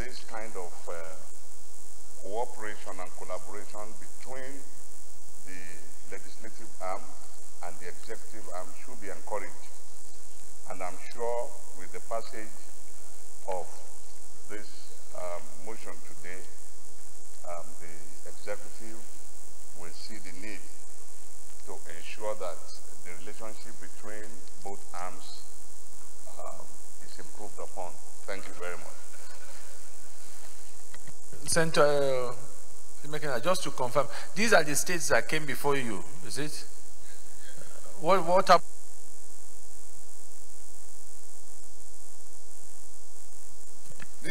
this kind of cooperation and collaboration between the legislative arm and the executive arm should be encouraged. And I'm sure with the passage of this motion today, the executive will see the need to ensure that the relationship between both arms is improved upon. Thank you very much. Senator, just to confirm, these are the states that came before you, is it? What happened?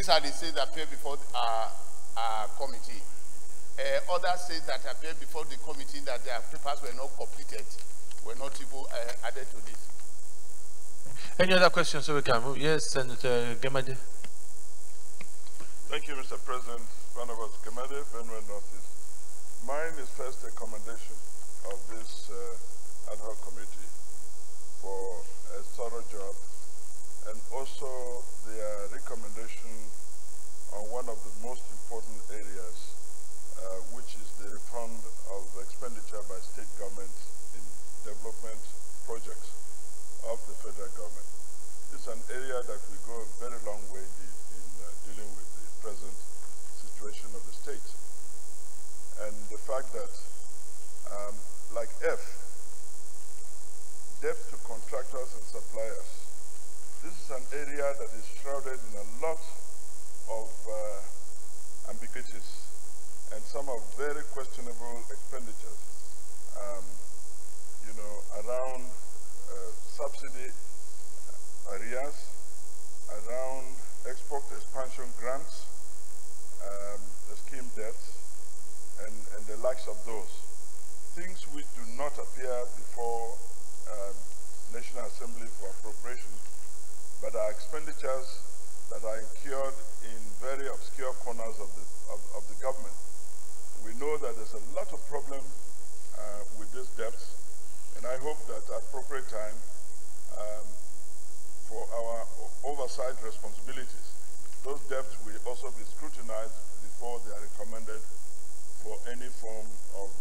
These are the states that appear before our committee. Others say that appeared before the committee that their papers were not completed, were not even added to this. Any other questions so we can move? Yes, Senator Gemade. Thank you, Mr. President. Barnabas Gemade, Benue Northeast. Mine is first a commendation of this ad hoc committee for a thorough job, and also their recommendation on one of the most important areas, which is the refund of expenditure by state governments in development projects of the federal government. It's an area that we go a very long way in dealing with the present situation of the state. And the fact that, like F, debt to contractors and suppliers, this is an area that is shrouded in a lot of ambiguities and some of very questionable expenditures, you know, around subsidy areas, around export expansion grants, the scheme debts, and the likes of those. Things which do not appear before National Assembly for appropriation, but are expenditures that are incurred in very obscure corners of the government. We know that there's a lot of problem with these debts, and I hope that at appropriate time for our oversight responsibilities, those debts will also be scrutinized before they are recommended for any form of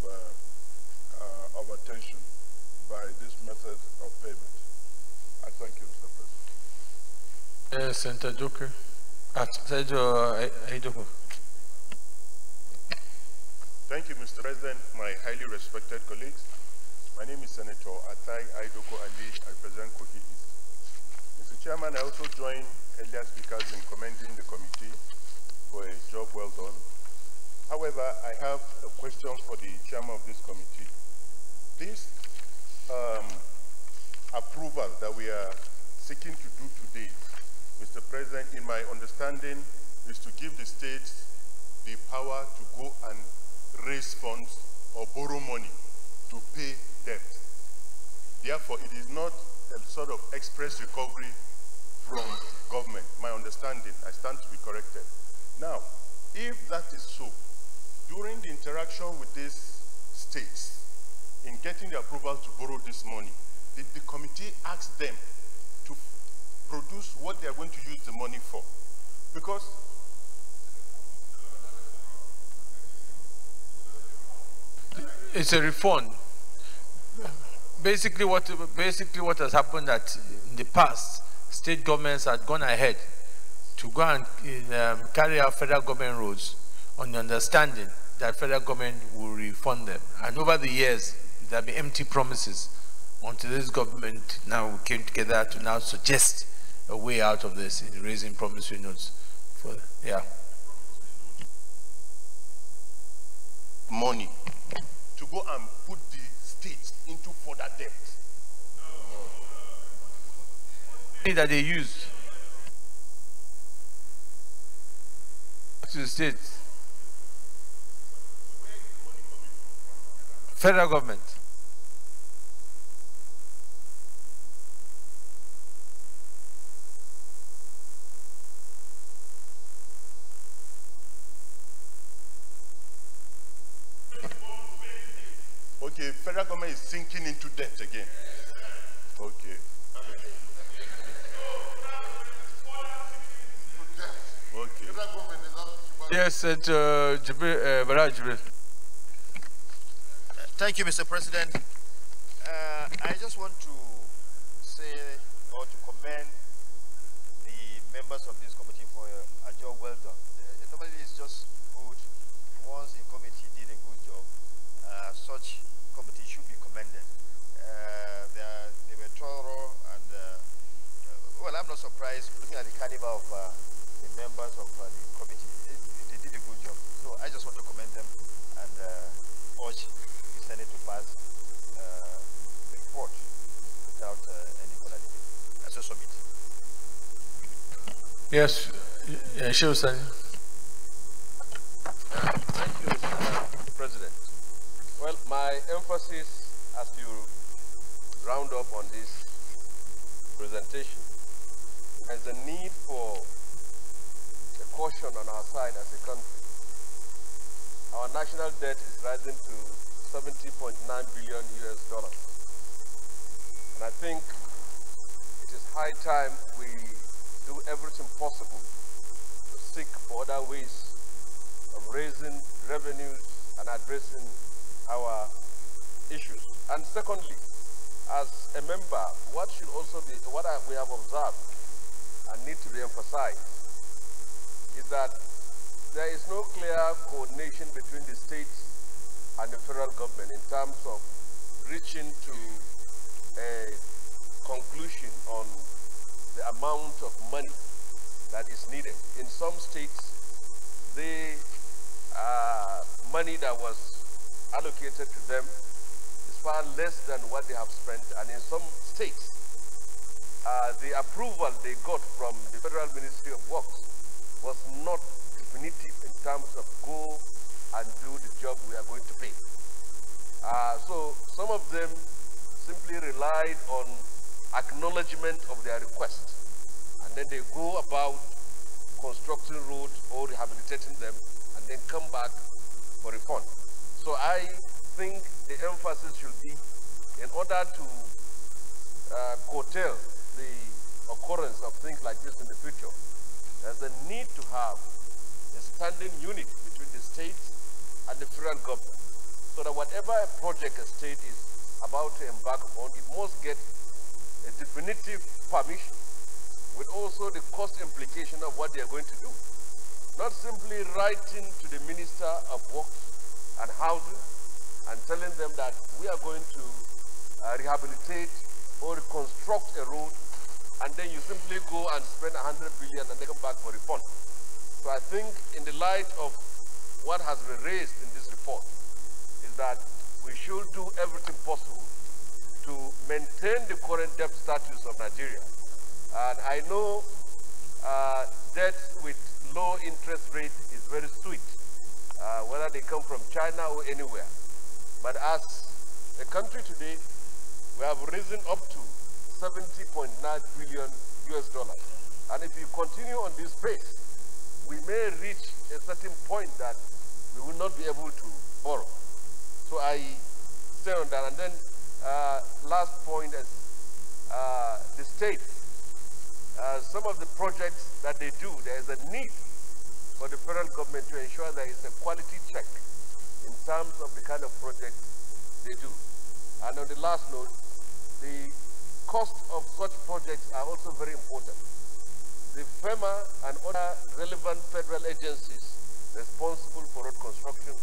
attention by this method of payment. I thank you, Mr. President. Yes, Senator Joker. Thank you, Mr. President, my highly respected colleagues. My name is Senator Atai Aidoko Ali. I represent Kogi East. Mr. Chairman, I also join earlier speakers in commending the committee for a job well done. However, I have a question for the chairman of this committee. This approval that we are seeking to do today, Mr. President, in my understanding, is to give the states the power to go and raise funds or borrow money to pay debt. Therefore, it is not a sort of express recovery from government. My understanding, I stand to be corrected. Now, if that is so, during the interaction with these states in getting the approval to borrow this money, did the committee ask them to produce what they are going to use the money for? Because it's a refund. Basically what has happened that in the past, state governments had gone ahead to go and carry out federal government roads on the understanding that federal government will refund them. And over the years, there have been empty promises until this government now came together to now suggest a way out of this in raising promissory notes. Money to go and put the states into further debt. That they use to the states. Federal government. Okay, federal government is sinking into debt again. Okay. Okay. Yes, Jibril. Thank you, Mr. President. I just want to say or to commend the members of this committee for a job well done. Normally, it's just good once a committee did a good job. Such committee should be commended. They were thorough, and well, I'm not surprised looking at the caliber of the members of the committee. They did a good job. So I just want to commend them and urge the Senate to pass the report without any further debate. I so submit. Yes, Shilson. Thank you, Mr. President. Well, my emphasis as you round up on this presentation is the need for a caution on our side as a country. Our national debt is rising to $70.9 billion US. And I think it is high time we do everything possible to seek for other ways of raising revenues and addressing our issues. And secondly, as a member, what should also be, what we have observed and need to be emphasized is that there is no clear coordination between the states and the federal government in terms of reaching to a conclusion on the amount of money that is needed. In some states, the money that was allocated to them is far less than what they have spent, and in some states, the approval they got from the Federal Ministry of Works was not definitive in terms of go and do the job we are going to pay. So some of them simply relied on acknowledgement of their request, and then they go about constructing roads or rehabilitating them and then come back for refund. So I think the emphasis should be, in order to curtail the occurrence of things like this in the future, there's a need to have a standing unit between the states and the federal government, so that whatever project a state is about to embark upon, it must get a definitive permission with also the cost implication of what they are going to do. Not simply writing to the Minister of Works and Housing and telling them that we are going to rehabilitate or reconstruct a road, and then you simply go and spend 100 billion and they come back for refund. So I think in the light of what has been raised in this report is that we should do everything possible to maintain the current debt status of Nigeria. And I know debt with low interest rate is very sweet, whether they come from China or anywhere. But as a country today, we have risen up to $70.9 billion US. And if we continue on this pace, we may reach a certain point that we will not be able to borrow. So I stand on that. And then last point is the states. Some of the projects that they do, there is a need for the federal government to ensure there is a quality check in terms of the kind of projects they do. And on the last note, the cost of such projects are also very important. The FEMA and other relevant federal agencies responsible for road construction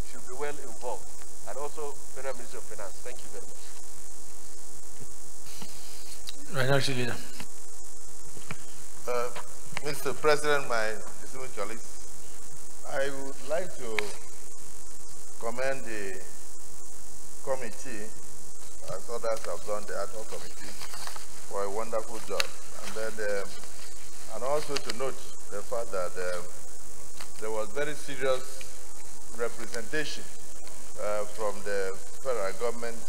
should be well involved, and also Federal Ministry of Finance. Thank you very much. Minority Leader. Mr. President, my distinguished colleagues, I would like to commend the committee, as others have done, the ad hoc committee, for a wonderful job. And then, and also to note the fact that there was very serious representation from the federal government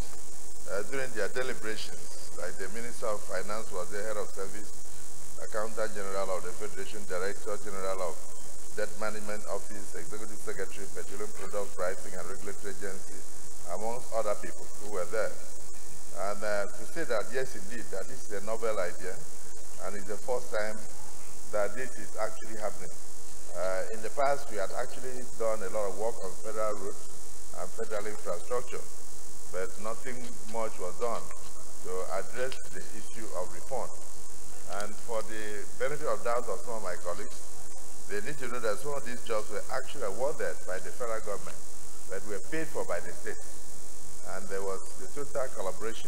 during their deliberations. Like the Minister of Finance was the head of service, Accountant General of the Federation, Director General of Debt Management Office, Executive Secretary, Petroleum Product Pricing and Regulatory Agency, amongst other people who were there. And to say that, yes, indeed, that this is a novel idea, and it's the first time that this is actually happening. In the past, we had actually done a lot of work on federal roads and federal infrastructure, but nothing much was done to address the issue of reform. And for the benefit of doubt of some of my colleagues, they need to know that some of these jobs were actually awarded by the federal government, but were paid for by the state. And there was the total collaboration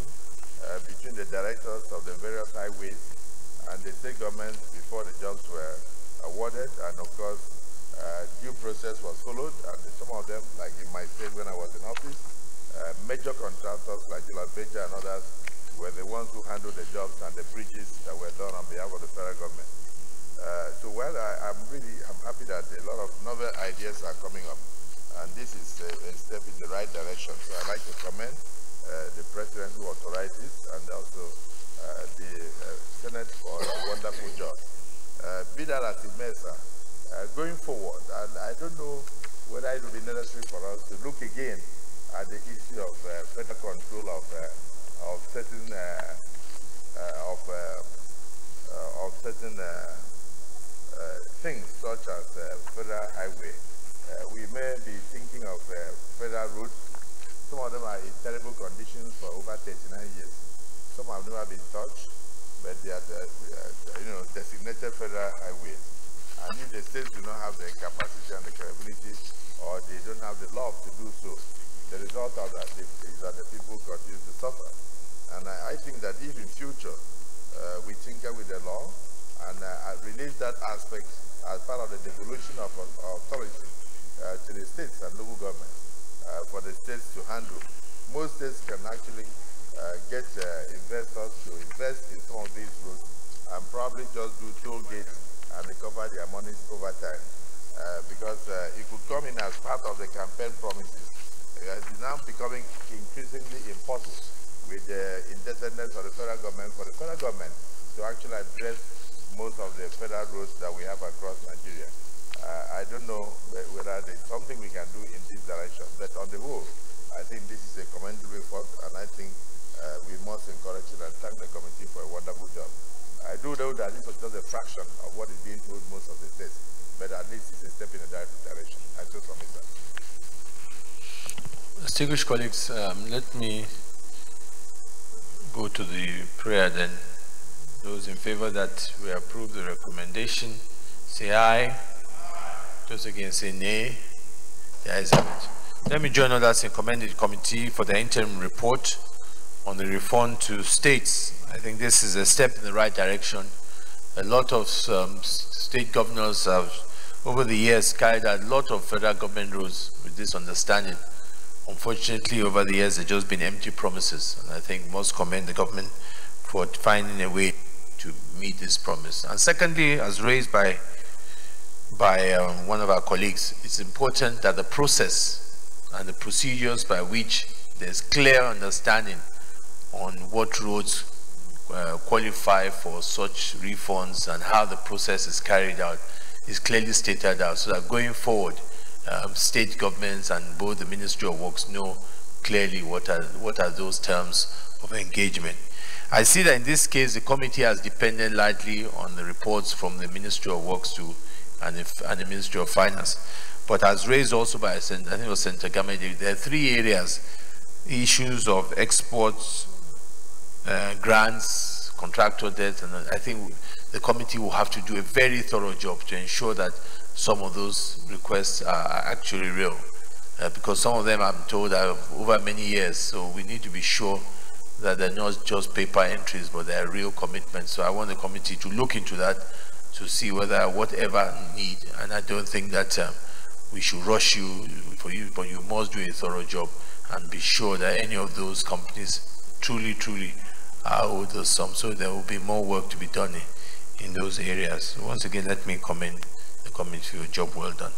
between the directors of the various highways and the state government before the jobs were awarded. And of course, due process was followed, and some of them, like in my state when I was in office, major contractors like Beja and others were the ones who handled the jobs and the bridges that were done on behalf of the federal government. I'm happy that a lot of novel ideas are coming up, and this is a step in the right direction. So I'd like to commend the President who authorized this, and also the Senate for a wonderful job. Be that as it may, sir, going forward, and I don't know whether it will be necessary for us to look again at the issue of better control of certain things such as federal highway. We may be thinking of federal roads. Some of them are in terrible conditions for over 39 years. Some have never been touched, but they are designated federal highways. And if the states do not have the capacity and the capability, or they don't have the law to do so, the result of that is that the people continue to suffer. And I think that if in future we tinker with the law and release that aspect as part of the devolution of authority to the states and local governments for the states to handle, most states can actually get investors to invest in some of these roads and probably just do toll gates and recover their monies over time. Because it could come in as part of the campaign promises. It's now becoming increasingly impossible with the indebtedness of the federal government for the federal government to actually address most of the federal roads that we have across Nigeria. I don't know whether there's something we can do in this direction, but on the whole, I think this is a commendable effort, and I think we must encourage it and thank the committee for a wonderful job. I do know that this was just a fraction of what is being told most of the states, but at least it's a step in the right direction. I so submit that. Distinguished colleagues, let me go to the prayer then. Those in favor that we approve the recommendation, say aye. Those against, say nay. The ayes have it. Let me join others in commending the committee for the interim report on the refund to states. I think this is a step in the right direction. A lot of state governors have, over the years, carried out a lot of federal government rules with this understanding. Unfortunately, over the years, they've just been empty promises, and I think must commend the government for finding a way to meet this promise. And secondly, as raised by one of our colleagues, it's important that the process and the procedures by which there's clear understanding on what roads qualify for such refunds and how the process is carried out is clearly stated out, so that going forward, state governments and both the Ministry of Works know clearly what are those terms of engagement. I see that in this case, the committee has depended largely on the reports from the Ministry of Works and the Ministry of Finance. But as raised also by, I think it was Senator Gamede, there are three areas: issues of exports, grants, contractor debt, and I think the committee will have to do a very thorough job to ensure that some of those requests are actually real. Because some of them, I'm told, are over many years, so we need to be sure that they're not just paper entries, but they're real commitments. So I want the committee to look into that to see whether whatever need, and I don't think that we should rush you, but you must do a thorough job and be sure that any of those companies truly are owed those sums. So there will be more work to be done in those areas. So once again, let me commend the committee for your job well done.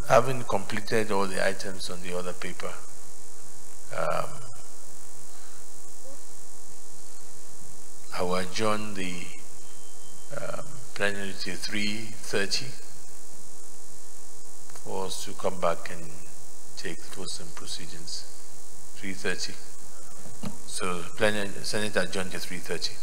Having completed all the items on the other paper, I will adjourn the plenary to 3:30 for us to come back and take votes and proceedings. 3:30. So plenary, Senate adjourned to 3:30.